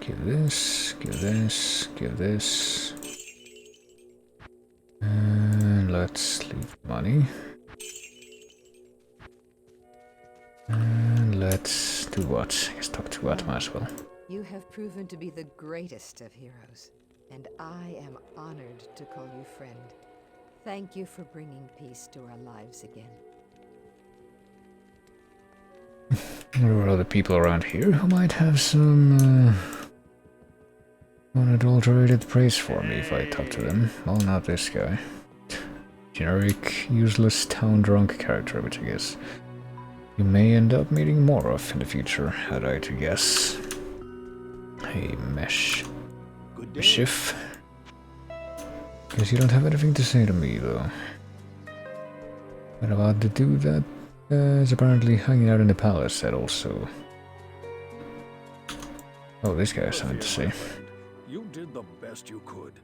Give this, give this, give this. And let's leave money. And let's do what? I guess talk to Atma as well. You have proven to be the greatest of heroes, and I am honored to call you friend. Thank you for bringing peace to our lives again. There are other people around here who might have some unadulterated praise for me if I talk to them. Well, not this guy. Generic, useless, town-drunk character, which I guess you may end up meeting more of in the future, had I to guess. Hey, Mesh. Mischief. Guess you don't have anything to say to me, though. What about the dude that is apparently hanging out in the palace that also... Oh, this guy has something to say. You did the best you could.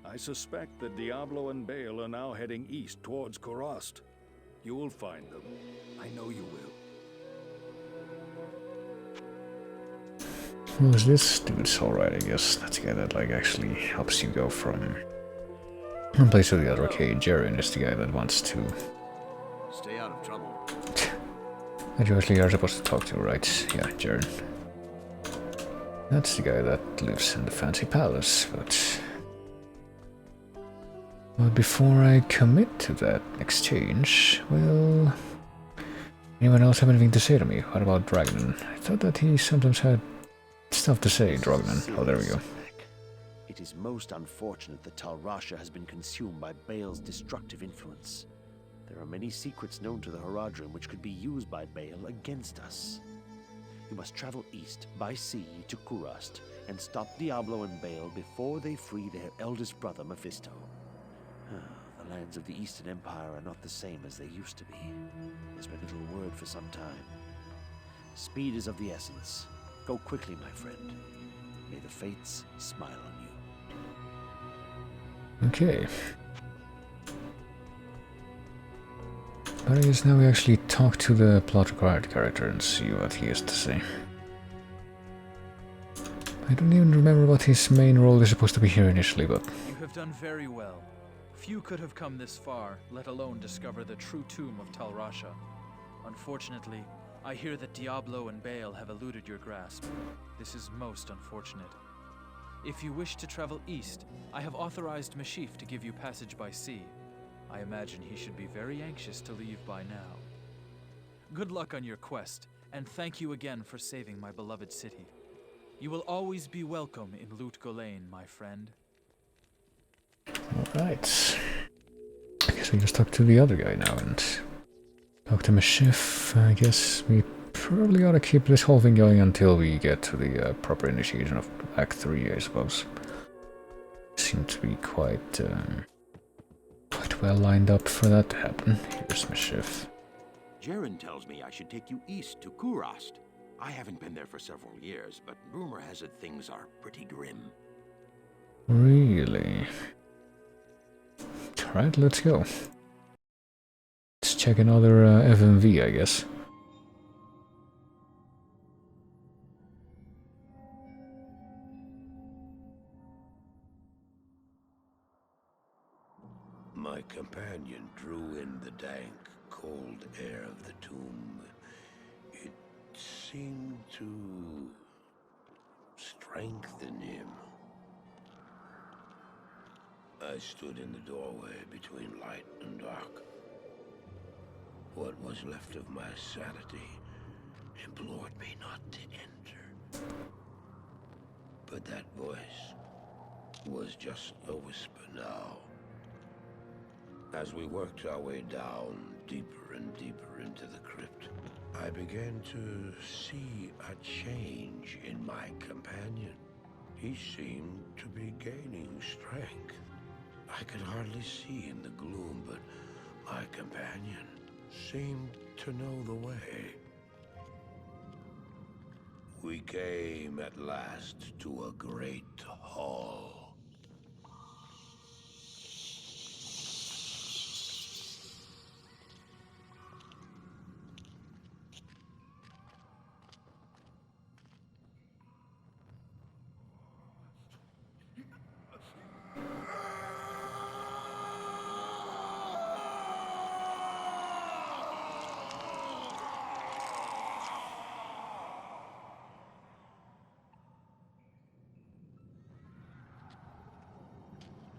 I suspect that Diablo and Bale are now heading east towards Kurast. You will find them. I know you will. Who is this? Dude's alright, I guess. That's the guy that, like, actually helps you go from one place to the other. Okay, Jaren is the guy that wants to... Stay out of trouble. That you actually are supposed to talk to, right? Yeah, Jaren. That's the guy that lives in the fancy palace, but... Well, before I commit to that exchange, well... Anyone else have anything to say to me? What about Dragnon? I thought that he sometimes had stuff to say, Dragnon. Oh, there we go. It is most unfortunate that Tal Rasha has been consumed by Bale's destructive influence. There are many secrets known to the Horadrim which could be used by Bale against us. You must travel east by sea to Kurast and stop Diablo and Bale before they free their eldest brother, Mephisto. The lands of the Eastern Empire are not the same as they used to be. There's been little word for some time. Speed is of the essence. Go quickly, my friend. May the fates smile on you. Okay. But I guess now we actually talk to the plot required character and see what he has to say. I don't even remember what his main role is supposed to be here initially, but... You have done very well. Few could have come this far, let alone discover the true tomb of Tal Rasha. Unfortunately, I hear that Diablo and Bale have eluded your grasp. This is most unfortunate. If you wish to travel east, I have authorized Mashif to give you passage by sea. I imagine he should be very anxious to leave by now. Good luck on your quest, and thank you again for saving my beloved city. You will always be welcome in Lut Gholein, my friend. Alright. I guess we just talk to the other guy now and talk to Mashif. I guess we probably ought to keep this whole thing going until we get to the proper initiation of Act 3, I suppose. Seem to be quite well lined up for that to happen. Here's Mashif. Jaren tells me I should take you east to Kurast. I haven't been there for several years, but rumor has it things are pretty grim. Really? Alright, let's go. Let's check another FMV, I guess. My companion drew in the dank, cold air of the tomb. It seemed to strengthen him. I stood in the doorway between light and dark. What was left of my sanity implored me not to enter. But that voice was just a whisper now. As we worked our way down, deeper and deeper into the crypt, I began to see a change in my companion. He seemed to be gaining strength. I could hardly see in the gloom, but my companion seemed to know the way. We came at last to a great hall.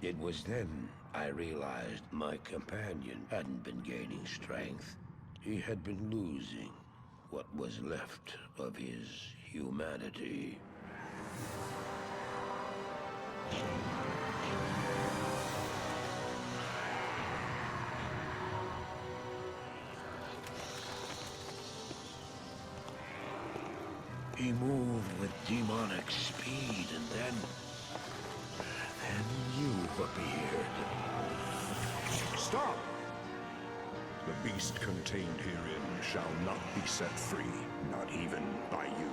It was then I realized my companion hadn't been gaining strength. He had been losing what was left of his humanity. He moved with demonic speed, and then you appeared. Stop! The beast contained herein shall not be set free, not even by you.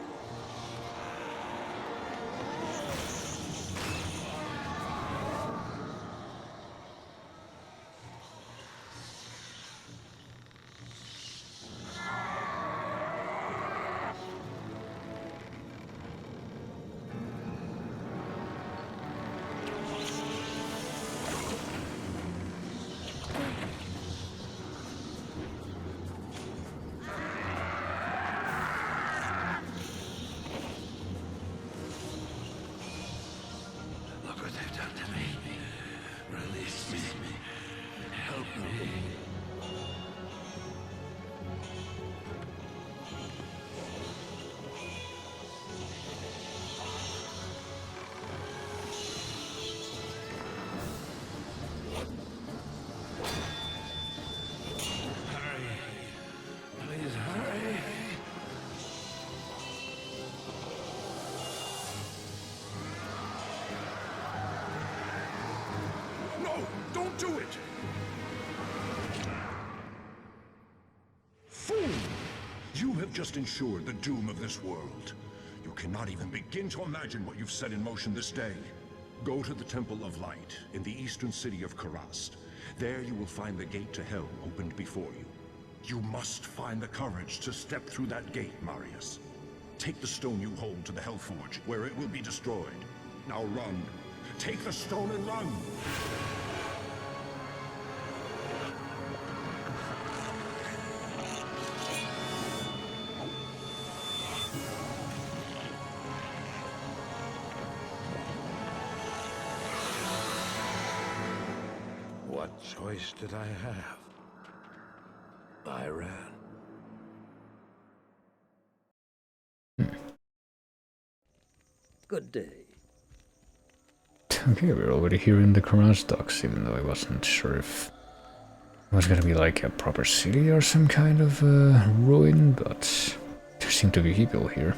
Don't do it! Fool! You have just ensured the doom of this world. You cannot even begin to imagine what you've set in motion this day. Go to the Temple of Light in the eastern city of Kurast. There you will find the gate to hell opened before you. You must find the courage to step through that gate, Marius. Take the stone you hold to the Hellforge, where it will be destroyed. Now run. Take the stone and run! What choice did I have? I ran. Good day. Okay, we're already here in the Kurast docks, even though I wasn't sure if it was gonna be like a proper city or some kind of ruin, but there seem to be people here.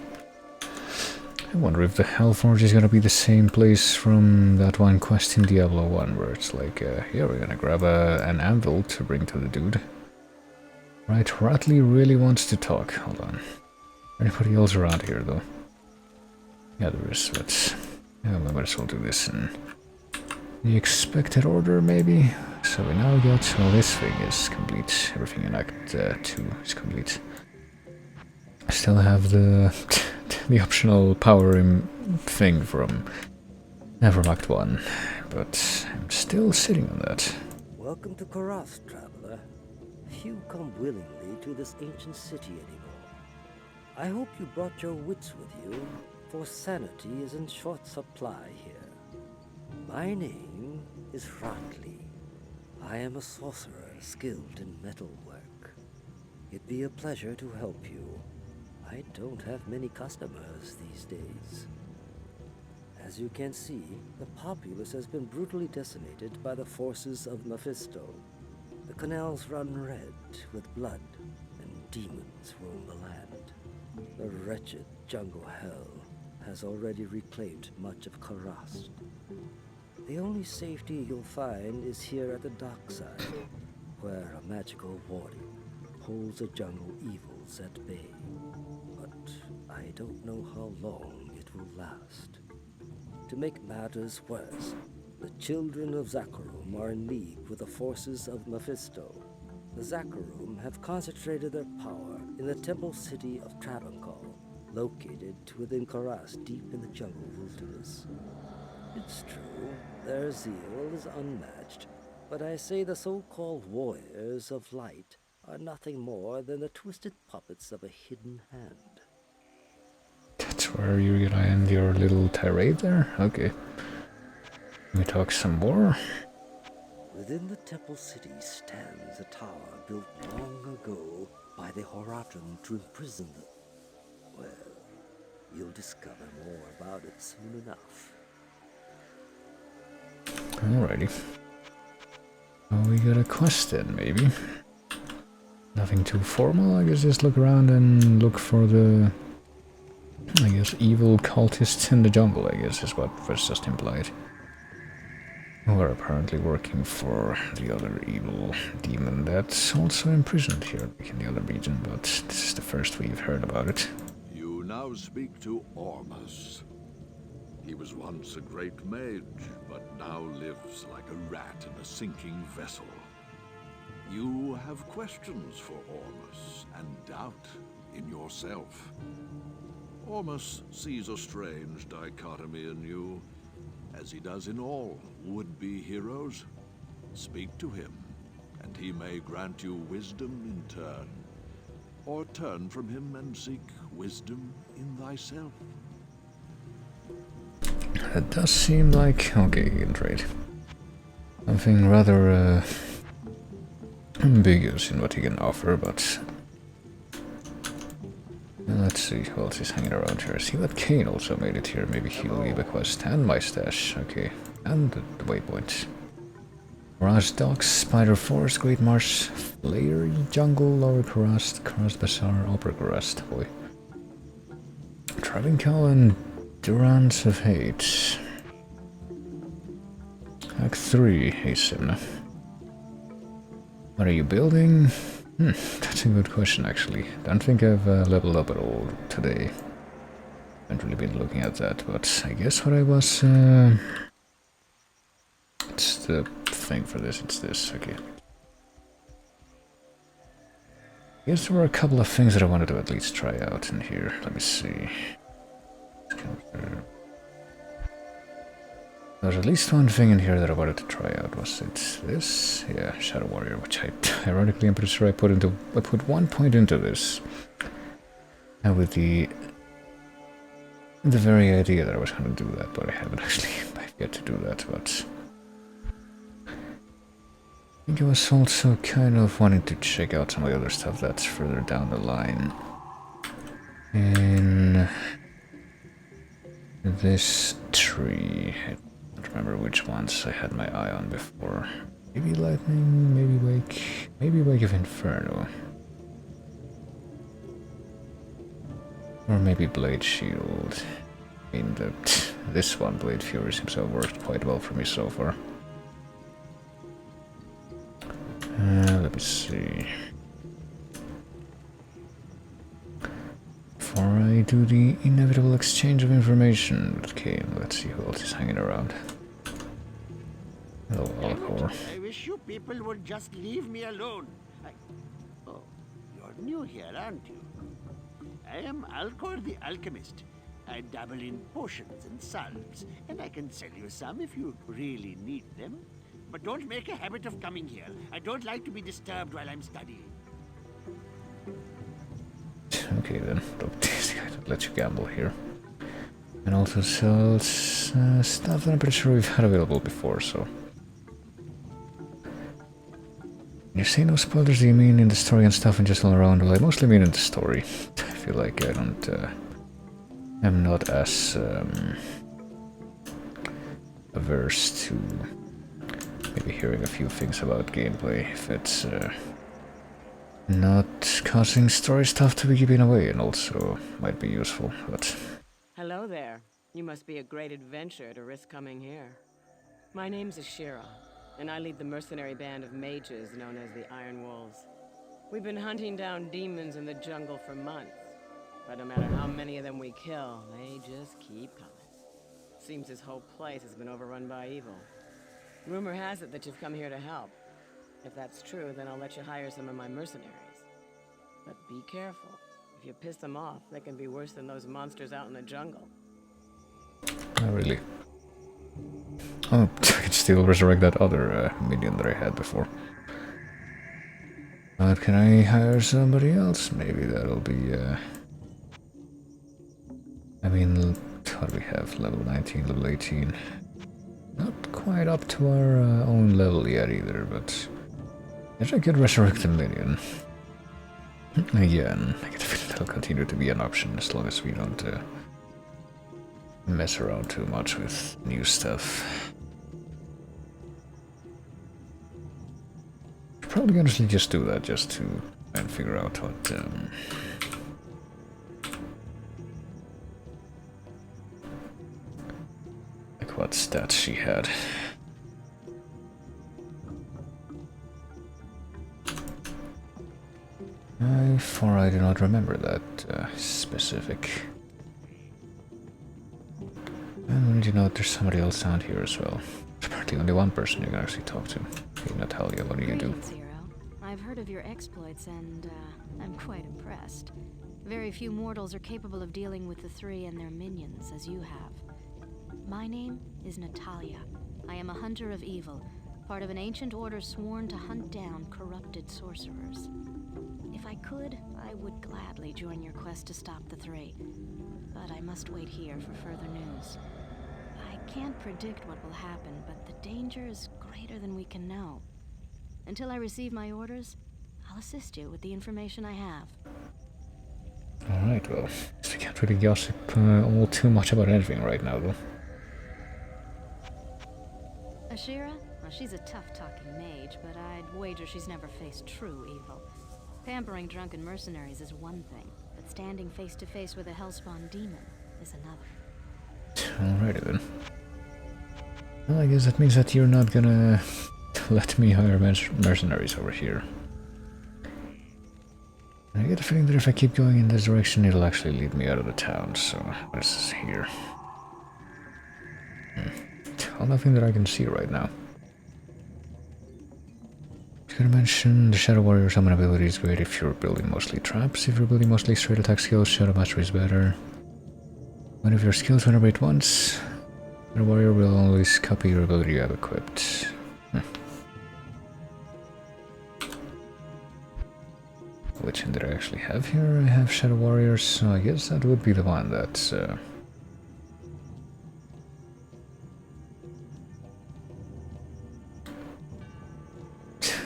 I wonder if the Hellforge is gonna be the same place from that one quest in Diablo 1, where it's like, yeah, we're gonna grab an anvil to bring to the dude. Right, Ratley really wants to talk. Hold on. Anybody else around here, though? Yeah, there is. Yeah, we might as well do this in the expected order, maybe. So we now got, well, this thing is complete. Everything in Act 2 is complete. I still have the optional power thing from Act 1, but I'm still sitting on that. Welcome to Kurast, traveler. Few come willingly to this ancient city anymore. I hope you brought your wits with you, for sanity is in short supply here. My name is Ratley. I am a sorcerer skilled in metalwork. It'd be a pleasure to help you. I don't have many customers these days. As you can see, the populace has been brutally decimated by the forces of Mephisto. The canals run red with blood, and demons roam the land. The wretched jungle hell has already reclaimed much of Karast. The only safety you'll find is here at the dockside, where a magical warden holds the jungle evils at bay. But I don't know how long it will last. To make matters worse, the children of Zakharum are in league with the forces of Mephisto. The Zakharum have concentrated their power in the temple city of Travancore, located within Karast deep in the jungle wilderness. It's true, their zeal is unmatched, but I say the so-called warriors of light are nothing more than the twisted puppets of a hidden hand. That's where you're gonna end your little tirade there? Okay. Let me talk some more. Within the temple city stands a tower built long ago by the Horadrim to imprison them. Well, you'll discover more about it soon enough. Alrighty. Well, we got a quest then, maybe. Nothing too formal, I guess just look around and look for the... I guess evil cultists in the jungle, I guess is what was just implied. Who are apparently working for the other evil demon that's also imprisoned here in the other region, but this is the first we've heard about it. You now speak to Ormus. He was once a great mage, but now lives like a rat in a sinking vessel. You have questions for Ormus, and doubt in yourself. Ormus sees a strange dichotomy in you, as he does in all would-be heroes. Speak to him, and he may grant you wisdom in turn, or turn from him and seek wisdom in thyself. That does seem like... okay, he can trade. Something rather ambiguous in what he can offer, but... let's see who else is hanging around here. See that Kane also made it here. Maybe he'll leave a quest. And my stash, okay. And the waypoint. Raj Docks, Spider Forest, Great Marsh, Flare, Jungle, Lower Karast, Karast Bazaar, Upper Karast, boy. Travincal and Durance of Hate. Act 3, hey Simna. What are you building? That's a good question actually. Don't think I've leveled up at all today. Haven't really been looking at that, but I guess what I was... it's the thing for this, it's this, okay. I guess there were a couple of things that I wanted to at least try out in here. Let me see. There's at least one thing in here that I wanted to try out. Was it this? Yeah, Shadow Warrior, which I ironically I'm pretty sure I put 1 point into this. And with the very idea that I was gonna do that, but I haven't actually yet to do that, but I think I was also kind of wanting to check out some of the other stuff that's further down the line. In this tree. I don't remember which ones I had my eye on before. Maybe Lightning, maybe Wake of Inferno. Or maybe Blade Shield. I mean, this one, Blade Fury, seems to have worked quite well for me so far. Let me see. Before I do the inevitable exchange of information with Kane, let's see who else is hanging around. Hello, Alcor. I wish you people would just leave me alone. Oh, you're new here, aren't you? I am Alcor the Alchemist. I dabble in potions and salves, and I can sell you some if you really need them. But don't make a habit of coming here. I don't like to be disturbed while I'm studying. Okay then, don't let you gamble here. And also sells stuff that I'm pretty sure we've had available before, so... When you say no spoilers, do you mean in the story and stuff and just all around? Well, I mostly mean in the story. I feel like I don't... I'm not as... averse to maybe hearing a few things about gameplay, if it's not causing story stuff to be given away, and also might be useful, but... Hello there. You must be a great adventurer to risk coming here. My name's Ashira, and I lead the mercenary band of mages known as the Iron Wolves. We've been hunting down demons in the jungle for months, but no matter how many of them we kill, they just keep coming. Seems this whole place has been overrun by evil. Rumor has it that you've come here to help. If that's true, then I'll let you hire some of my mercenaries. But be careful. If you piss them off, they can be worse than those monsters out in the jungle. Oh, really? Oh, I can still resurrect that other minion that I had before. But can I hire somebody else? Maybe that'll be, I mean, what do we have? Level 19, level 18. Not quite up to our own level yet either, but... If I could resurrect a minion... Again, I get the feeling that'll continue to be an option as long as we don't mess around too much with new stuff. Probably honestly just do that, just to try and figure out what... like what stats she had. For I do not remember that specific. And when did you know there's somebody else down here as well? Apparently only one person you can actually talk to. Hey, Natalia, what do you do? Zero. I've heard of your exploits and I'm quite impressed. Very few mortals are capable of dealing with the three and their minions as you have. My name is Natalia. I am a hunter of evil, part of an ancient order sworn to hunt down corrupted sorcerers. If I could, I would gladly join your quest to stop the three. But I must wait here for further news. I can't predict what will happen, but the danger is greater than we can know. Until I receive my orders, I'll assist you with the information I have. Alright, well, we can't really gossip all too much about anything right now, though. Ashira? Well, she's a tough-talking mage, but I'd wager she's never faced true evil. Pampering drunken mercenaries is one thing, but standing face-to-face with a hellspawn demon is another. Alrighty then. Well, I guess that means that you're not gonna let me hire mercenaries over here. I get a feeling that if I keep going in this direction, it'll actually lead me out of the town, so what is this here? Well, nothing that I can see right now. I was gonna mention the Shadow Warrior summon ability is great if you're building mostly traps. If you're building mostly straight attack skills, Shadow Mastery is better. One of your skills regenerate once. Shadow Warrior will always copy your ability you have equipped. Which one did I actually have here? I have Shadow Warriors, so I guess that would be the one that's...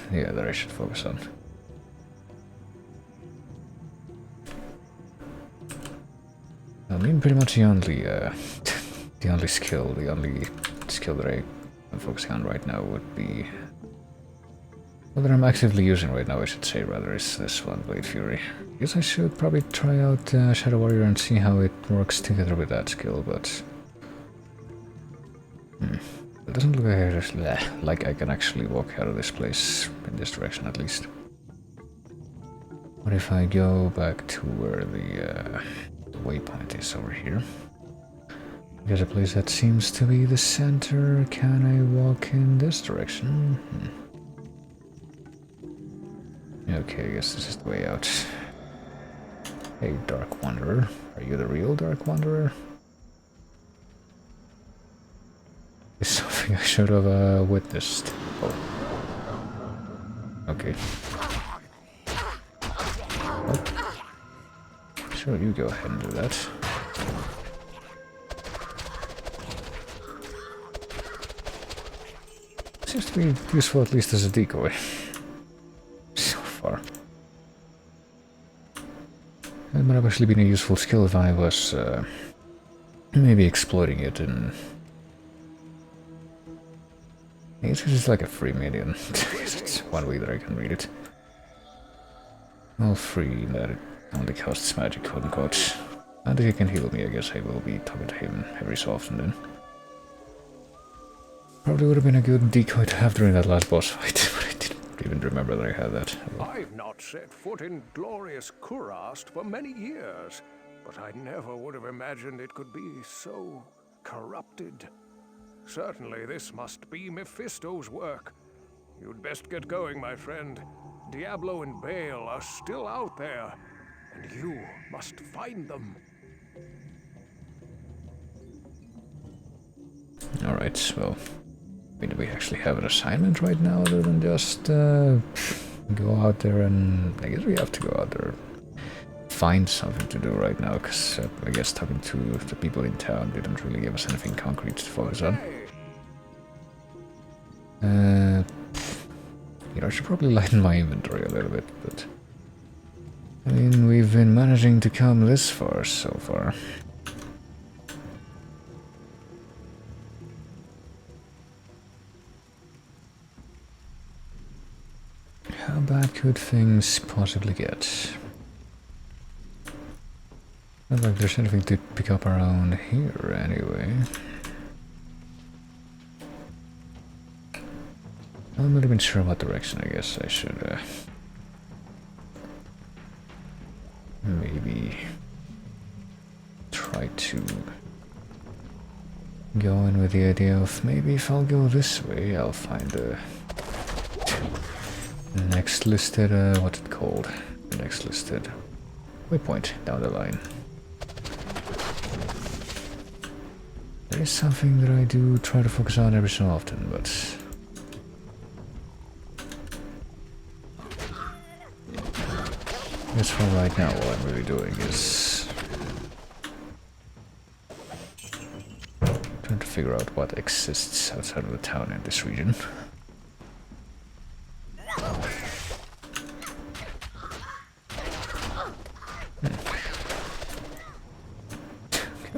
yeah, that I should focus on. I mean, pretty much the only skill that I'm focusing on right now would be... well, that I'm actively using right now, I should say, rather, is this one, Blade Fury. I guess I should probably try out Shadow Warrior and see how it works together with that skill, but... It doesn't look like I can actually walk out of this place, in this direction at least. What if I go back to where the waypoint is over here? There's a place that seems to be the center. Can I walk in this direction? Okay, I guess this is the way out. Hey, Dark Wanderer. Are you the real Dark Wanderer? It's something I should have witnessed. Oh. Okay. Oh. Sure, you go ahead and do that. Seems to be useful at least as a decoy. So far. It might have actually been a useful skill if I was maybe exploiting it in I guess this is like a free medium. It's one way that I can read it. All free, that it only costs magic, quote unquote. And if he can heal me, I guess I will be talking to him every so often then. Probably would have been a good decoy to have during that last boss fight, but I didn't even remember that I had that. I've not set foot in glorious Kurast for many years, but I never would have imagined it could be so corrupted. Certainly this must be Mephisto's work. You'd best get going, my friend. Diablo and Baal are still out there, and you must find them. Alright, well, I mean, do we actually have an assignment right now other than just go out there and... I guess we have to go out there, find something to do right now, because I guess talking to the people in town didn't really give us anything concrete to focus on. You know, I should probably lighten my inventory a little bit, but... I mean, we've been managing to come this far so far. How bad could things possibly get? Not like there's anything to pick up around here anyway. I'm not even sure what direction. I guess I should maybe try to go in with the idea of maybe if I'll go this way, I'll find the next listed, what's it called? The next listed waypoint down the line. There is something that I do try to focus on every so often, but I guess for right now all I'm really doing is trying to figure out what exists outside of the town in this region.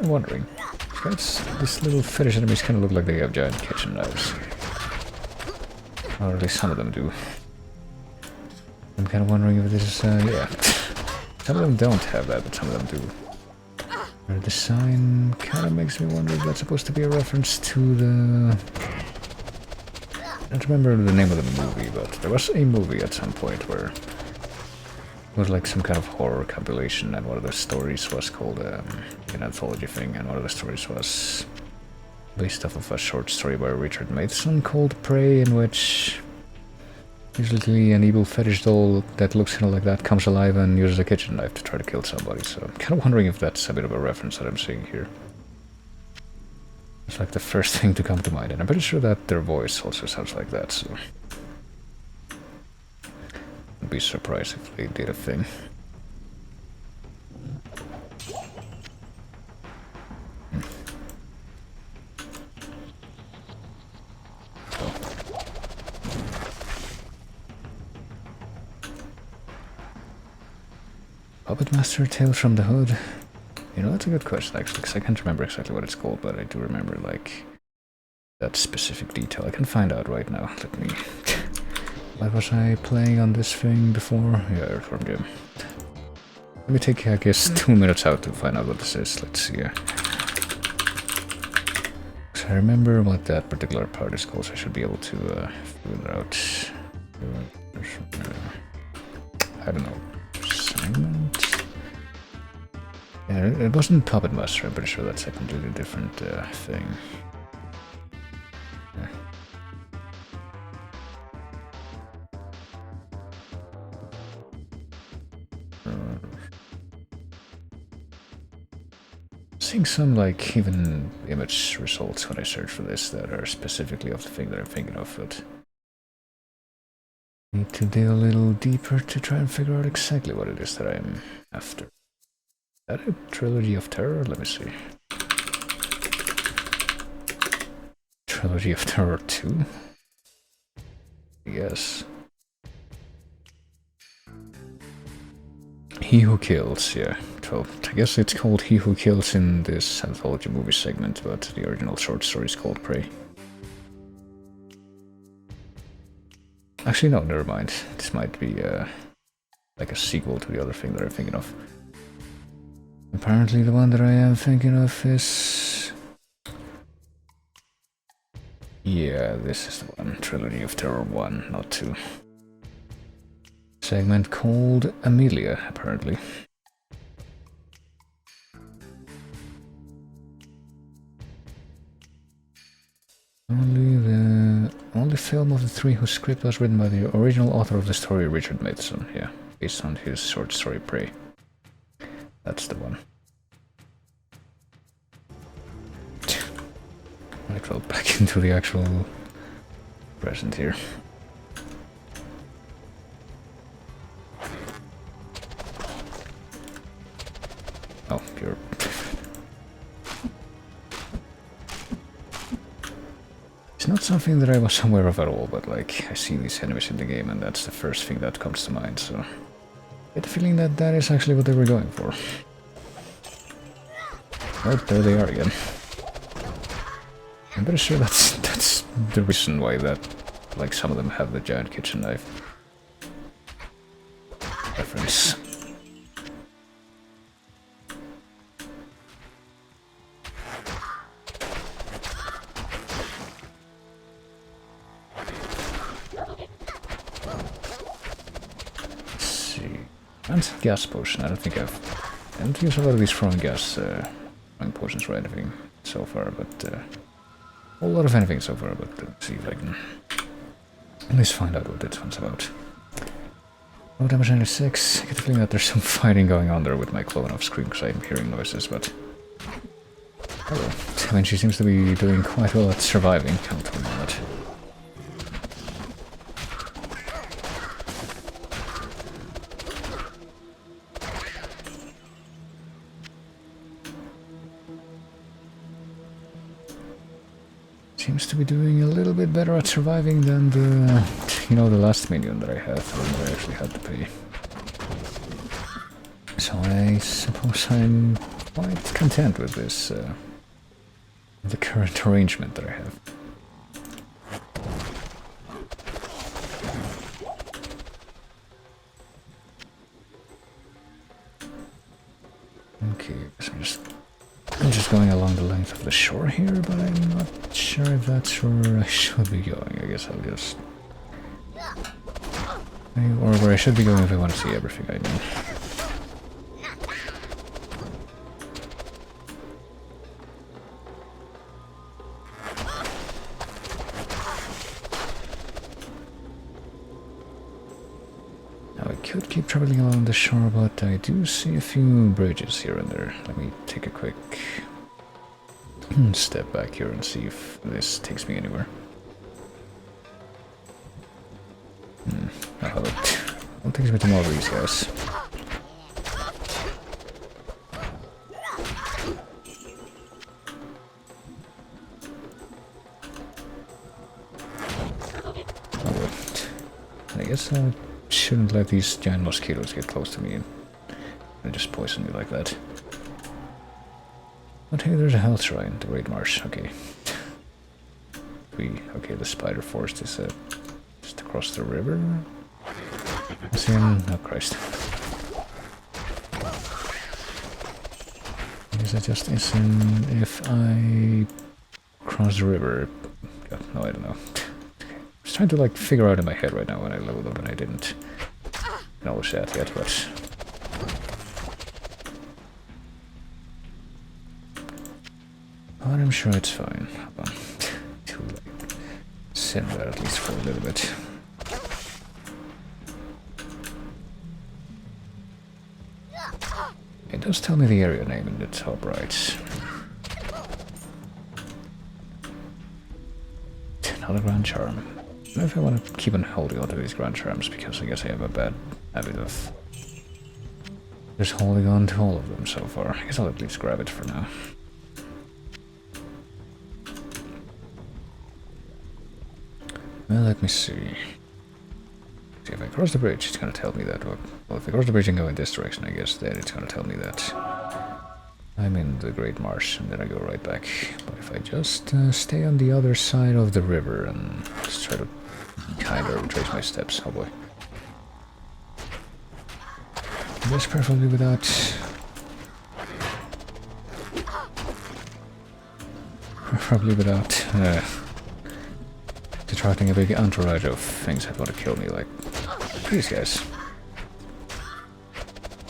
I'm wondering, these little fetish enemies kind of look like they have giant kitchen knives. Or at least some of them do. I'm kind of wondering if this is, yeah. Some of them don't have that, but some of them do. Their design kind of makes me wonder if that's supposed to be a reference to the... I don't remember the name of the movie, but there was a movie at some point where it was like some kind of horror compilation, and one of the stories was called an anthology thing, and one of the stories was based off of a short story by Richard Matheson called Prey, in which usually an evil fetish doll that looks kind of like that comes alive and uses a kitchen knife to try to kill somebody, so I'm kind of wondering if that's a bit of a reference that I'm seeing here. It's like the first thing to come to mind, and I'm pretty sure that their voice also sounds like that, so I'd be surprised if they did a thing. Puppet Master Tales from the Hood? You know, that's a good question actually, because I can't remember exactly what it's called, but I do remember, like, that specific detail. I can find out right now. Let me... What was I playing on this thing before? Yeah, Earthworm Jim. Let me take, I guess, 2 minutes out to find out what this is. Let's see. So I remember what that particular part is called, so I should be able to figure it out. I don't know. Assignment? Yeah, it wasn't Puppet Master, I'm pretty sure that's a completely different thing. Yeah. Seeing some, like, even image results when I search for this that are specifically of the thing that I'm thinking of, but need to dig a little deeper to try and figure out exactly what it is that I'm after. Is that a Trilogy of Terror? Let me see. Trilogy of Terror 2? Yes. He Who Kills, yeah. So, I guess it's called He Who Kills in this anthology movie segment, but the original short story is called Prey. Actually, no, never mind. This might be like a sequel to the other thing that I'm thinking of. Apparently the one that I am thinking of is... Yeah, this is the one. Trilogy of Terror 1, not 2. Segment called Amelia, apparently. Only film of the three whose script was written by the original author of the story, Richard Matheson, yeah, based on his short story Prey. That's the one. Might well back into the actual present here. Oh, pure. It's not something that I was aware of at all, but like, I see these enemies in the game and that's the first thing that comes to mind, so... I get the feeling that that is actually what they were going for. Oh, there they are again. I'm pretty sure that's the reason why that, like, some of them have the giant kitchen knife reference. Let's see. And gas potion. I haven't used a lot of these throwing potions or anything so far, but a lot of anything so far, but let's see if I can at least find out what this one's about. Oh, damage 96. I get the feeling that there's some fighting going on there with my clone off screen because I'm hearing noises, but... Oh, I mean, she seems to be doing quite well at surviving, I'll tell you that. Seems to be doing a little bit better at surviving than the, the last minion that I had, when I actually had to pay. So I suppose I'm quite content with this, the current arrangement that I have. Okay, so I'm just going along the length of the shore here, but I'm not sure if that's where I should be going. I guess I'll just... Or where I should be going if I want to see everything, I mean. Now I could keep traveling along the shore, but I do see a few bridges here and there. Let me take a quick step back here and see if this takes me anywhere. Oh, it takes me to more of these guys. Oh, wait. I guess I shouldn't let these giant mosquitoes get close to me and just poison me like that. But hey, there's a health shrine, the Great Marsh, okay. Okay, the spider forest is just across the river. Oh Christ. I guess it just isn't if I cross the river. God, no, I don't know. I was trying to like figure out in my head right now when I leveled up and I didn't acknowledge that yet, but... But I'm sure it's fine. Hold on. To like, send that at least for a little bit. It does tell me the area name in the top right. Another Grand Charm. I don't know if I want to keep on holding on to these Grand Charms because I guess I have a bad habit of just holding on to all of them so far. I guess I'll at least grab it for now. Well, let me see. See, if I cross the bridge, it's gonna tell me that. Well, if I cross the bridge and go in this direction, I guess then it's gonna tell me that I'm in the Great Marsh, and then I go right back. But if I just stay on the other side of the river and just try to kinda retrace my steps. Oh boy. This preferably without... Preferably without attracting a big entourage of things that want to kill me, like these guys.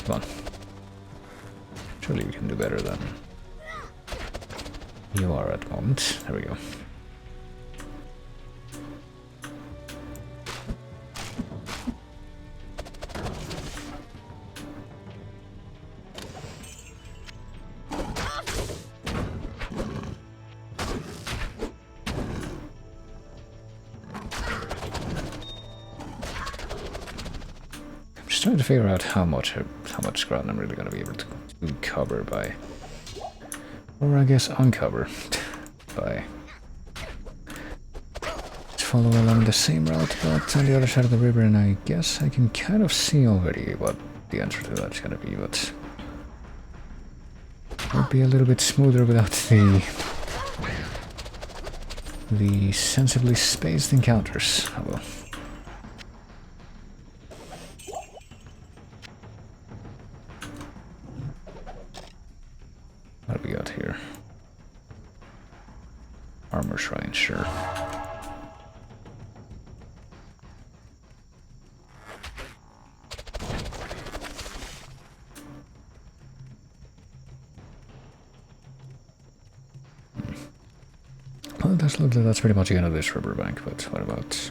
Come on. Surely we can do better than you are at the moment. There we go. Trying to figure out how much ground I'm really going to be able to cover by, or I guess uncover by. Let's follow along the same route, but on the other side of the river, and I guess I can kind of see already what the answer to that's going to be, but it would be a little bit smoother without the sensibly spaced encounters. Oh well. What do we got here? Armor shrine, sure. Well, it does look like that's pretty much the end of this riverbank, but what about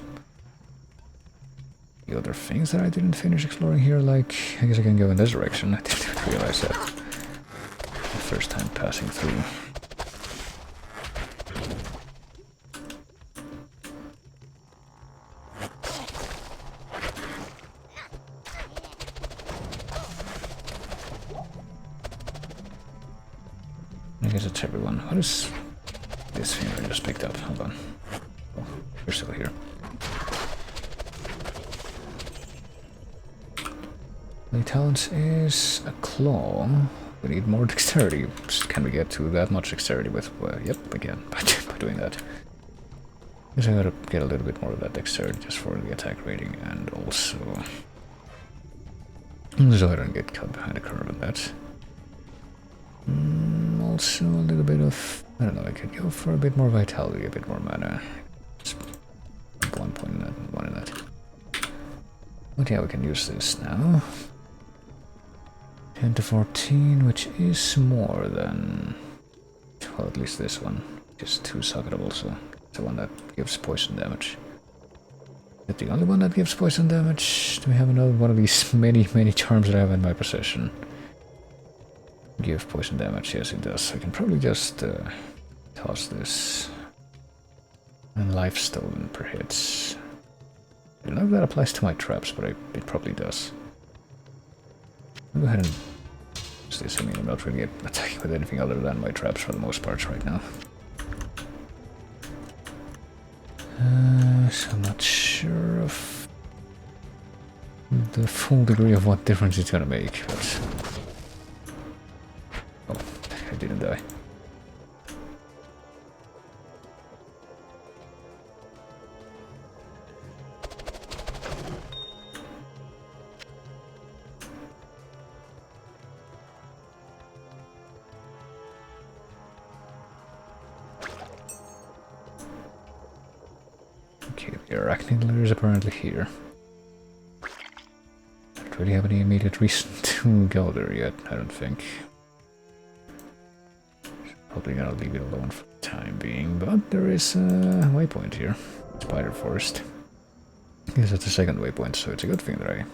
the other things that I didn't finish exploring here? Like, I guess I can go in this direction. I didn't realize that the first time passing through. I guess it's everyone. What is this thing I just picked up? Hold on. Oh, you're still here. The talent is a claw. We need more dexterity. Can we get to that much dexterity with... yep, we can, by doing that. I guess I gotta get a little bit more of that dexterity just for the attack rating, and also... so I don't get caught behind the curve on that. Also a little bit of... I don't know, I could go for a bit more vitality, a bit more mana. Just 1 point in that, 1 in that. But yeah, we can use this now. 10 to 14, which is more than... well, at least this one. Just 2 socketable, so it's the one that gives poison damage. Is that the only one that gives poison damage? Do we have another one of these many charms that I have in my possession? Give poison damage, yes it does. I can probably just toss this. And life stolen per hits. I don't know if that applies to my traps, but it probably does. I'll go ahead and use this. I mean, I'm not really attacking with anything other than my traps for the most part right now. So I'm not sure of the full degree of what difference it's gonna make, but... oh, I didn't die. Okay, the arachnid layer is apparently here. Don't really have any immediate reason to go there yet, I don't think. Probably gonna leave it alone for the time being, but there is a waypoint here. Spider Forest. I guess it's the second waypoint, so it's a good thing that I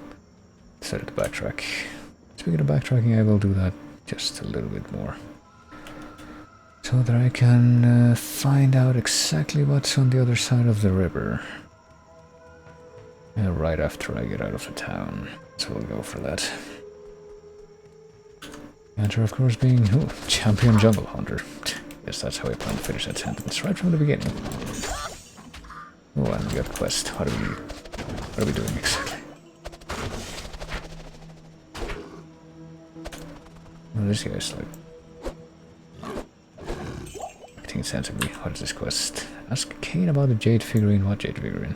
decided to backtrack. Speaking of backtracking, I will do that just a little bit more. So that I can find out exactly what's on the other side of the river. Right after I get out of the town. So we'll go for that. Answer, of course, being champion jungle hunter. Yes, that's how I plan to finish that sentence right from the beginning. Oh, and we got quest. What are we doing exactly? Well, this guy's like acting sensibly. What is this quest? Ask Kane about the jade figurine. What jade figurine?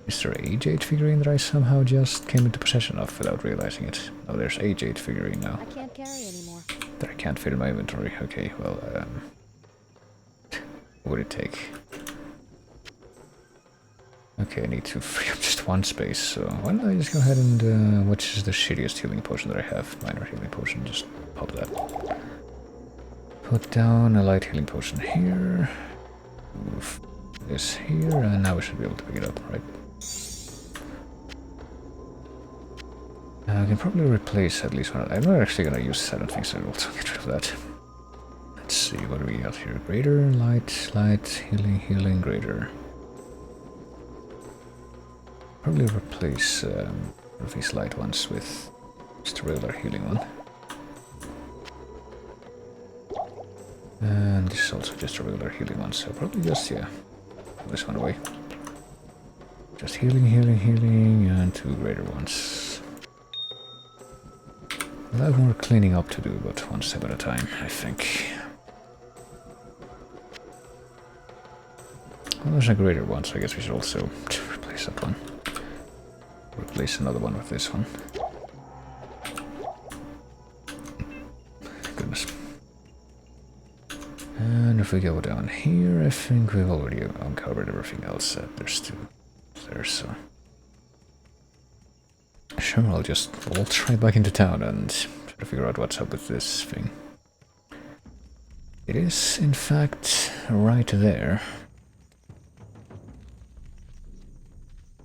Is there a Jade figurine that I somehow just came into possession of without realizing it? Oh, there's a Jade figurine now. I can't carry anymore. That I can't fit in my inventory. Okay, well, what would it take? Okay, I need to free up just one space, so why don't I just go ahead and, which is the shittiest healing potion that I have? Minor healing potion, just pop that. Put down a light healing potion here. Move this here, and now we should be able to pick it up, right? I can probably replace at least one. I'm not actually gonna use I don't think so. We'll get rid of that. Let's see, what do we got here? Greater, light, healing, healing, greater. Probably replace one of these light ones with just a regular healing one. And this is also just a regular healing one, so probably just, yeah, put this one away. Just healing, healing, healing, and 2 greater ones. We'll have more cleaning up to do, but one step at a time, I think. Well, there's a greater one, so I guess we should also replace that one. Replace another one with this one. Goodness. And if we go down here, I think we've already uncovered everything else. There's 2 there, so... Sure, I'll just waltz right back into town and try to figure out what's up with this thing. It is, in fact, right there.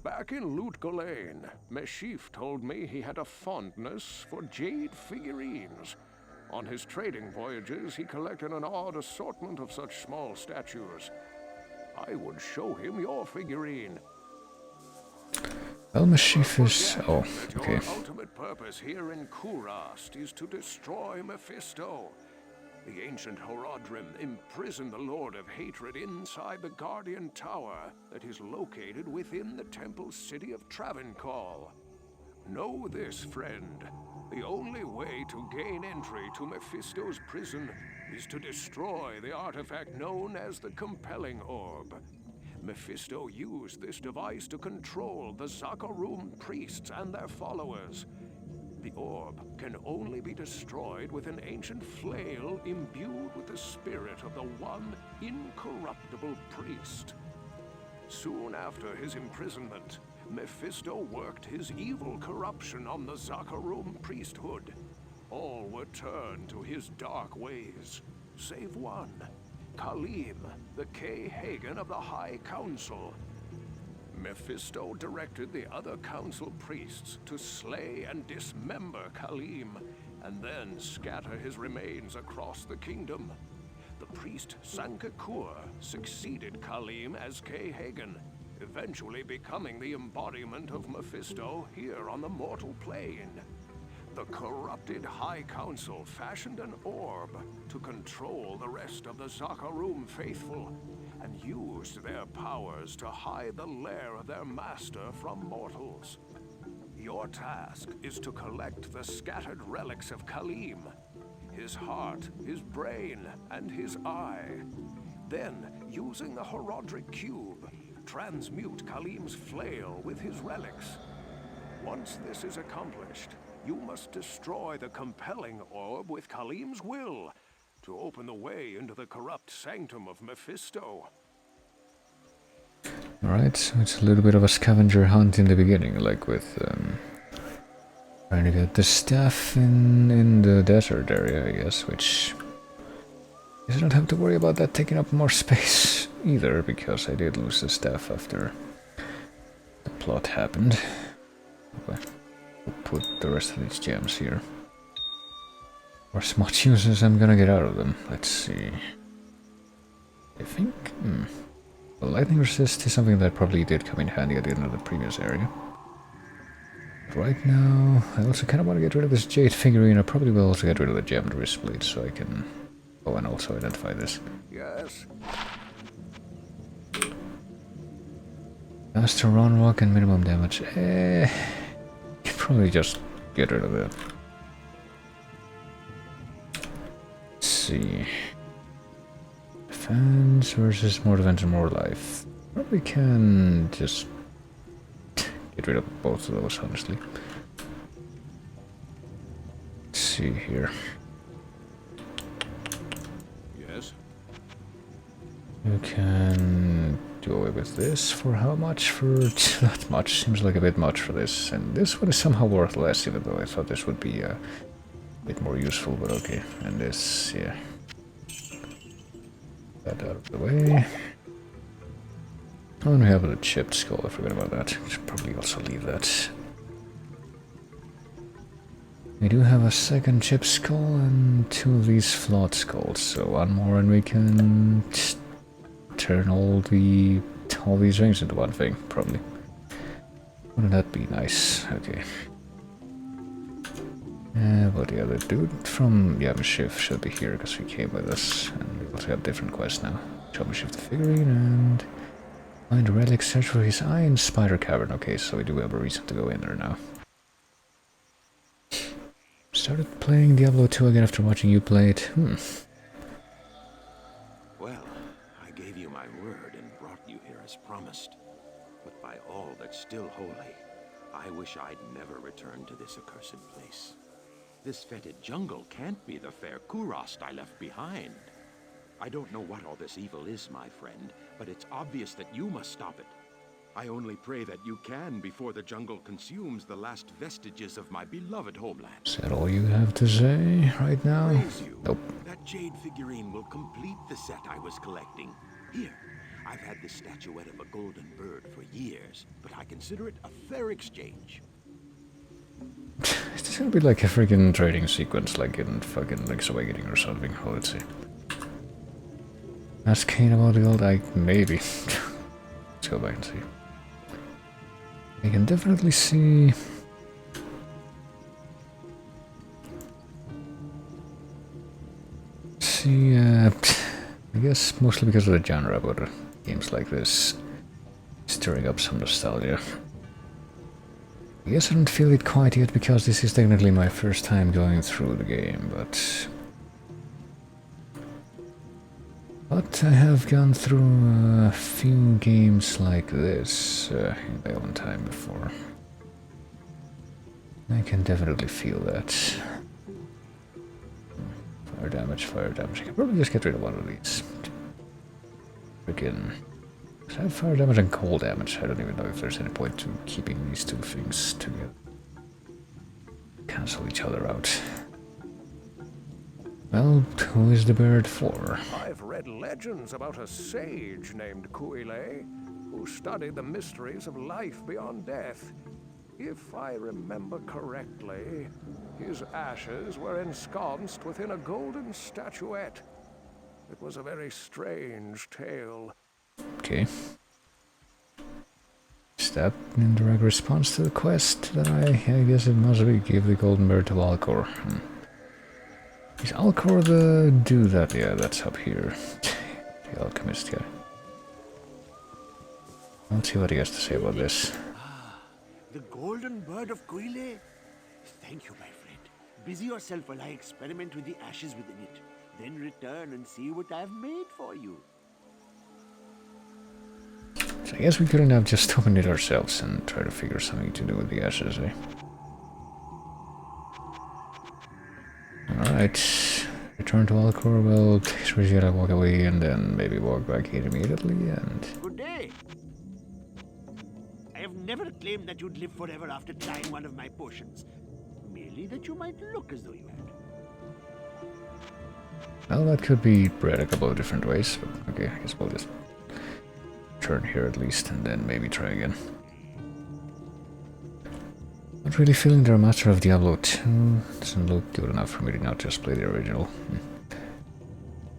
Back in Lutgolane, Meshif told me he had a fondness for jade figurines. On his trading voyages, he collected an odd assortment of such small statues. I would show him your figurine. Well, Meshif is... oh, okay. Your ultimate purpose here in Kurast is to destroy Mephisto. The ancient Horadrim imprisoned the Lord of Hatred inside the Guardian Tower that is located within the temple city of Travancore. Know this, friend. The only way to gain entry to Mephisto's prison is to destroy the artifact known as the Compelling Orb. Mephisto used this device to control the Zakarum priests and their followers. The orb can only be destroyed with an ancient flail imbued with the spirit of the one incorruptible priest. Soon after his imprisonment, Mephisto worked his evil corruption on the Zakarum priesthood. All were turned to his dark ways, save one, Khalim, the K-Hagen of the High Council. Mephisto directed the other council priests to slay and dismember Khalim, and then scatter his remains across the kingdom. The priest Sankakur succeeded Khalim as K-Hagen, eventually becoming the embodiment of Mephisto here on the mortal plane. The corrupted High Council fashioned an orb to control the rest of the Zakarum faithful, and used their powers to hide the lair of their master from mortals. Your task is to collect the scattered relics of Khalim, his heart, his brain, and his eye. Then, using the Horadric Cube, transmute Khalim's flail with his relics. Once this is accomplished, you must destroy the Compelling Orb with Khalim's will, to open the way into the corrupt sanctum of Mephisto. Alright, so it's a little bit of a scavenger hunt in the beginning, like with trying to get the staff in the desert area, I guess, which I don't have to worry about that taking up more space either, because I did lose the staff after the plot happened. Okay. We'll put the rest of these gems here. Or as much use as I'm gonna get out of them. Let's see. I think... Well, lightning resist is something that probably did come in handy at the end of the previous area. But right now, I also kind of want to get rid of this jade figurine. I probably will also get rid of the gemmed wrist blade so I can... Oh, and also identify this. Yes. Faster run walk and minimum damage. Probably just get rid of it. Let's see. Defense versus more defense and more life. Probably can just get rid of both of those, honestly. Let's see here. Yes? You can do away with this for how much? For not much. Seems like a bit much for this. And this one is somehow worth less, even though I thought this would be a bit more useful, but okay. And this, yeah. That out of the way. Oh, and we have a chipped skull. I forgot about that. Should probably also leave that. We do have a second chipped skull and 2 of these flawed skulls, so one more and we can turn all these rings into one thing, probably. Wouldn't that be nice? Okay. But the other dude from Mischief should be here because he came with us, and we also have different quests now. Show Mischief the figurine and find a relic, search for his eye in Spider Cavern. Okay, so we do have a reason to go in there now. Started playing Diablo 2 again after watching you play it. Well, I gave you my word and brought you here as promised. But by all that's still holy, I wish I'd never returned to this accursed place. This fetid jungle can't be the fair Kurost I left behind. I don't know what all this evil is, my friend, but it's obvious that you must stop it. I only pray that you can before the jungle consumes the last vestiges of my beloved homeland. Is that all you have to say right now? Praise you. Nope. That jade figurine will complete the set I was collecting. Here, I've had this statuette of a golden bird for years, but I consider it a fair exchange. It's gonna be like a freaking trading sequence, like in fucking Link's Awakening or something. Oh, let's see. Ask Kane about the old eye, maybe. Let's go back and see. I can definitely see. I guess mostly because of the genre, but games like this stirring up some nostalgia. I guess I don't feel it quite yet because this is technically my first time going through the game, but I have gone through a few games like this in my own time before. I can definitely feel that. Fire damage, fire damage. I can probably just get rid of one of these. Freaking. I have fire damage and cold damage. I don't even know if there's any point to keeping these two things together. Cancel each other out. Well, who is the bird for? I've read legends about a sage named Kuile, who studied the mysteries of life beyond death. If I remember correctly, his ashes were ensconced within a golden statuette. It was a very strange tale. Okay. Is that in direct response to the quest that I guess it must be give the golden bird to Alcor? Is Alcor the dude that? Yeah, that's up here. The alchemist guy. Let's see what he has to say about this. The golden bird of Kuile? Thank you, my friend. Busy yourself while I experiment with the ashes within it. Then return and see what I've made for you. So I guess we couldn't have just opened it ourselves and try to figure something to do with the ashes, eh? Alright. Return to Alcor, well, take Rejuvenation, walk away, and then maybe walk back here immediately, and... Good day. I have never claimed that you'd live forever after trying one of my potions. Merely that you might look as though you had. Well, that could be read a couple of different ways, but okay, I guess we'll just turn here at least, and then maybe try again. Not really feeling the remaster of Diablo 2. Doesn't look good enough for me to not just play the original.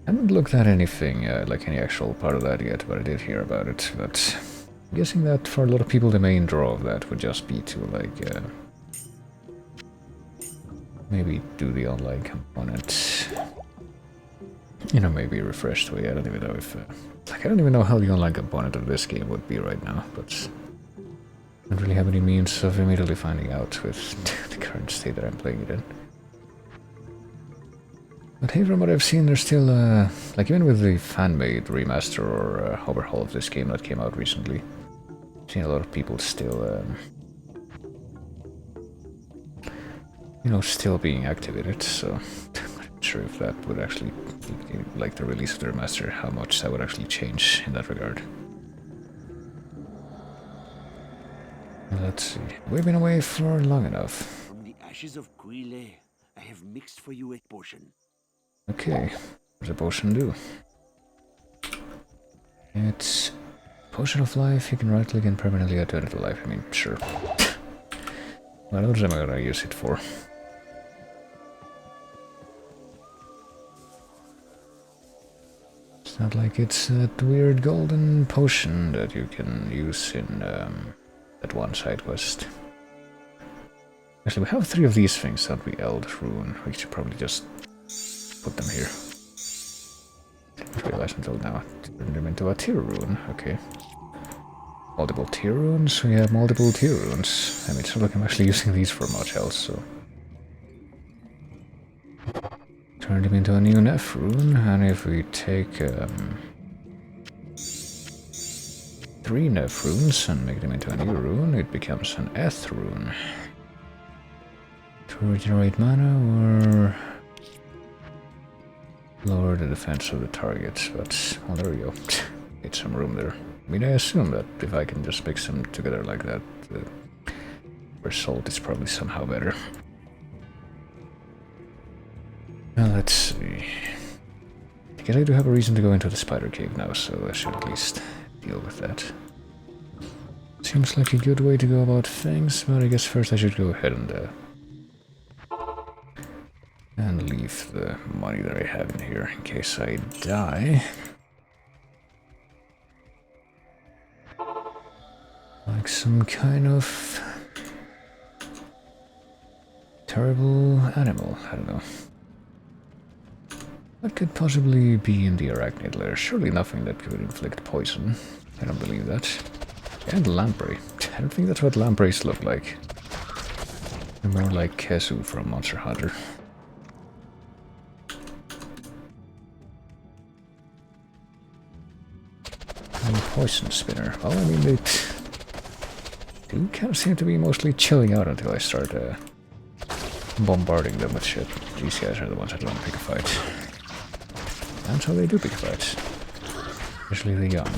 I haven't looked at anything, like any actual part of that yet, but I did hear about it. But I'm guessing that for a lot of people the main draw of that would just be to, like, maybe do the online component. You know, maybe refreshed way. I don't even know if... like, I don't even know how the online component of this game would be right now, but... I don't really have any means of immediately finding out with the current state that I'm playing it in. But hey, from what I've seen, there's still, like even with the fan-made remaster or overhaul of this game that came out recently, I've seen a lot of people still you know, still being activated, so I'm not sure if that would actually, like the release of the remaster, how much that would actually change in that regard. Let's see. We've been away for long enough. From the ashes of Quile, I have mixed for you a potion. Okay, what does a potion do? It's Potion of Life. You can right click and permanently add to it to life. I mean, sure. What else am I gonna use it for? It's not like it's that weird golden potion that you can use in that one side quest. Actually, we have 3 of these things that we Eld Rune. We should probably just put them here. Didn't realize until now. Turn them into a tier rune. Okay. Multiple tier runes? We have multiple tier runes. I mean, it's not like I'm actually using these for much else, so... Turn them into a new Nef rune, and if we take 3 Nef runes and make them into a new rune, it becomes an Eth rune. To regenerate mana or lower the defense of the target, but well, there we go. Need some room there. I mean, I assume that if I can just mix them together like that, the result is probably somehow better. Now let's see. I guess I do have a reason to go into the spider cave now, so I should at least deal with that. Seems like a good way to go about things, but I guess first I should go ahead and leave the money that I have in here in case I die. Like some kind of terrible animal, I don't know. What could possibly be in the arachnid lair? Surely nothing that could inflict poison. I don't believe that. And lamprey. I don't think that's what lampreys look like. They're more like Kesu from Monster Hunter. And poison spinner. Well, I mean, they do kind of seem to be mostly chilling out until I start bombarding them with shit. These guys are the ones that don't pick a fight. And so they do pick a fight. Especially the young.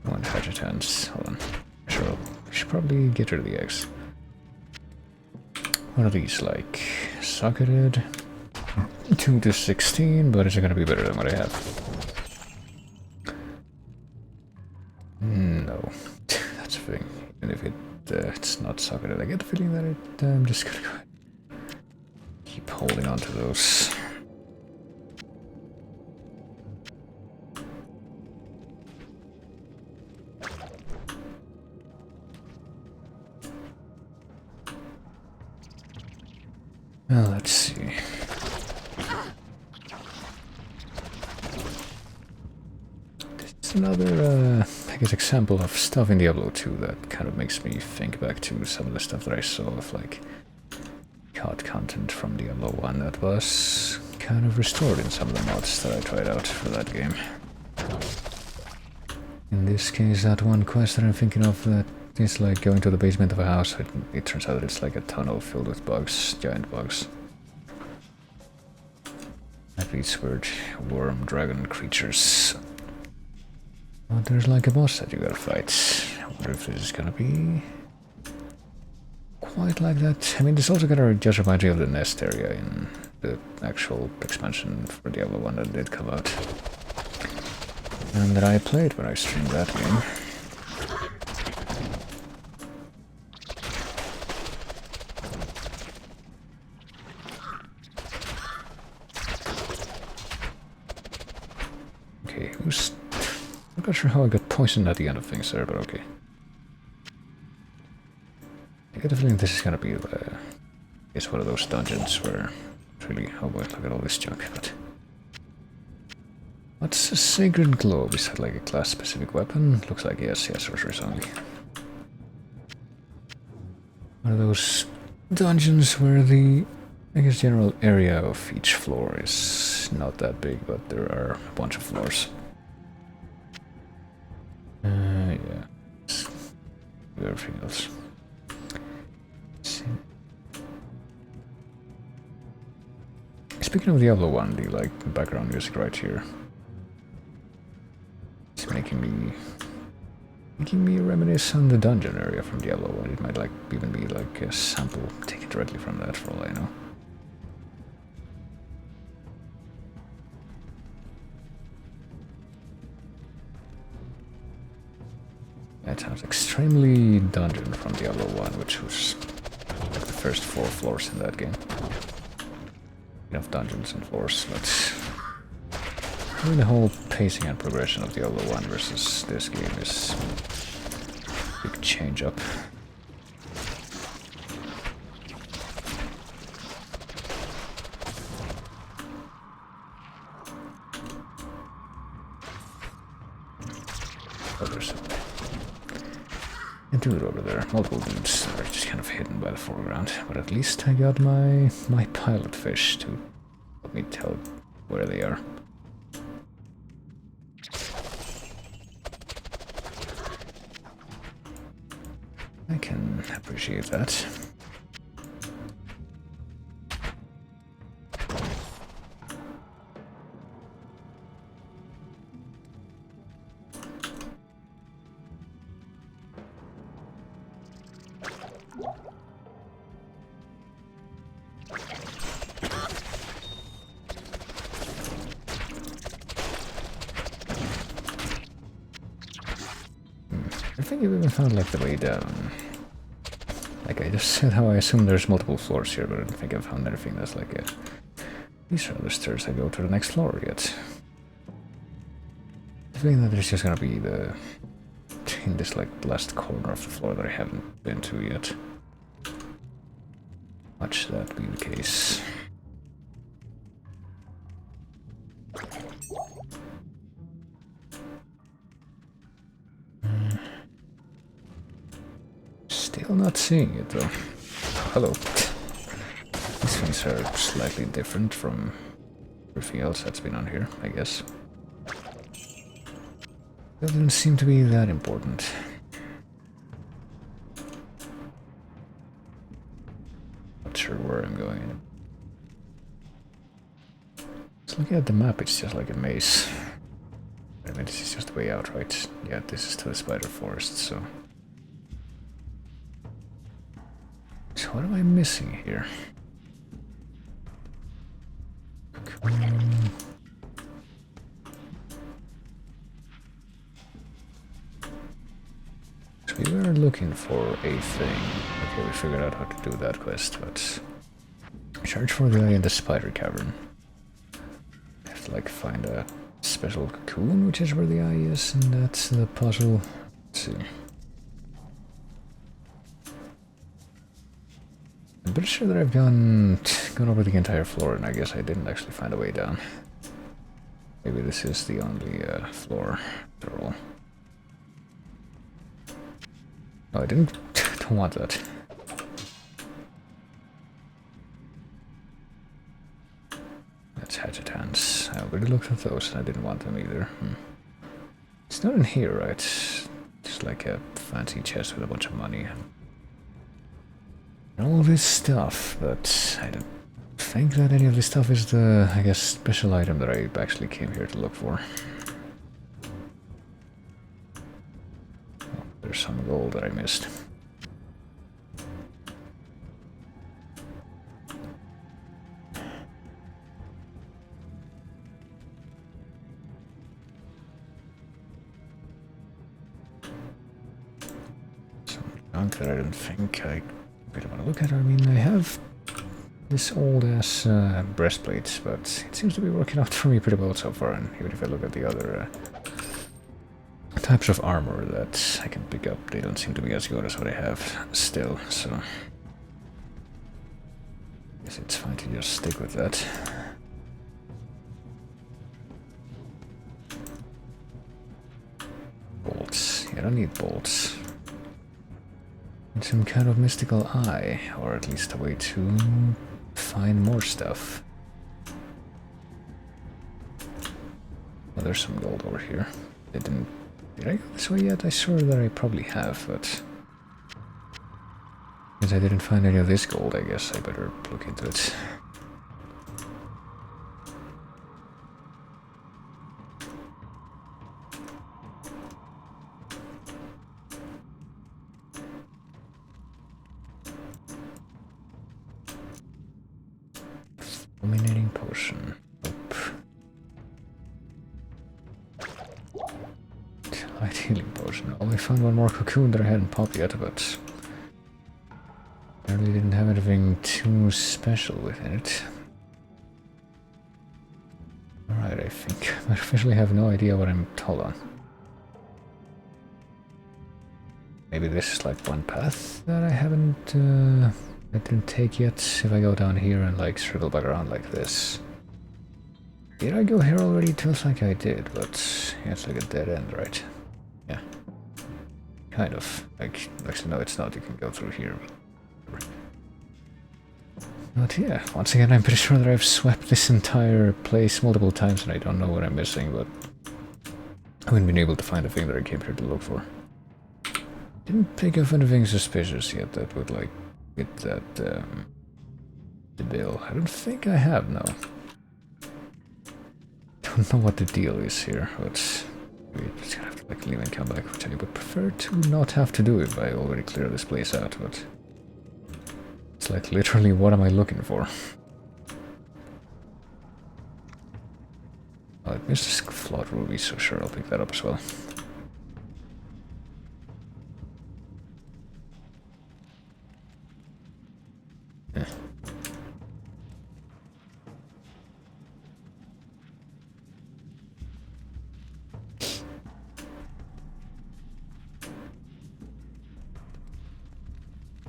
One Hagitans. Hold on. Sure, we should probably get rid of the eggs. What are these like? Socketed? 2 to 16, but is it gonna be better than what I have? No. That's a thing. Even if it's not socketed, I get the feeling that I'm just gonna go keep holding on to those. Well, let's see. This is another, I guess, example of stuff in Diablo 2 that kind of makes me think back to some of the stuff that I saw of, like, COD content from Diablo 1 that was kind of restored in some of the mods that I tried out for that game. In this case, that one quest that I'm thinking of that is like going to the basement of a house. It turns out that it's like a tunnel filled with bugs, giant bugs. Like these weird worm dragon creatures. But there's like a boss that you gotta fight. I wonder if this is gonna be quite like that. I mean, this also kind of just reminds me of the nest area in the actual expansion for Diablo 1 that did come out. And that I played when I streamed that game. Okay, I'm not sure how I got poisoned at the end of things there, but okay. I get the feeling this is gonna be it's one of those dungeons where it's really, oh boy, look at all this junk. But what's a sacred globe? Is that like a class specific weapon? Looks like yes, sorcerers only. One of those dungeons where the, I guess, general area of each floor is not that big, but there are a bunch of floors. everything else. Let's see. Speaking of Diablo 1, the like background music right here, it's making me reminisce on the dungeon area from Diablo 1. It might like even be like a sample taken directly from that, for all I know. That sounds extremely dungeon from Diablo 1, which was like the first 4 floors in that game. Enough dungeons and floors, but I mean, the whole pacing and progression of Diablo 1 versus this game is a big change up. Oh, there's a dude over there. Multiple dudes that are just kind of hidden by the foreground, but at least I got my pilot fish to help me tell where they are. I can appreciate that. I think you even found like the way down. Like I just said how I assume there's multiple floors here, but I don't think I've found anything that's like a... These are the stairs that go to the next floor yet. I think that there's just gonna be the... in this like last corner of the floor that I haven't been to yet. Watch that be the case. Still not seeing it though. Hello. These things are slightly different from everything else that's been on here, I guess. Doesn't seem to be that important. Not sure where I'm going. Just looking at the map, it's just like a maze. I mean, this is just the way out, right? Yeah, this is to the spider forest, so... So what am I missing here? So we were looking for a thing. Okay, we figured out how to do that quest, but... Search for the eye in the spider cavern. I have to like find a special cocoon, which is where the eye is, and that's the puzzle. Let's see. I'm pretty sure that I've gone over the entire floor, and I guess I didn't actually find a way down. Maybe this is the only floor after all. No, I don't want that. That's hatchet hands. I already looked at those, and I didn't want them either. It's not in here, right? Just like a fancy chest with a bunch of money. All this stuff, but I don't think that any of this stuff is the, I guess, special item that I actually came here to look for. Oh, there's some gold that I missed. Some junk that I don't think I really want to look at. I mean, I have this old-ass breastplate, but it seems to be working out for me pretty well so far, and even if I look at the other types of armor that I can pick up, they don't seem to be as good as what I have still, so... I guess it's fine to just stick with that. Bolts. I don't need bolts. Some kind of mystical eye, or at least a way to find more stuff. Well, there's some gold over here. Did I go this way yet? I swear that I probably have, but since I didn't find any of this gold, I guess I better look into it. Rejuvenating Potion. Nope. Light Healing Potion. Oh, I found one more cocoon that I hadn't popped yet, but apparently didn't have anything too special within it. Alright, I think I officially have no idea what I'm told on. Maybe this is like one path that I haven't, I didn't take yet. If I go down here and like circle back around like this. Did I go here already? It feels like I did, but yeah, it's like a dead end, right? Yeah. Kind of. Like, actually no, it's not. You can go through here. But yeah, once again, I'm pretty sure that I've swept this entire place multiple times and I don't know what I'm missing, but I haven't been able to find a thing that I came here to look for. Didn't pick up anything suspicious yet that would like get that the bill. I don't think I have, no. Don't know what the deal is here, but we just gonna have to like leave and come back, which I would prefer to not have to do if I already clear this place out, but it's like literally what am I looking for? Oh, I missed this flawed ruby, so sure I'll pick that up as well. Yeah.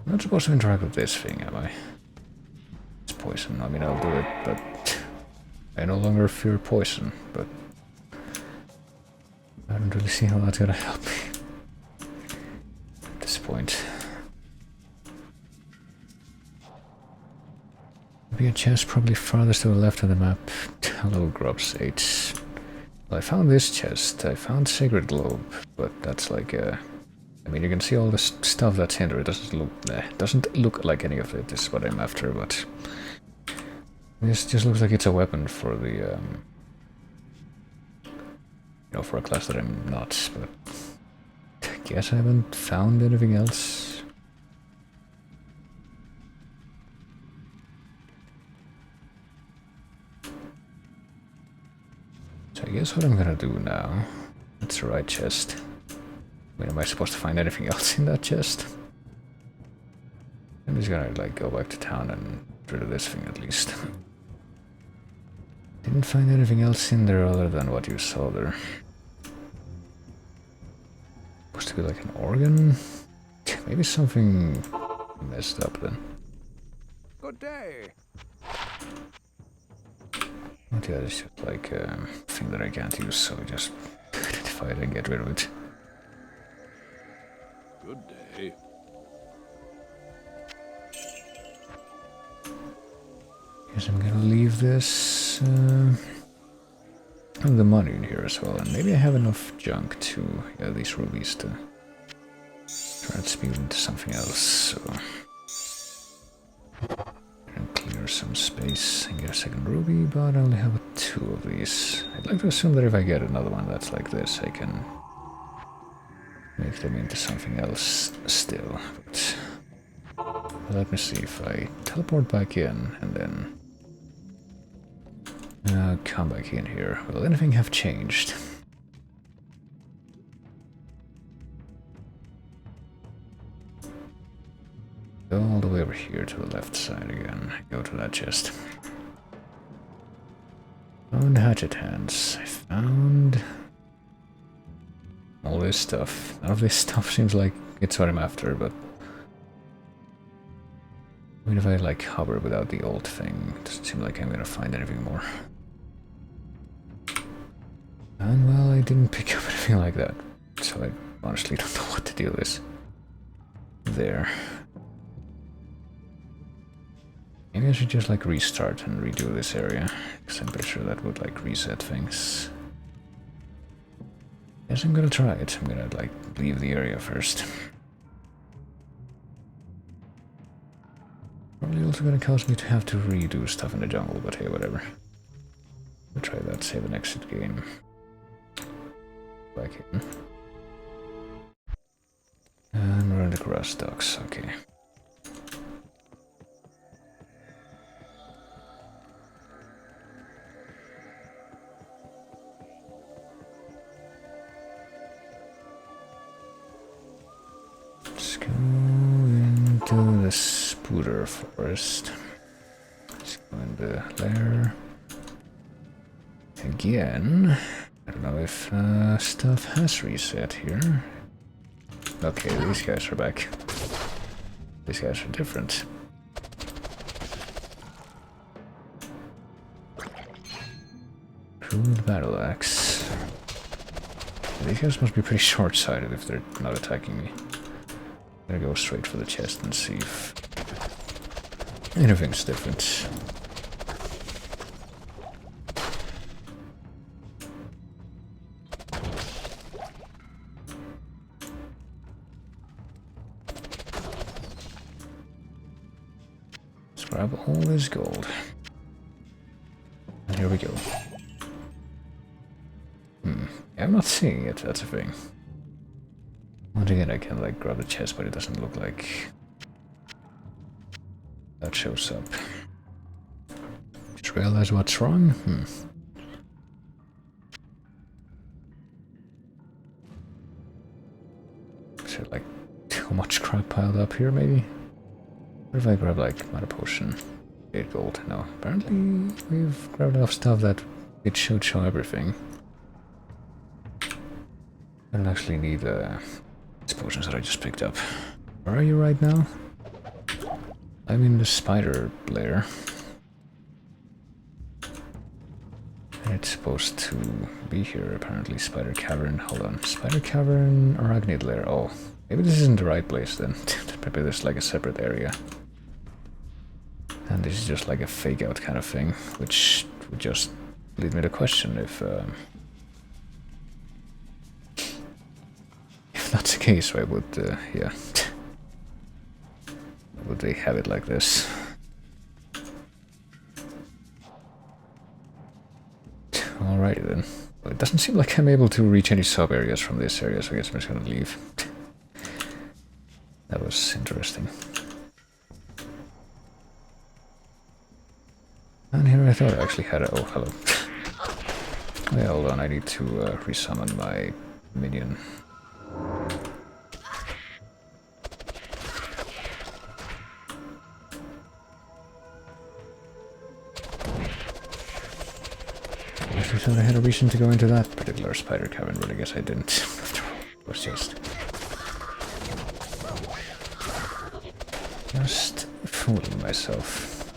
I'm not supposed to interact with this thing, am I? It's poison. I mean, I'll do it, but I no longer fear poison, but I don't really see how that's gonna help me at this point. Be a chest probably farthest to the left of the map. Hello, Grubs 8. Well, I found this chest. I found Sacred Globe, but that's like a... I mean, you can see all the stuff that's in there. It doesn't look like any of it. This is what I'm after, but this just looks like it's a weapon for the, you know, for a class that I'm not. But I guess I haven't found anything else. So I guess what I'm gonna do now. That's the right chest. I mean, am I supposed to find anything else in that chest? I'm just gonna like go back to town and get rid of this thing at least. Didn't find anything else in there other than what you saw there. Supposed to be like an organ? Maybe something messed up then. Good day. But yeah, it's just like a thing that I can't use, so just identify it and get rid of it. Good day. Guess I'm gonna leave this and the money in here as well, and maybe I have enough junk to these rubies to transmute into something else. So and clear some space and get a second ruby, but I only have 2 of these. I'd like to assume that if I get another one that's like this, I can make them into something else still, but let me see if I teleport back in and then come back in here. Will anything have changed? Go all the way over here to the left side again. Go to that chest. Found hatchet hands. I found all this stuff. None of this stuff seems like it's what I'm after, but I mean, if I like hover without the old thing, it doesn't seem like I'm gonna find anything more. And well, I didn't pick up anything like that, so I honestly don't know what to do with this. There. Maybe I should just like restart and redo this area, because I'm pretty sure that would like reset things. Yes, I'm gonna try it. I'm gonna like leave the area first. Probably also gonna cause me to have to redo stuff in the jungle, but hey, whatever. We'll try that save and exit game. Back in. And we're in the grass docks, okay. Let's go into the Spooder Forest. Let's go in the lair. Again. I don't know if stuff has reset here. Okay, these guys are back. These guys are different. Crude battle axe. These guys must be pretty short-sighted if they're not attacking me. I'm gonna go straight for the chest and see if anything's different. Let's grab all this gold. And here we go. I'm not seeing it, that's a thing. Once again, I can like grab the chest, but it doesn't look like that shows up. Just realize what's wrong? Is there like too much crap piled up here, maybe? What if I grab like mana potion? 8 gold. No, apparently we've grabbed enough stuff that it should show everything. I don't actually need these potions that I just picked up. Where are you right now? I'm in the spider lair. And it's supposed to be here, apparently. Spider cavern. Hold on. Spider cavern, arachnid lair. Oh, maybe this isn't the right place then. Maybe there's like a separate area. And this is just like a fake out kind of thing, which would just lead me to question if that's the case, why would, yeah. Would they have it like this? Alrighty then. Well, it doesn't seem like I'm able to reach any sub-areas from this area, so I guess I'm just gonna leave. That was interesting. And here I thought I actually had a... oh, hello. Wait, hold on, I need to resummon my minion. I thought I had a reason to go into that particular spider cavern, but I guess I didn't. It was just fooling myself.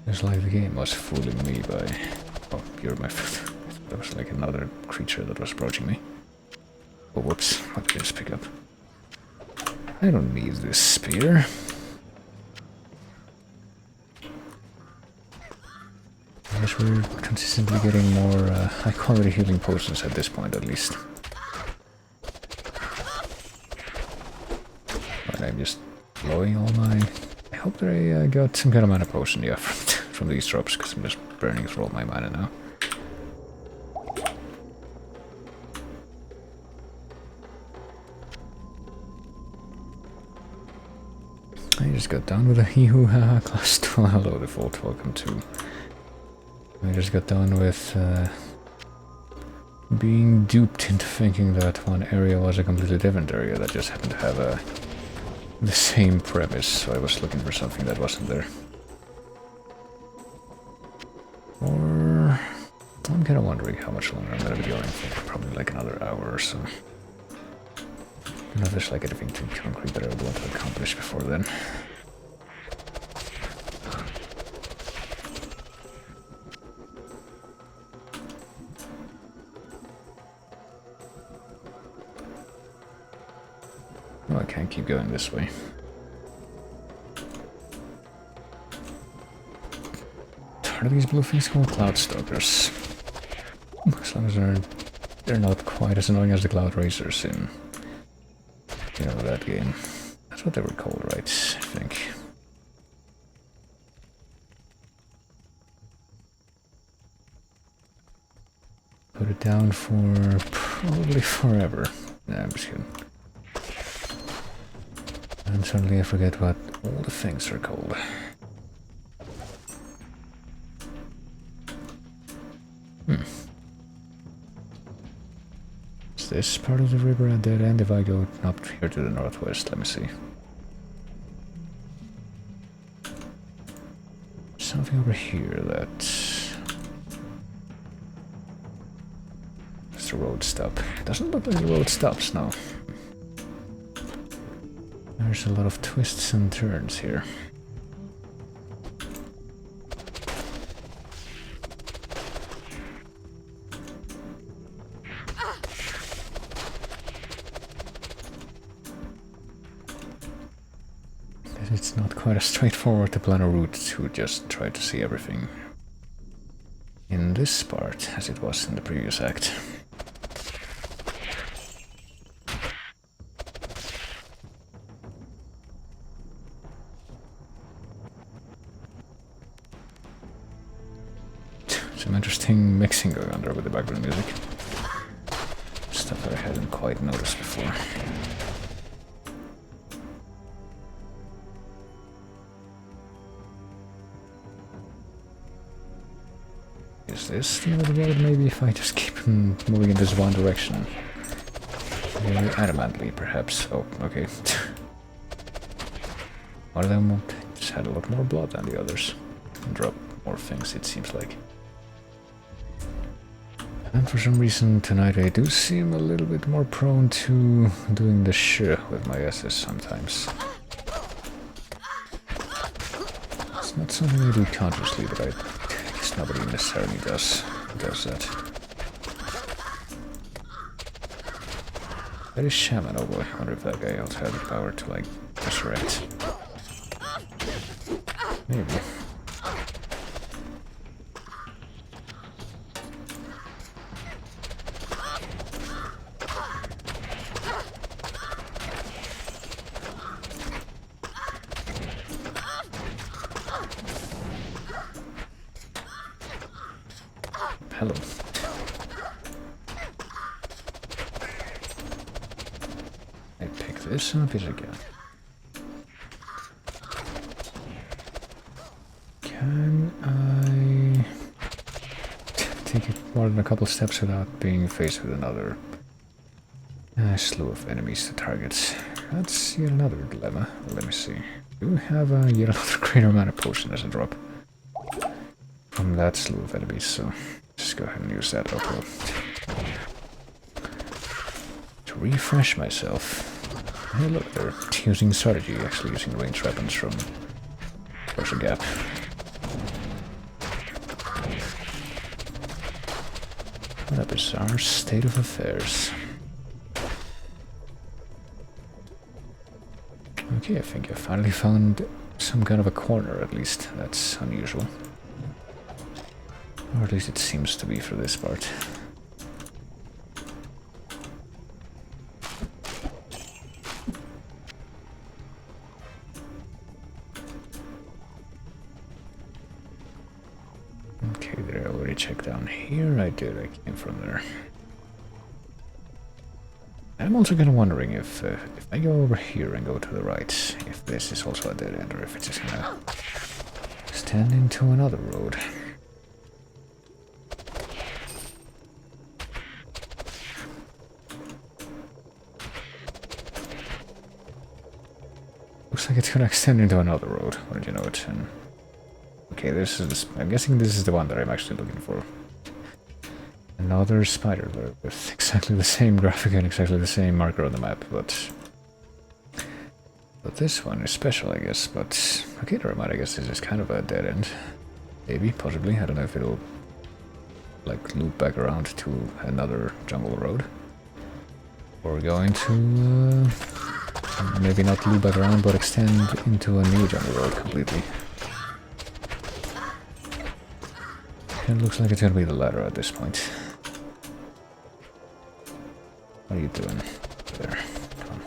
It's like the game was fooling me by... oh, you're my friend. There was like another creature that was approaching me. Oh, whoops. What did I just pick up? I don't need this spear. I guess we're consistently getting more high-quality healing potions at this point, at least. But I'm just blowing all my... I hope that I got some kind of mana potion, yeah, from these drops, because I'm just burning through all my mana now. I just got done with a hee-hoo-ha-ha class 2. Hello, default, welcome to... I just got done with being duped into thinking that one area was a completely different area that just happened to have the same premise, so I was looking for something that wasn't there. Or... I'm kind of wondering how much longer I'm going to be going for, probably like another hour or so. I don't know if there's like anything too concrete that I would want to accomplish before then. Oh, I can't keep going this way. What are these blue things called? Cloud Stalkers. As long as they're not quite as annoying as the Cloud Racers in, you know, that game. That's That's what they were called, right? I think. Put it down for probably forever. Nah, I'm just kidding. And suddenly I forget what all the things are called. Is this part of the river at dead end if I go up here to the northwest? Let me see. Something over here that's the road stop. Doesn't look like the road stops now. There's a lot of twists and turns here. It's not quite as straightforward to plan a route to just try to see everything in this part as it was in the previous act. Some interesting mixing going on there with the background music. Stuff that I hadn't quite noticed before. Is this the other road? Maybe if I just keep moving in this one direction. Very adamantly, perhaps. Oh, okay. One of them just had a lot more blood than the others. And dropped more things, it seems like. And for some reason tonight I do seem a little bit more prone to doing the sh with my S's sometimes. It's not something I do consciously, but I guess nobody necessarily does that. That is Shaman, oh boy. I wonder if that guy also had the power to, like, resurrect. Maybe. Hello. I pick this up again. Can I take it more than a couple steps without being faced with another slew of enemies to target? That's yet another dilemma. Let me see. Do have yet another greater mana potion as a drop from that slew of enemies, so just go ahead and use that upload to refresh myself. Hey look, they're using strategy, actually using ranged weapons from Close a Gap. What a bizarre state of affairs. Okay, I think I finally found some kind of a corner, at least. That's unusual. Or at least it seems to be for this part. Okay, did I already check down here? I did, I came from there. I'm also kind of wondering if I go over here and go to the right, if this is also a dead end, or if it's just gonna extend into another road. Looks like it's gonna extend into another road. What did you know it? And okay, this is. I'm guessing this is the one that I'm actually looking for. Another spider lure with exactly the same graphic and exactly the same marker on the map, but this one is special, I guess. But okay, never mind. I guess this is kind of a dead end. Maybe, possibly. I don't know if it'll like loop back around to another jungle road. We're going to. Maybe not loop back around, but extend into a new jungle road completely. It looks like it's gonna be the latter at this point. What are you doing there? Come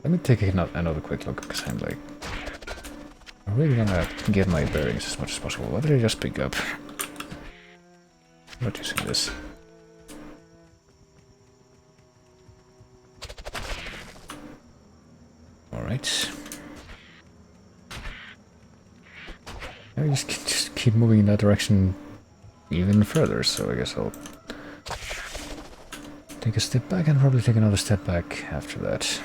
Let me take another quick look, because I'm like... I really wanna get my bearings as much as possible. What did I just pick up? I'm not using this. Alright. I just keep moving in that direction even further, so I guess I'll take a step back and probably take another step back after that.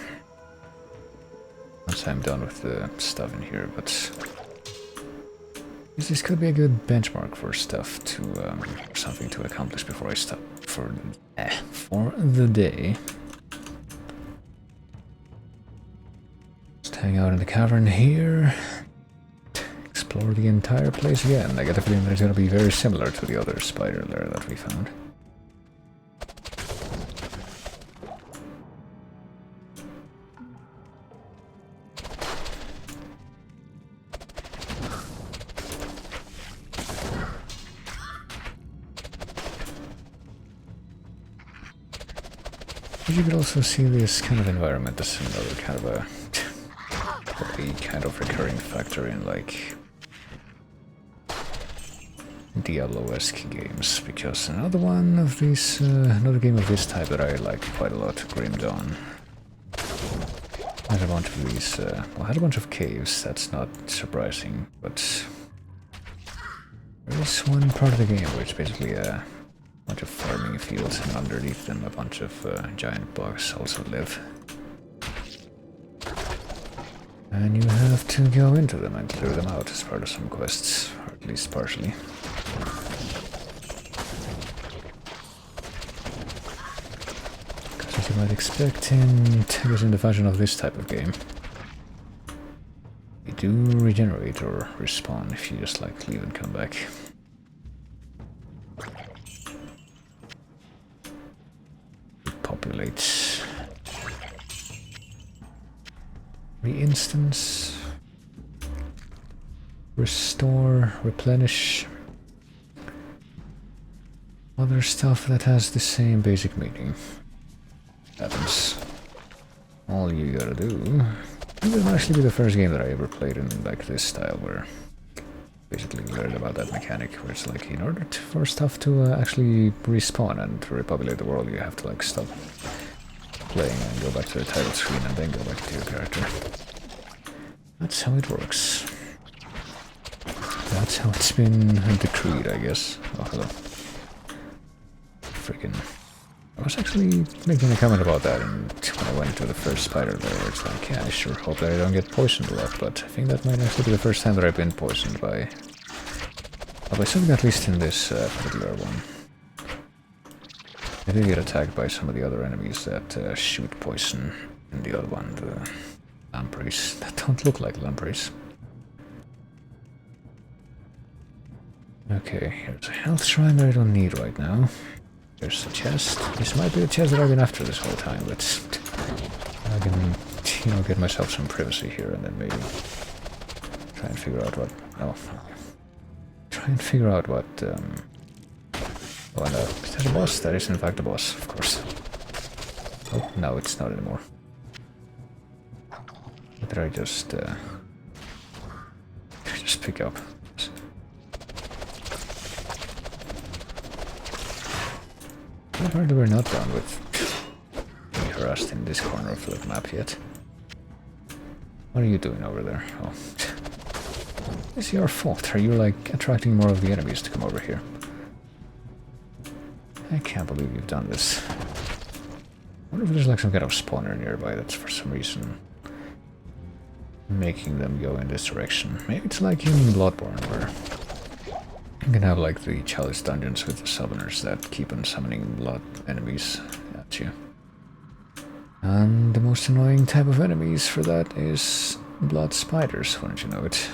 Once I'm done with the stuff in here, but this could be a good benchmark for stuff to, something to accomplish before I stop for the day. Just hang out in the cavern here. Explore the entire place again. I get the feeling that it's going to be very similar to the other spider lair that we found. You could also see this kind of environment as another kind of a kind of recurring factor in like Diablo-esque games, because another one of these, another game of this type that I like quite a lot, Grim Dawn, had a bunch of these, well, had a bunch of caves. That's not surprising, but there is one part of the game where it's basically a bunch of farming fields, and underneath them a bunch of giant bugs also live. And you have to go into them and clear them out as part of some quests, or at least partially. Because as you might expect in the fashion of this type of game, you do regenerate or respawn if you just like leave and come back. Populates. Re-instance, restore, replenish, other stuff that has the same basic meaning. Happens. All you gotta do. It will actually be the first game that I ever played in like this style, where basically learned about that mechanic, where it's like in order for stuff to actually respawn and to repopulate the world, you have to like stop playing and go back to the title screen and then go back to your character. That's how it works. That's how it's been decreed, I guess. Oh, hello. Freaking... I was actually making a comment about that when I went to the first spider lair, where it's like, yeah, I sure hope that I don't get poisoned a lot, but I think that might actually be the first time that I've been poisoned by... Well, by something at least in this particular one. I did get attacked by some of the other enemies that shoot poison in the other one, the lampreys that don't look like lampreys. Okay, here's a health shrine that I don't need right now. There's a chest. This might be the chest that I've been after this whole time, but I can, you know, get myself some privacy here and then maybe try and figure out what... Oh, try and figure out what... Oh, no. Is that a boss? That is in fact a boss, of course. Oh, no, it's not anymore. What did I just pick up? Apparently we're not done with being harassed in this corner of the map yet. What are you doing over there? Oh. It's your fault. Are you like attracting more of the enemies to come over here? I can't believe you've done this. I wonder if there's like some kind of spawner nearby that's for some reason making them go in this direction. Maybe it's like in Bloodborne, where you can have like the chalice dungeons with the summoners that keep on summoning blood enemies at you. And the most annoying type of enemies for that is blood spiders, wouldn't you know it?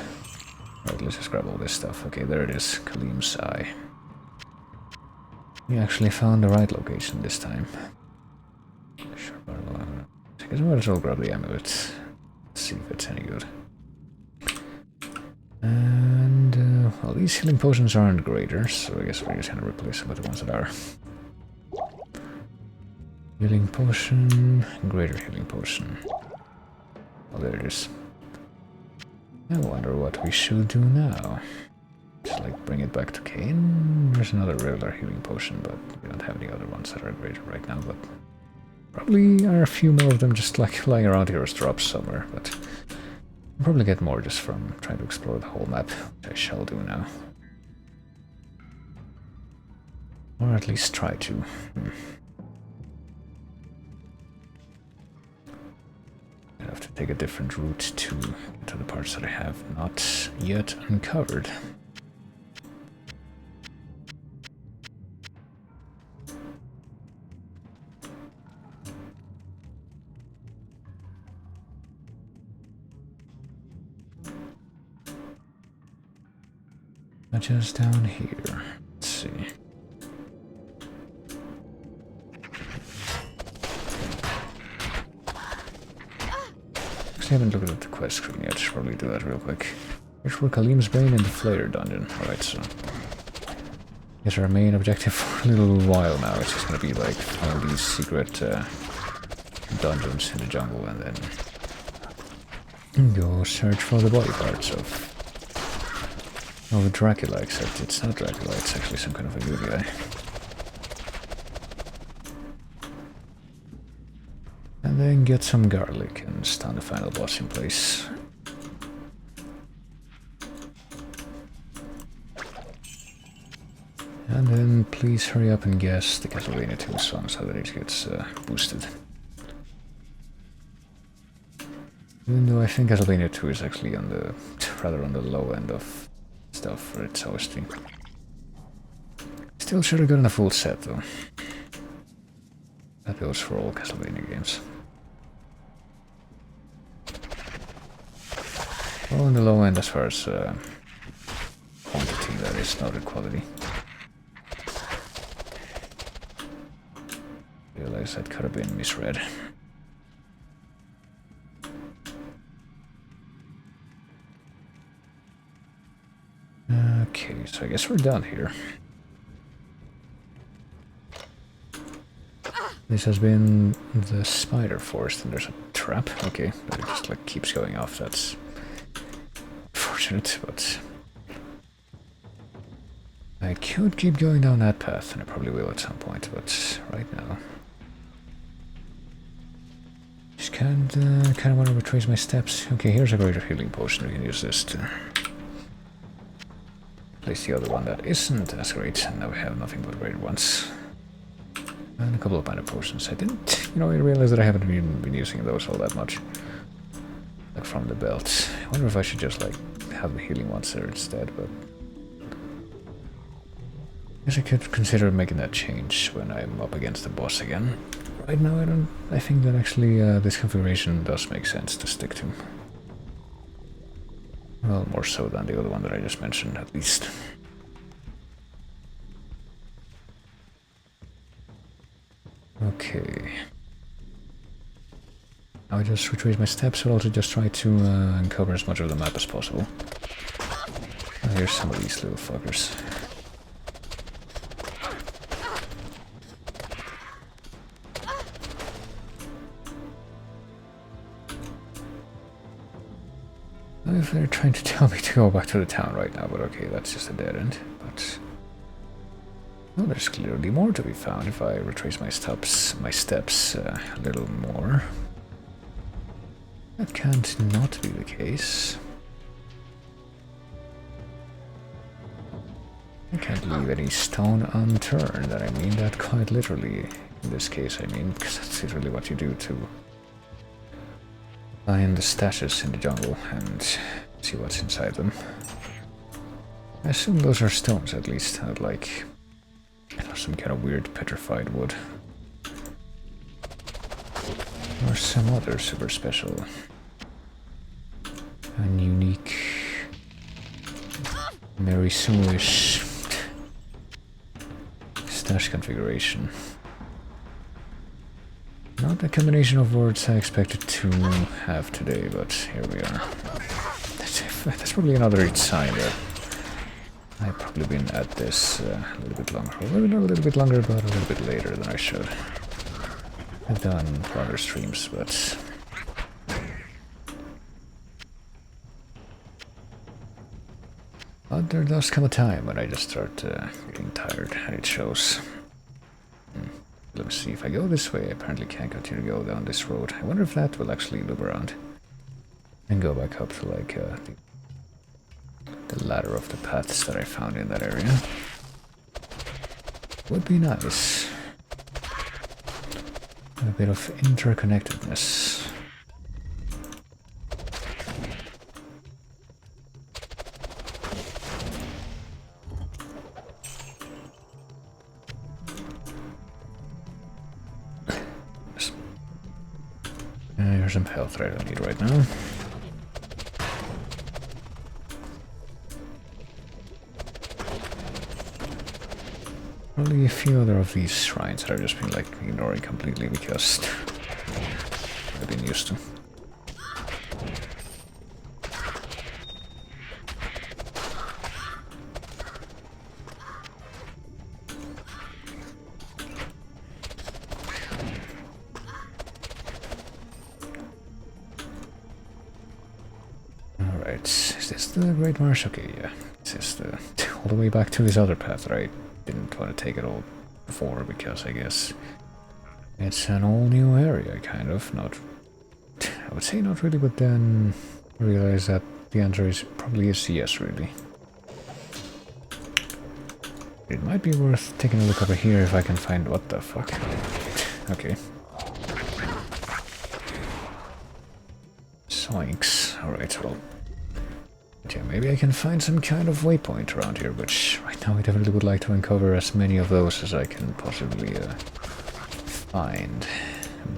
Right, let's just grab all this stuff. Okay, there it is, Kalim's Eye. You actually found the right location this time. Sure, I guess I might as well grab the amulet. Let's see if it's any good. And, well, these healing potions aren't greater, so I guess we're just gonna replace them with the ones that are. Healing potion, greater healing potion. Oh, there it is. I wonder what we should do now. Just like bring it back to Kane. There's another regular healing potion, but we don't have any other ones that are great right now, but probably are a few more of them just like lying around here as drops somewhere, but I'll probably get more just from trying to explore the whole map, which I shall do now. Or at least try to. I have to take a different route to get to the parts that I have not yet uncovered. Just down here. Let's see. I haven't looked at the quest screen yet. Should probably do that real quick. Here's for Kalim's Brain in the Flayer dungeon. Alright, so here's our main objective for a little while now. It's just gonna be like all these secret dungeons in the jungle and then go search for the body parts of Dracula, except it's not Dracula, it's actually some kind of a good guy. And then get some garlic and stun the final boss in place. And then please hurry up and guess the Castlevania 2 song so that it gets boosted. Even though I think Castlevania 2 is actually on the rather on the low end of stuff for its hosting. Still should have gotten a full set though. That goes for all Castlevania games. Well, on the low end as far as quantity, that is, not the quality. Realize that could have been misread. Okay, so I guess we're done here. This has been the spider forest, and there's a trap. Okay, but it just like keeps going off. That's fortunate, but I could keep going down that path, and I probably will at some point. But right now, just kind of want to retrace my steps. Okay, here's a greater healing potion. We can use this to place the other one that isn't as great, and now we have nothing but great ones. And a couple of mana potions. I didn't, I realized that I haven't been using those all that much. Like from the belt. I wonder if I should just like have the healing ones there instead, but I guess I could consider making that change when I'm up against the boss again. Right now I think that actually this configuration does make sense to stick to. Well, more so than the other one that I just mentioned, at least. Okay. I'll just retrace my steps, but also just try to uncover as much of the map as possible. Oh, here's some of these little fuckers. I don't know if they're trying to tell me to go back to the town right now, but okay, that's just a dead end. But well, there's clearly more to be found if I retrace my steps a little more. That can't not be the case. I can't leave any stone unturned, and I mean that quite literally. In this case, I mean, because that's literally what you do to find the stashes in the jungle and see what's inside them. I assume those are stones, at least, not like some kind of weird petrified wood. Or some other super special and unique Mary Sue-ish stash configuration. Not the combination of words I expected to have today, but here we are. That's probably another sign that I've probably been at this a little bit longer. Well, maybe not a little bit longer, but a little bit later than I should. I've done longer streams, but But there does come a time when I just start getting tired, and it shows. Let me see, if I go this way, I apparently can't continue to go down this road. I wonder if that will actually loop around and go back up to like the ladder of the paths that I found in that area. Would be nice. A bit of interconnectedness. Here's some health that I don't need right now. Probably a few other of these shrines that I've just been like ignoring completely because I've been used to. Alright, is this the Great Marsh? Okay, yeah. This is the all the way back to this other path, right? Didn't want to take it all before because I guess it's an all new area, kind of. Not, I would say not really, but then realize that the answer is probably is yes, really. It might be worth taking a look over here if I can find what the fuck. Okay. Zoinks. Alright, well. Yeah, maybe I can find some kind of waypoint around here, which right now I definitely would like to uncover as many of those as I can possibly find.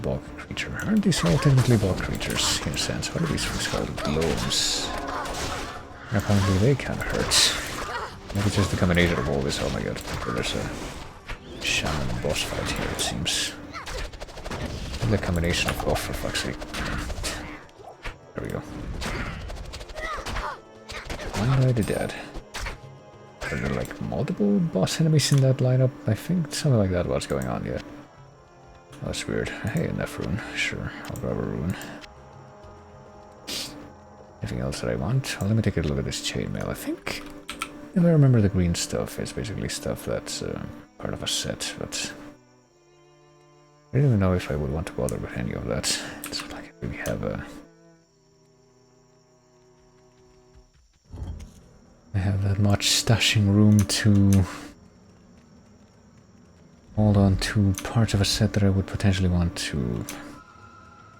Bog creature. Aren't these all technically bog creatures in a sense? What are these things called? Gnomes. Apparently they kind of hurt. Maybe it's just the combination of all this. Oh my god. Okay, there's a shaman boss fight here, it seems. The combination of both, for fuck's sake. There we go. And I did that. Are there like multiple boss enemies in that lineup? I think something like that was going on, yeah. That's weird. Hey, a Neph rune. Sure, I'll grab a rune. Anything else that I want? Well, let me take a look at this chainmail. I think, if I remember, the green stuff is basically stuff that's part of a set, but I don't even know if I would want to bother with any of that. It's like I really have a... I have that much stashing room to hold on to parts of a set that I would potentially want to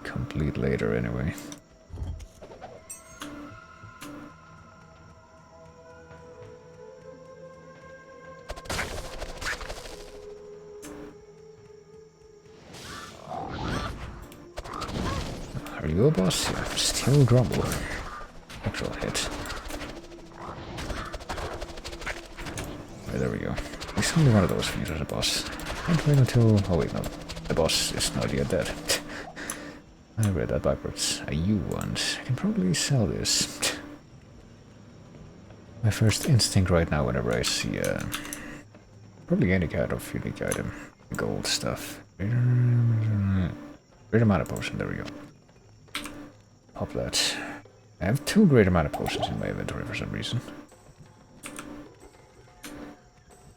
complete later anyway. Are you a boss? Yeah, still grumble. Actual hit. There we go. There's only one of those things as a boss. Can't wait until... Oh wait, no. The boss is not yet dead. I read that backwards. A U want. I can probably sell this. My first instinct right now whenever I see probably any kind of unique item. Gold stuff. Greater mana potion, there we go. Pop that. I have 2 greater mana potions in my inventory for some reason.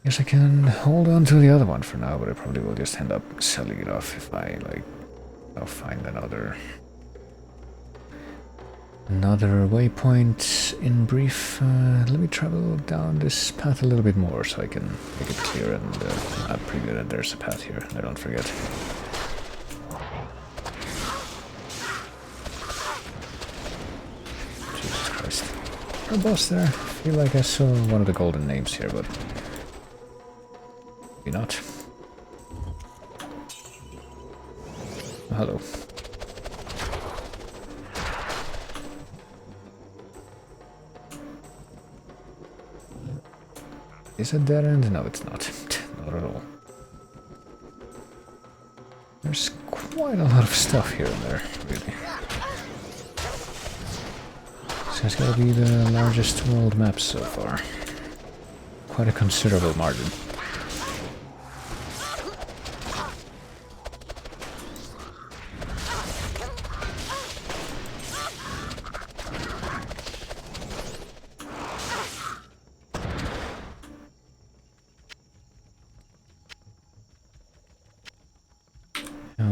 Guess I can hold on to the other one for now, but I probably will just end up selling it off if I, like, I'll find another waypoint in brief. Let me travel down this path a little bit more so I can make it clear, and I'm pretty good at there's a path here, I don't forget. Jesus Christ. Our boss there. I feel like I saw one of the golden names here, but maybe not. Oh, hello. Is it dead end? No, it's not. Not at all. There's quite a lot of stuff here and there, really. So it's gotta be the largest world map so far. Quite a considerable margin.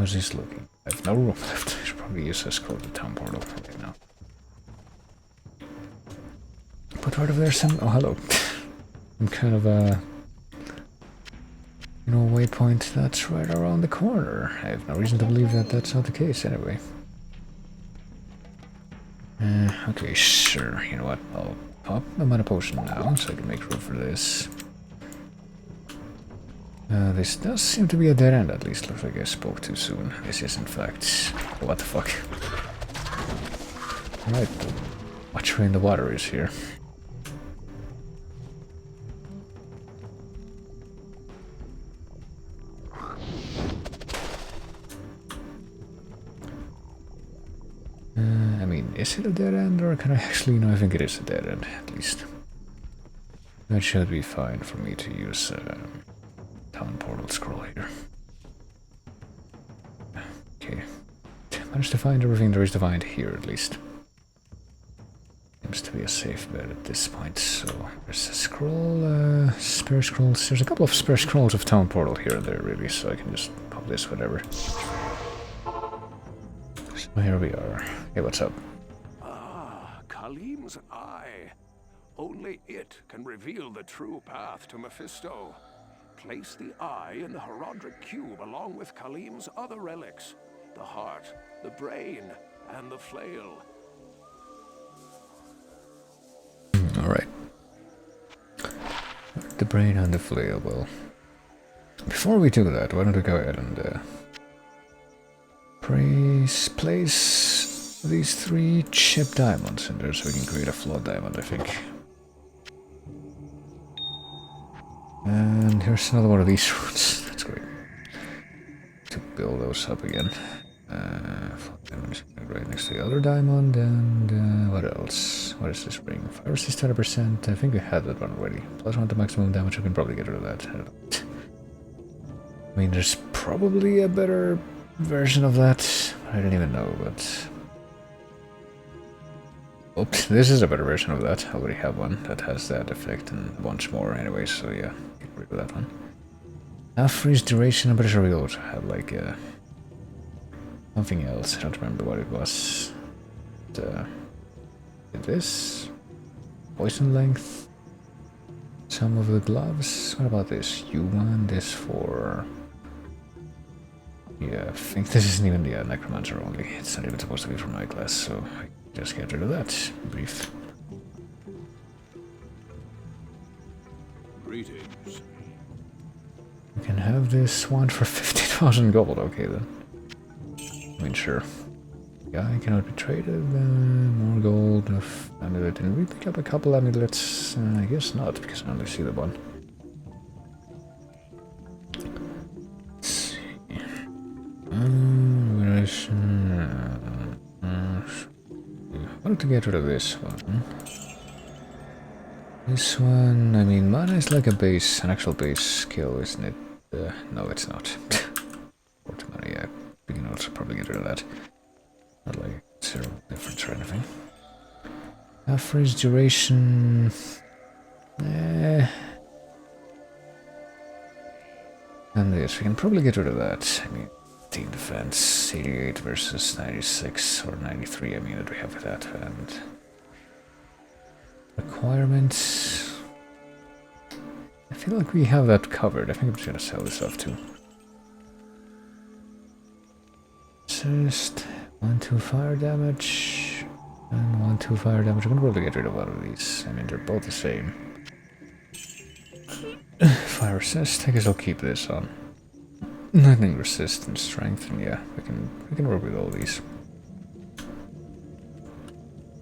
How is this looking? I have no room left. I should probably use a scroll to town portal. Okay, now. But right over there some... Oh, hello. I'm kind of a... You know, waypoint that's right around the corner. I have no reason to believe that that's not the case anyway. Okay, sure. You know what? I'll pop a mana potion now so I can make room for this. This does seem to be a dead end, at least. Looks like I spoke too soon. This is, in fact... What the fuck? Alright, watch where in the water is here. I mean, is it a dead end, or can I actually... No, I think it is a dead end, at least. That should be fine for me to use town portal scroll here. Okay. Managed to find everything there is to find here, at least. Seems to be a safe bet at this point, so... There's a scroll, spare scrolls. There's a couple of spare scrolls of town portal here and there, really, so I can just pop this, whatever. So here we are. Hey, what's up? Ah, Khalim's eye. Only it can reveal the true path to Mephisto. Place the eye in the Herodric cube along with Khalim's other relics. The heart, the brain, and the flail. Alright. The brain and the flail, well... Before we do that, why don't we go ahead and... place these 3 chip diamonds in there so we can create a flood diamond, I think. And here's another one of these roots. That's great. To build those up again. Flood diamond right next to the other diamond, and what else? What is this ring? Fire resist 20%. I think we had that one already. Plus 1 to maximum damage. I can probably get rid of that. I mean, there's probably a better version of that. I don't even know, but... Oops, this is a better version of that. I already have one that has that effect and a bunch more anyway, so yeah, get rid of that one. Half freeze duration, I'm pretty sure we also have like something else. I don't remember what it was. This? Poison length? Some of the gloves? What about this? You want this for... Yeah, I think this isn't even the necromancer only. It's not even supposed to be from my class, so I just get rid of that. Brief. Greetings. We can have this one for 50,000 gold. Okay then. I mean, sure. Guy cannot be traded. More gold of amulet. Didn't we pick up a couple amulets? I guess not, because I only see the one. I want to get rid of this one. This one, I mean, mana is like a base, an actual base skill, isn't it? No, it's not. 40 mana, yeah. We can also probably get rid of that. Not like zero difference or anything. Freeze duration. And this, we can probably get rid of that. I mean, team defense 88 versus 96 or 93. I mean, that we have with that, and requirements. I feel like we have that covered. I think I'm just gonna sell this off too. Just 1-2 fire damage and 1-2 fire damage. I'm gonna probably get rid of one of these. I mean, they're both the same. Fire resist. I guess I'll keep this on. Lightning resist and strength, and yeah, we can work with all these.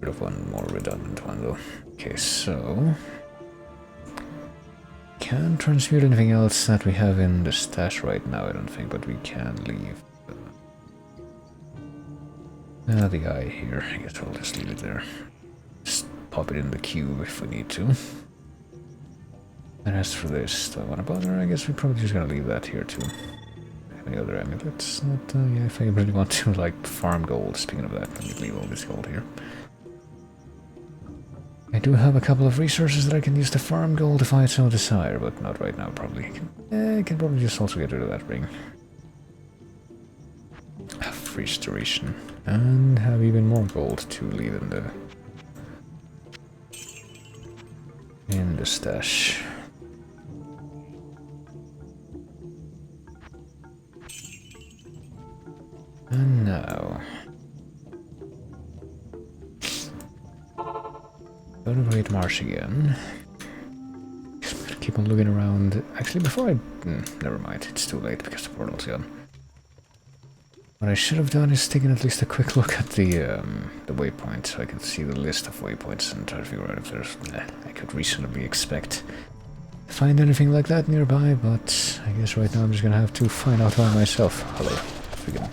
Rid of one more redundant one though. Okay, so can't transmute anything else that we have in the stash right now, I don't think, but we can leave the eye here. I guess we'll just leave it there. Just pop it in the cube if we need to. And as for this, do I want to bother? I guess we're probably just gonna leave that here too. Any other amulets? Not, yeah, if I really want to, like, farm gold. Speaking of that, let me leave all this gold here. I do have a couple of resources that I can use to farm gold if I so desire, but not right now, probably. I can probably just also get rid of that ring. freeze duration. And have even more gold to leave in the stash. And now... go to Great Marsh again. Keep on looking around. Actually, before I... never mind, it's too late because the portal's gone. What I should have done is taken at least a quick look at the waypoint, so I could see the list of waypoints and try to figure out if there's... I could reasonably expect to find anything like that nearby, but I guess right now I'm just gonna have to find out by myself. Hello. Freaking...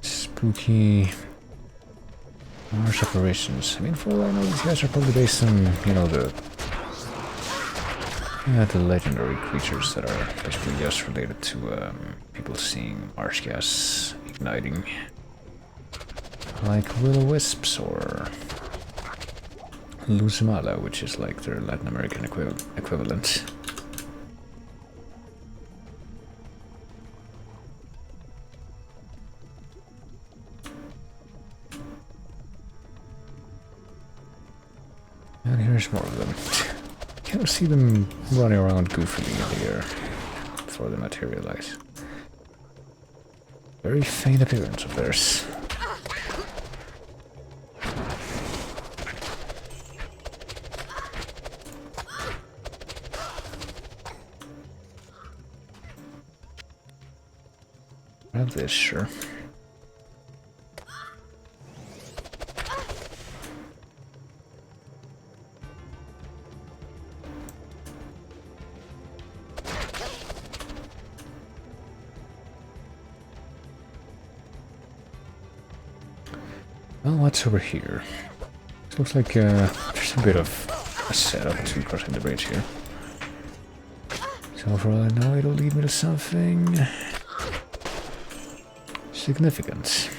spooky... Marsh operations. I mean, for all I know, these guys are probably based on, you know, the legendary creatures that are basically just related to people seeing marsh gas igniting. Like will-o-wisps or Lucia, which is like their Latin American equivalent. And here's more of them. Kind of see them running around goofily in the air before they materialize. Very faint appearance of theirs. Grab this, sure. Well, what's over here? It looks like there's a bit of a setup to crossing the bridge here. So for all I know, it'll lead me to something significant.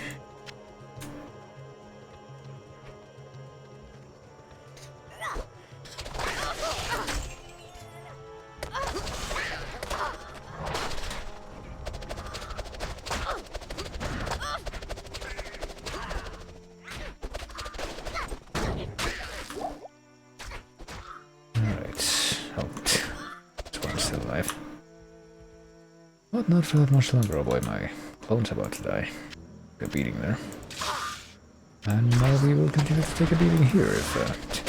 Not for that much longer, oh boy, my clone's about to die. A beating there. And now we will continue to take a beating here if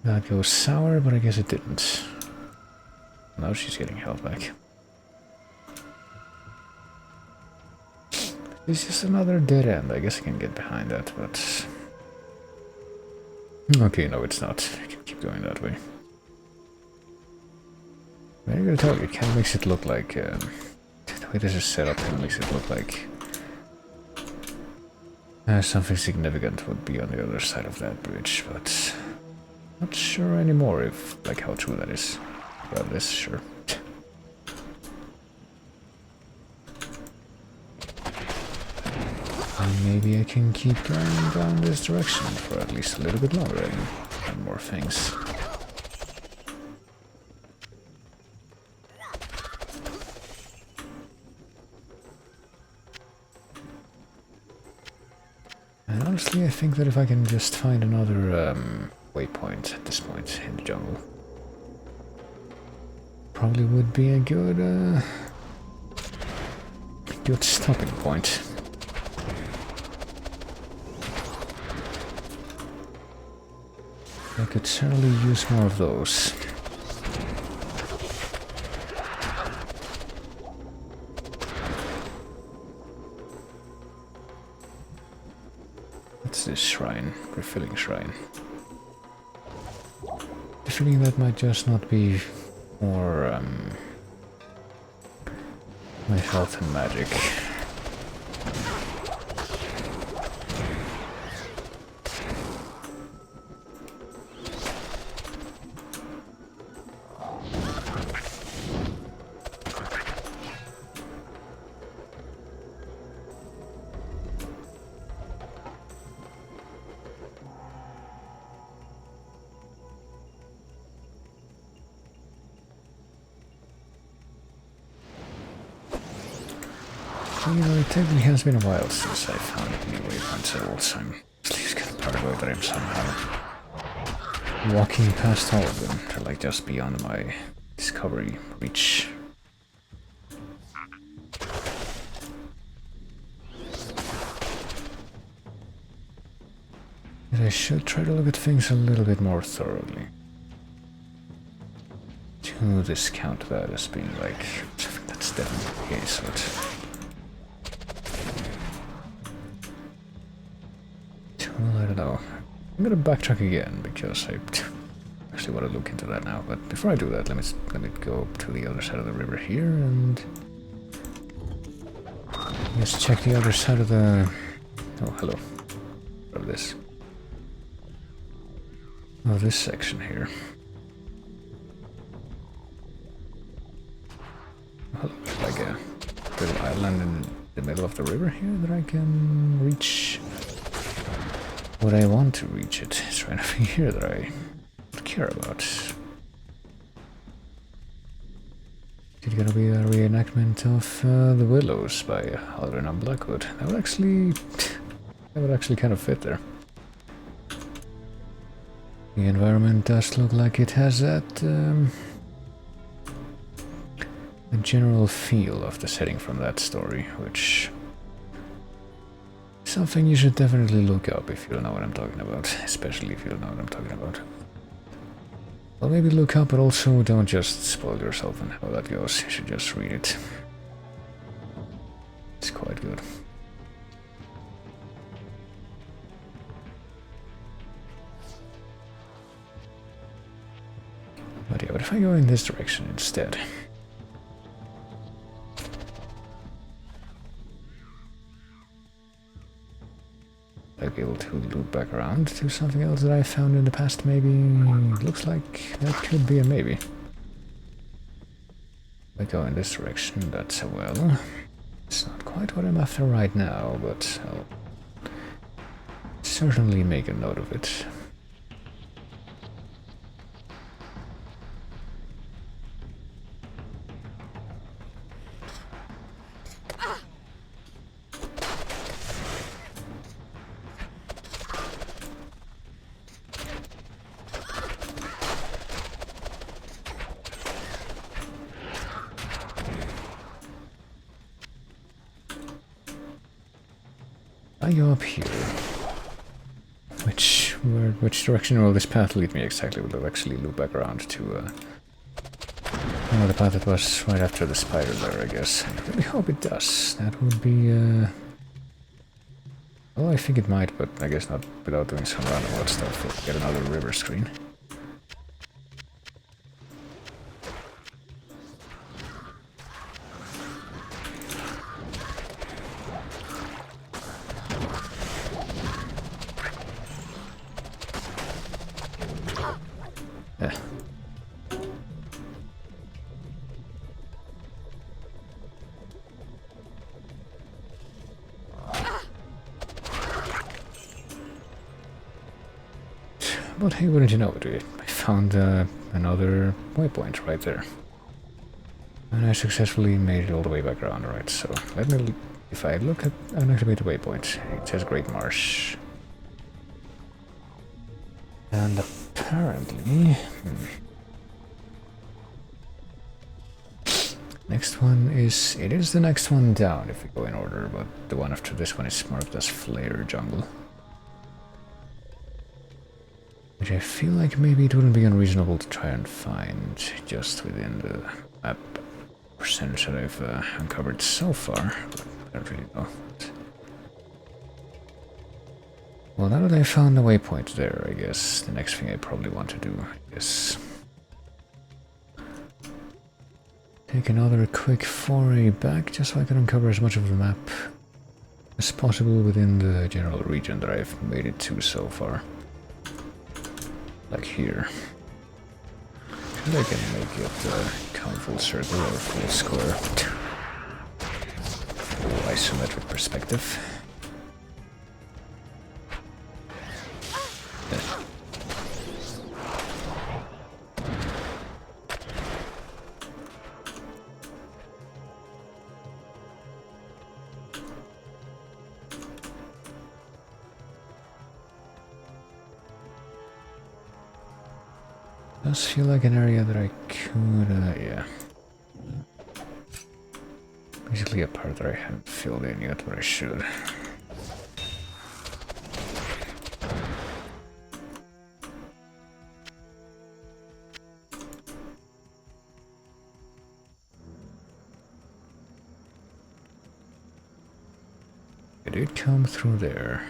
that goes sour, but I guess it didn't. Now she's getting health back. It's just another dead end, I guess I can get behind that, but... okay, no it's not. I can keep going that way. I gotta tell you, it kind of makes it look like, the way this is set up kind of makes it look like something significant would be on the other side of that bridge, but not sure anymore if, like, how true that is. Grab this, sure. And maybe I can keep going down this direction for at least a little bit longer and more things. And honestly, I think that if I can just find another waypoint at this point in the jungle, probably would be a good stopping point. I could certainly use more of those. What's this shrine? Refilling shrine. The feeling that might just not be more my health and magic. So, you know, it technically has been a while since I found new waypoints at all, so I'm just kind of paranoid that I'm somehow walking past all of them. They're like just beyond my discovery reach. But I should try to look at things a little bit more thoroughly. To discount that as being like something that's definitely the case, but well, I don't know. I'm gonna backtrack again because I actually want to look into that now. But before I do that, let me go to the other side of the river here and just check the other side of the. Oh, hello. Of this. Oh, this section here. Oh, looks like a little island in the middle of the river here that I can reach. What I want to reach it. It's right over here that I care about. Is it gonna be a reenactment of The Willows by Aldrin on Blackwood? That would actually kind of fit there. The environment does look like it has that the general feel of the setting from that story, which something you should definitely look up if you don't know what I'm talking about, especially if you don't know what I'm talking about. Well, maybe look up, but also don't just spoil yourself on how that goes. You should just read it. It's quite good. But yeah, but if I go in this direction instead. I'll be able to loop back around to something else that I found in the past, maybe. It looks like that could be a maybe. If I go in this direction, that's a well. It's not quite what I'm after right now, but I'll certainly make a note of it. I go up here. Which direction will this path lead me exactly? Will it actually loop back around to the path that was right after the spider there, I guess. I really hope it does. That would be well, I think it might, but I guess not without doing some roundabout stuff or get another river screen. But hey, wouldn't you know it? I found another waypoint right there. And I successfully made it all the way back around, right? So let me, if I look at an activated waypoint, it says Great Marsh. And apparently... Next one is... It is the next one down if we go in order, but the one after this one is marked as Flare Jungle. Which I feel like maybe it wouldn't be unreasonable to try and find just within the map percentage that I've uncovered so far. But I don't really know. Well, now that I found the waypoint there, I guess the next thing I probably want to do is take another quick foray back just so I can uncover as much of the map as possible within the general region that I've made it to so far. Like here. And I can make it count full circle or full square. Full isometric perspective. Does feel like an area that I could, yeah. Basically a part that I haven't filled in yet, but I should. It did come through there.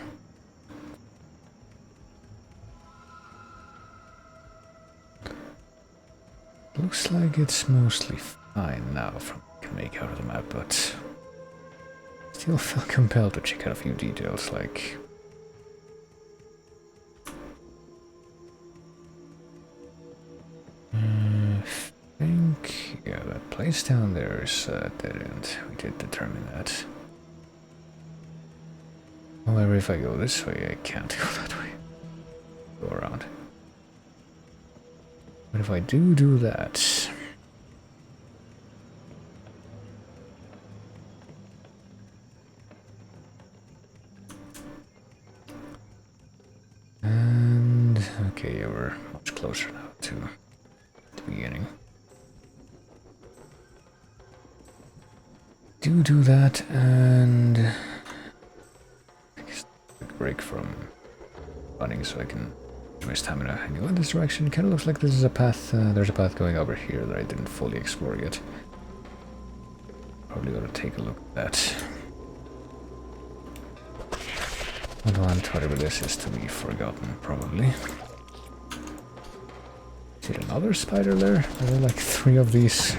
Looks like it's mostly fine now from what I can make out of the map, but still feel compelled to check out a few details like I think, yeah, that place down there is dead end. We did determine that. However, if I go this way, I can't go that way. Go around. But if I do that... And... okay, yeah, we're much closer now to the beginning. Do that, and... I guess take a break from running so I can my stamina and go in this direction. Kind of looks like this is a path, there's a path going over here that I didn't fully explore yet. Probably ought to take a look at that. I don't want whatever this is to be forgotten, probably. Is it another spider there? Are there like 3 of these?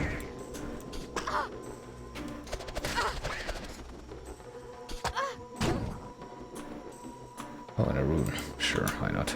Oh, and a rune. Sure, why not?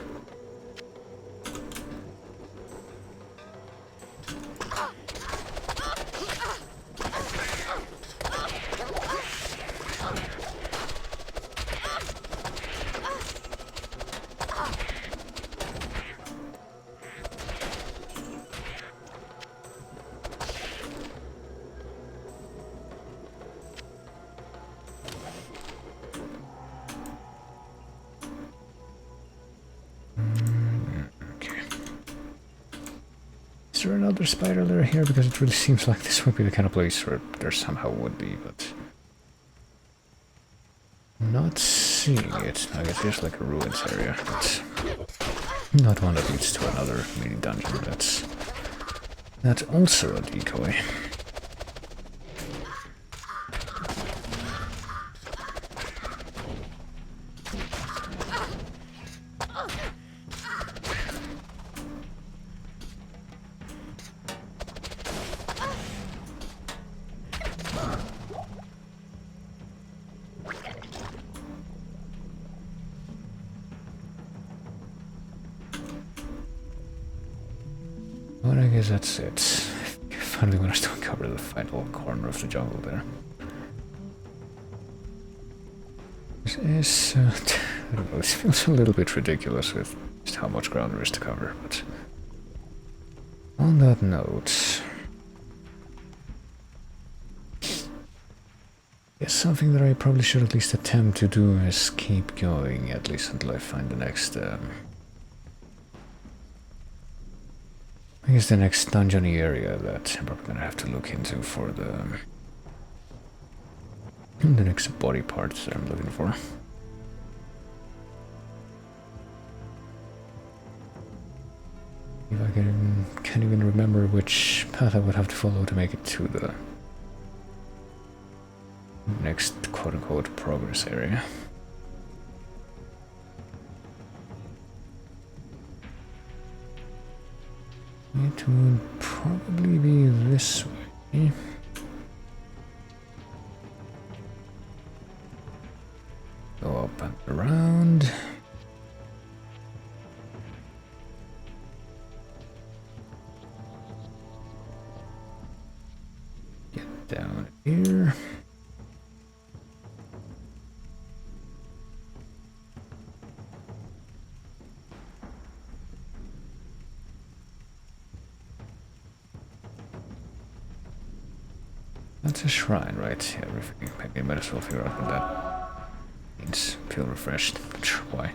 Is there another spider lair here? Because it really seems like this would be the kind of place where there somehow would be, but... not seeing it. I guess there's like a ruins area, but... not one that leads to another mini dungeon. That's also a decoy. Well, I guess that's it. Finally managed to uncover the final corner of the jungle there. This is, I don't know, this feels a little bit ridiculous with just how much ground there is to cover, but... on that note... yes, something that I probably should at least attempt to do is keep going, at least until I find the next, I guess the next dungeony area that I'm probably gonna have to look into for the next body parts that I'm looking for. If I can't even remember which path I would have to follow to make it to the next quote-unquote progress area. It would probably be this way. Go up and around. Get down here. That's a shrine, right? Yeah, everything. Maybe I might as well figure out what that means. Feel refreshed. Not sure why.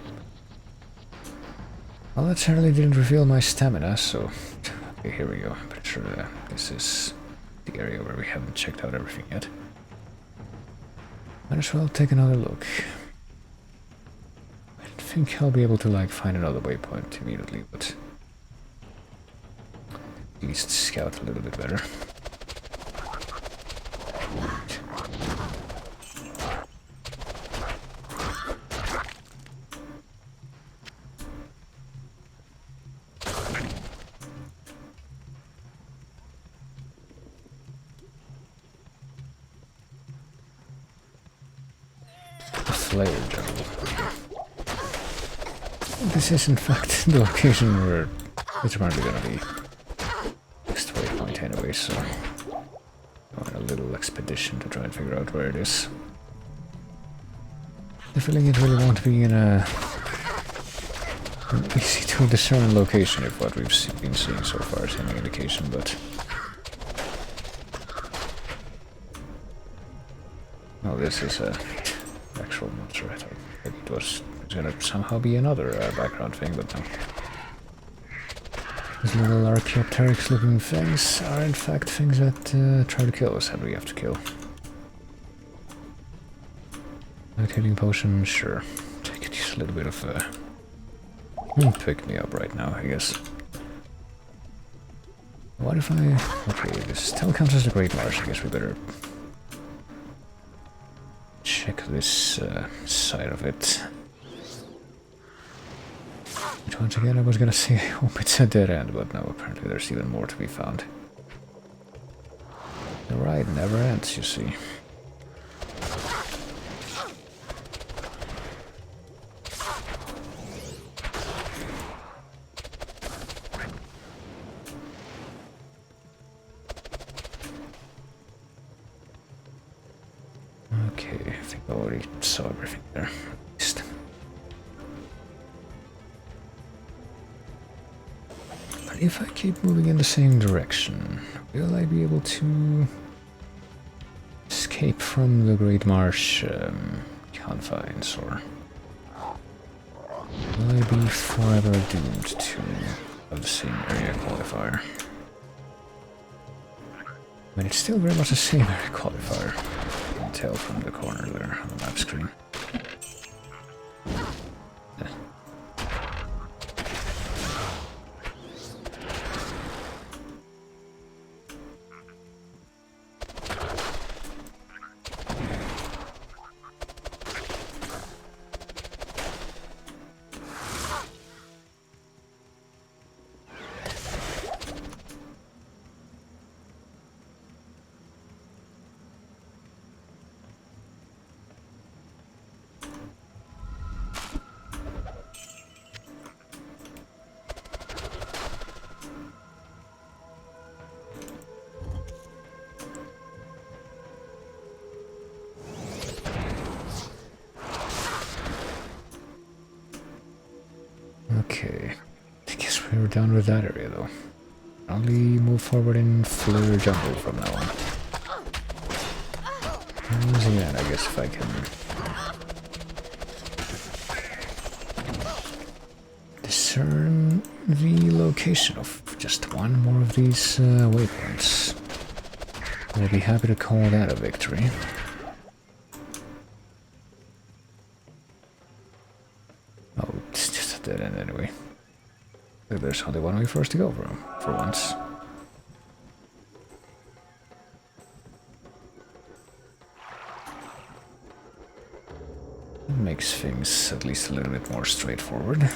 Well, that certainly didn't reveal my stamina, so... Okay, here we go. I'm pretty sure this is the area where we haven't checked out everything yet. Might as well take another look. I think I'll be able to, like, find another waypoint immediately, but... at least scout a little bit better. This is in fact the location where it's probably gonna be next waypoint anyway, so on a little expedition to try and figure out where it is. The feeling it really won't be in an easy to discern location if what we've been seeing so far is any indication, but oh, this is a actual monster. I thought maybe it was gonna somehow be another background thing, but no. These little Archaeopteryx looking things are in fact things that try to kill us and we have to kill. Untitled Potion, sure. I could use a little bit of pick me up right now, I guess. What if I... okay, this still counts as the Great Marsh. I guess we better check this side of it. Which once again I was gonna say I hope it's a dead end, but no, apparently there's even more to be found. The ride never ends, you see. Okay, I think I already saw everything there. But if I keep moving in the same direction, will I be able to escape from the Great Marsh confines, or will I be forever doomed to have the same area qualifier? I mean, it's still very much the same area qualifier. You can tell from the corner there on the map screen. Okay, I guess we're done with that area though. Only move forward in Flare Jungle from now on. Once again, I guess if I can discern the location of just one more of these waypoints, I'll be happy to call that a victory. Oh, it's just a dead end anyway. There's only one way for us to go for once. It makes things at least a little bit more straightforward.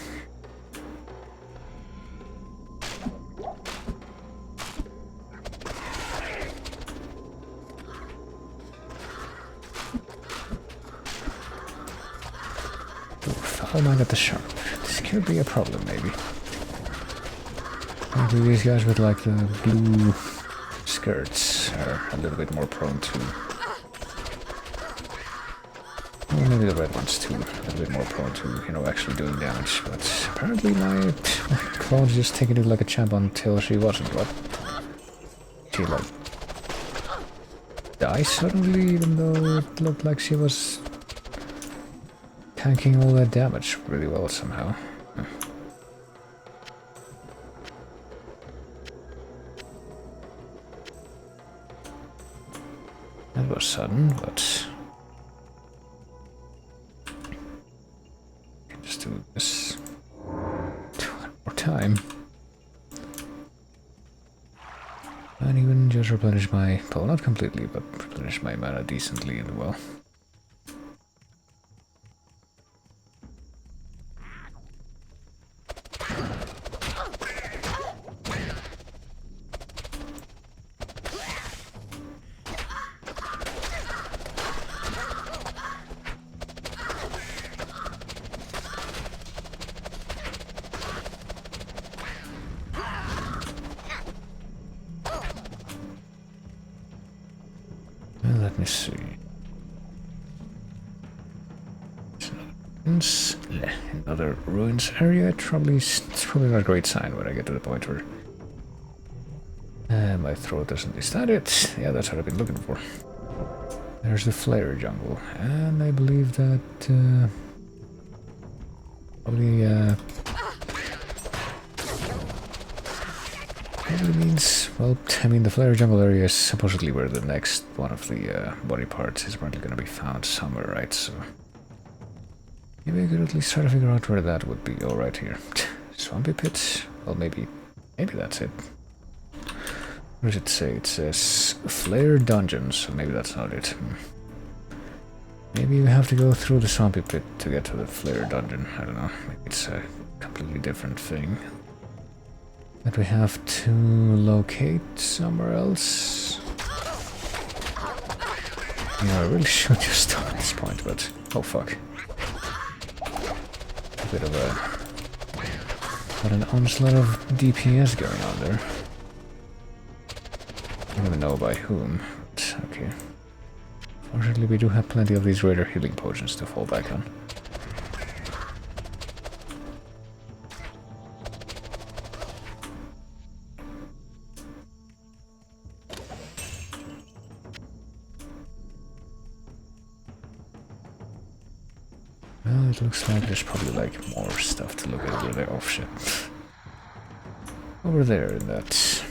Foul man at the sharp. This could be a problem, maybe. Maybe these guys with like the blue skirts are a little bit more prone to... well, maybe the red ones too, a little bit more prone to, you know, actually doing damage. But apparently my clone's just taking it like a champ until she wasn't. What? She like... died suddenly, even though it looked like she was tanking all that damage really well somehow. was sudden, but just do this one more time. And even just replenish my, well, not completely, but replenish my mana decently and well. Let me see. Another ruins area. It's probably not a great sign when I get to the point where my throat doesn't. Is that it? Yeah, that's what I've been looking for. There's the flare jungle, and I believe that probably means, well, I mean, the flare jungle area is supposedly where the next one of the body parts is probably going to be found somewhere, right? So maybe I could at least try to figure out where that would be. Oh, right here. Swampy pit? Well, maybe that's it. What does it say? It says Flare Dungeon, so maybe that's not it. Maybe we have to go through the Swampy Pit to get to the Flare Dungeon. I don't know. Maybe it's a completely different thing that we have to locate somewhere else. Yeah, I really should just stop at this point, but oh fuck. A bit of a... what an onslaught of DPS going on there. I don't even know by whom, but okay. Fortunately, we do have plenty of these greater healing potions to fall back on. Well, it looks like there's probably like more stuff to look at over there. Oh shit. Over there in that...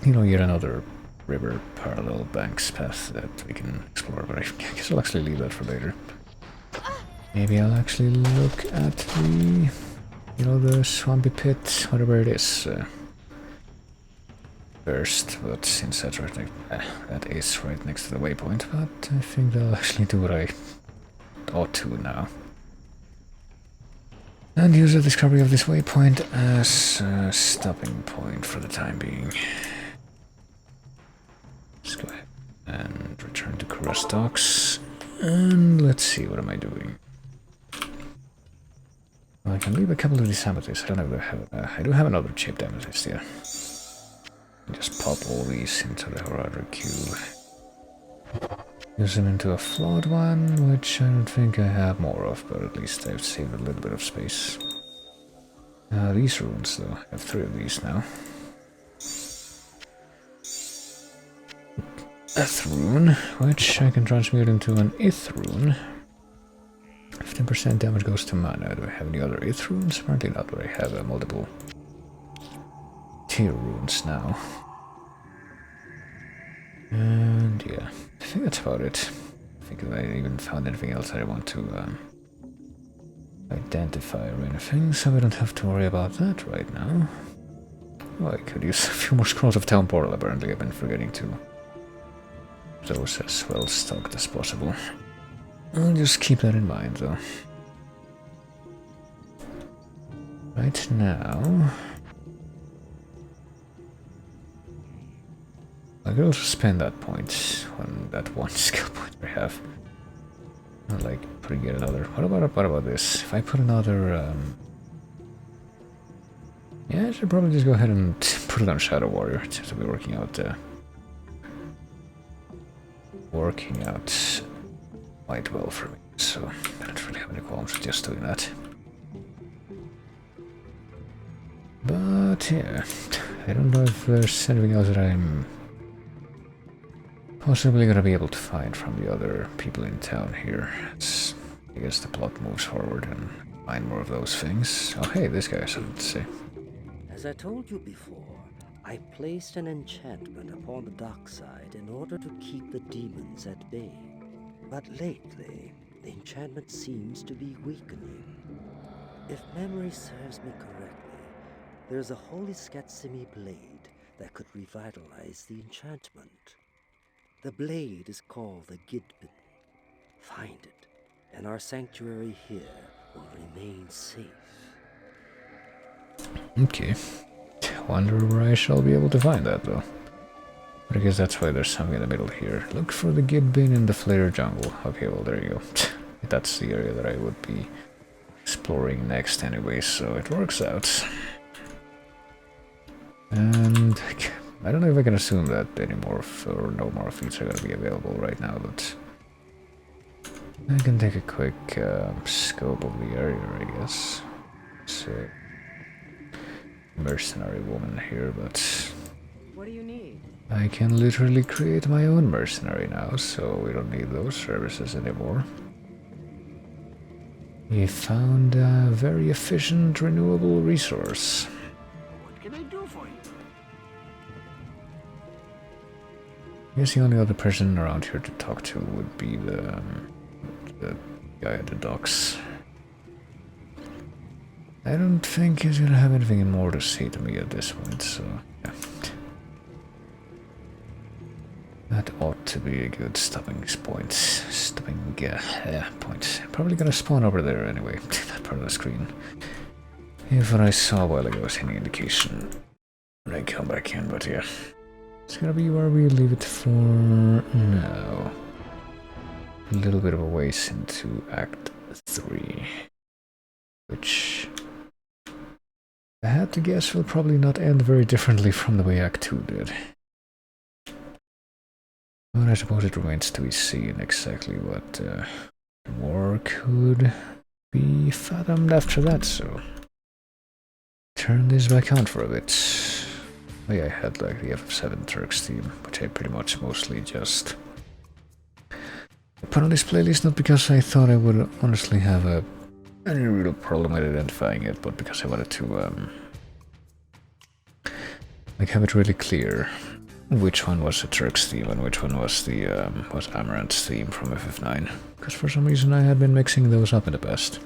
you know, yet another river parallel banks path that we can explore, but I guess I'll actually leave that for later. Maybe I'll actually look at the, you know, the swampy pit, whatever it is, first, but since that's right, that is right next to the waypoint, but I think I'll actually do what I ought to now. And use the discovery of this waypoint as a stopping point for the time being. Let's go ahead and return to Kuras Docks. And let's see, what am I doing? Well, I can leave a couple of these amethysts. I don't know if I have... I do have another chipped amethyst, yeah. Just pop all these into the Horadric cube. Use them into a flawed one, which I don't think I have more of, but at least I've saved a little bit of space. These runes, though. I have 3 of these now. Eth rune, which I can transmute into an Ith rune. 15% damage goes to mana. Do I have any other Ith runes? Apparently not, but I have multiple tier runes now. And yeah, I think that's about it. I think if I even found anything else I want to identify or anything, so we don't have to worry about that right now. Oh, I could use a few more scrolls of Town Portal, apparently I've been forgetting to. Those as well stocked as possible. I'll just keep that in mind, though. Right now... I could also spend that point on that one skill point I have. Not like putting in another... What about this? If I put another... Yeah, I should probably just go ahead and put it on Shadow Warrior. It seems to be working out quite well for me, so I don't really have any qualms with just doing that. But yeah, I don't know if there's anything else that I'm possibly gonna be able to find from the other people in town here. I guess the plot moves forward and find more of those things. Oh hey, this guy has something to say. As I told you before, I placed an enchantment upon the dark side in order to keep the demons at bay. But lately, the enchantment seems to be weakening. If memory serves me correctly, there's a holy Skatsimi blade that could revitalize the enchantment. The blade is called the Gidbin. Find it, and our sanctuary here will remain safe. Okay. Wonder where I shall be able to find that, though. But I guess that's why there's something in the middle here. Look for the Gidbin in the Flare jungle. Okay, well, there you go. That's the area that I would be exploring next anyway, so it works out. And I don't know if I can assume that any more or no more feats are going to be available right now, but I can take a quick scope of the area, I guess. So, mercenary woman here, but What do you need? I can literally create my own mercenary now, so we don't need those services anymore. We found a very efficient renewable resource. What can I do for you? I guess the only other person around here to talk to would be the guy at the docks. I don't think he's gonna have anything more to say to me at this point, so yeah. That ought to be a good stopping point. Point. Probably gonna spawn over there anyway, that part of the screen. If what I saw a while ago was any indication when I come back in, but yeah. It's gonna be where we leave it for now. A little bit of a ways into Act 3. Which I had to guess will probably not end very differently from the way Act 2 did. But I suppose it remains to be seen exactly what more could be fathomed after that, so turn this back on for a bit. Oh yeah, I had like the FF7 Turks theme, which I pretty much mostly just put on this playlist, not because I thought I would honestly have any real problem with identifying it, but because I wanted to like have it really clear which one was the Turks theme and which one was the was Amaranth's theme from FF9, because for some reason I had been mixing those up in the past.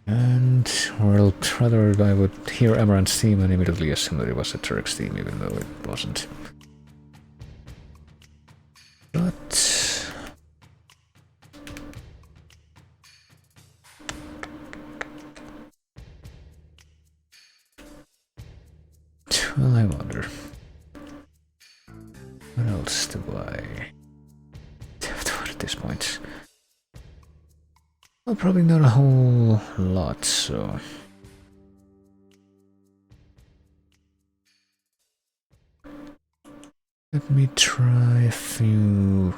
And, well, rather I would hear Amaranth's theme and immediately assume that it was a Turks theme, even though it wasn't. But well, I wonder. What else do I have to do at this point? Well, probably not a whole lot, so let me try a few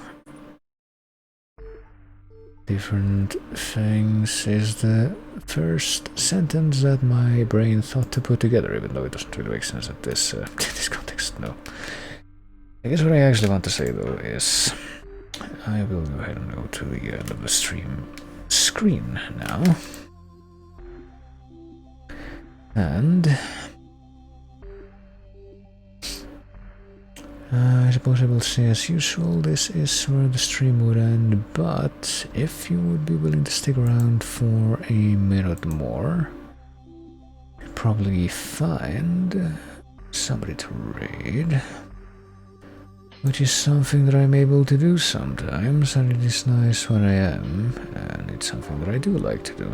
different things. Is the first sentence that my brain thought to put together, even though it doesn't really make sense at this this context. No. I guess what I actually want to say though is I will go ahead and go to the end of the stream screen now, and I suppose I will say as usual this is where the stream would end, but if you would be willing to stick around for a minute more, you'd probably find somebody to raid, which is something that I'm able to do sometimes, and it is nice when I am, and it's something that I do like to do.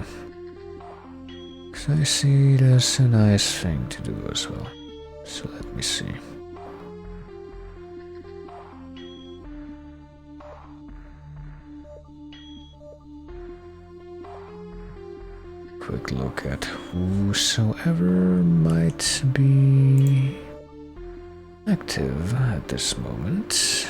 Because I see it as a nice thing to do as well. So let me see. Quick look at whosoever might be active at this moment.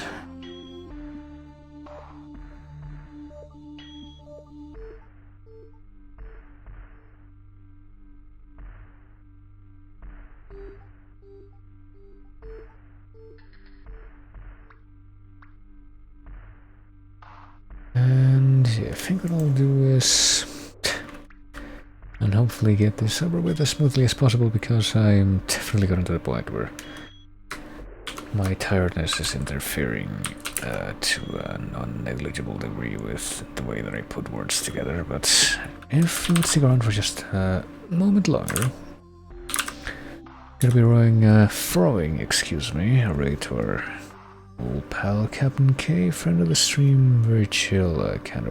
And yeah, I think what I'll do is and hopefully get this over with as smoothly as possible, because I'm definitely getting to the point where my tiredness is interfering to a non-negligible degree with the way that I put words together. But if you would stick around for just a moment longer, gonna be throwing, excuse me, a raid to our old pal Captain K, friend of the stream, very chill, kind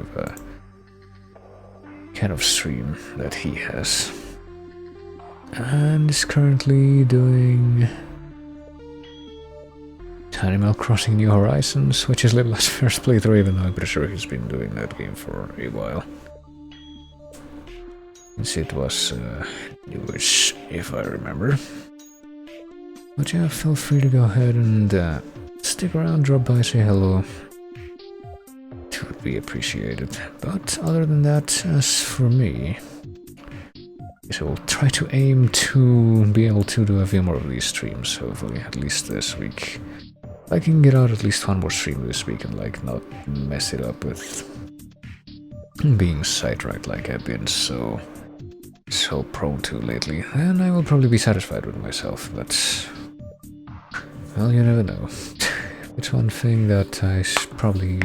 of stream that he has, and is currently doing Animal Crossing New Horizons, which is Little's first playthrough, even though I'm pretty sure he's been doing that game for a while. Since it was newish, if I remember. But yeah, feel free to go ahead and stick around, drop by, say hello. It would be appreciated. But other than that, as for me, I will try to aim to be able to do a few more of these streams, hopefully, at least this week. I can get out at least one more stream this week and like not mess it up with being sidetracked like I've been so prone to lately, and I will probably be satisfied with myself, but well, you never know. It's one thing that I probably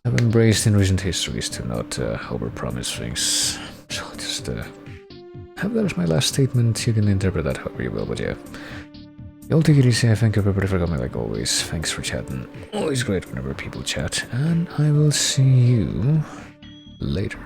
have embraced in recent history, is to not overpromise things. So I'll just have that as my last statement. You can interpret that however you will, but yeah. Y'all take it easy. Thank you everybody for coming like always. Thanks for chatting. Always great whenever people chat, and I will see you later.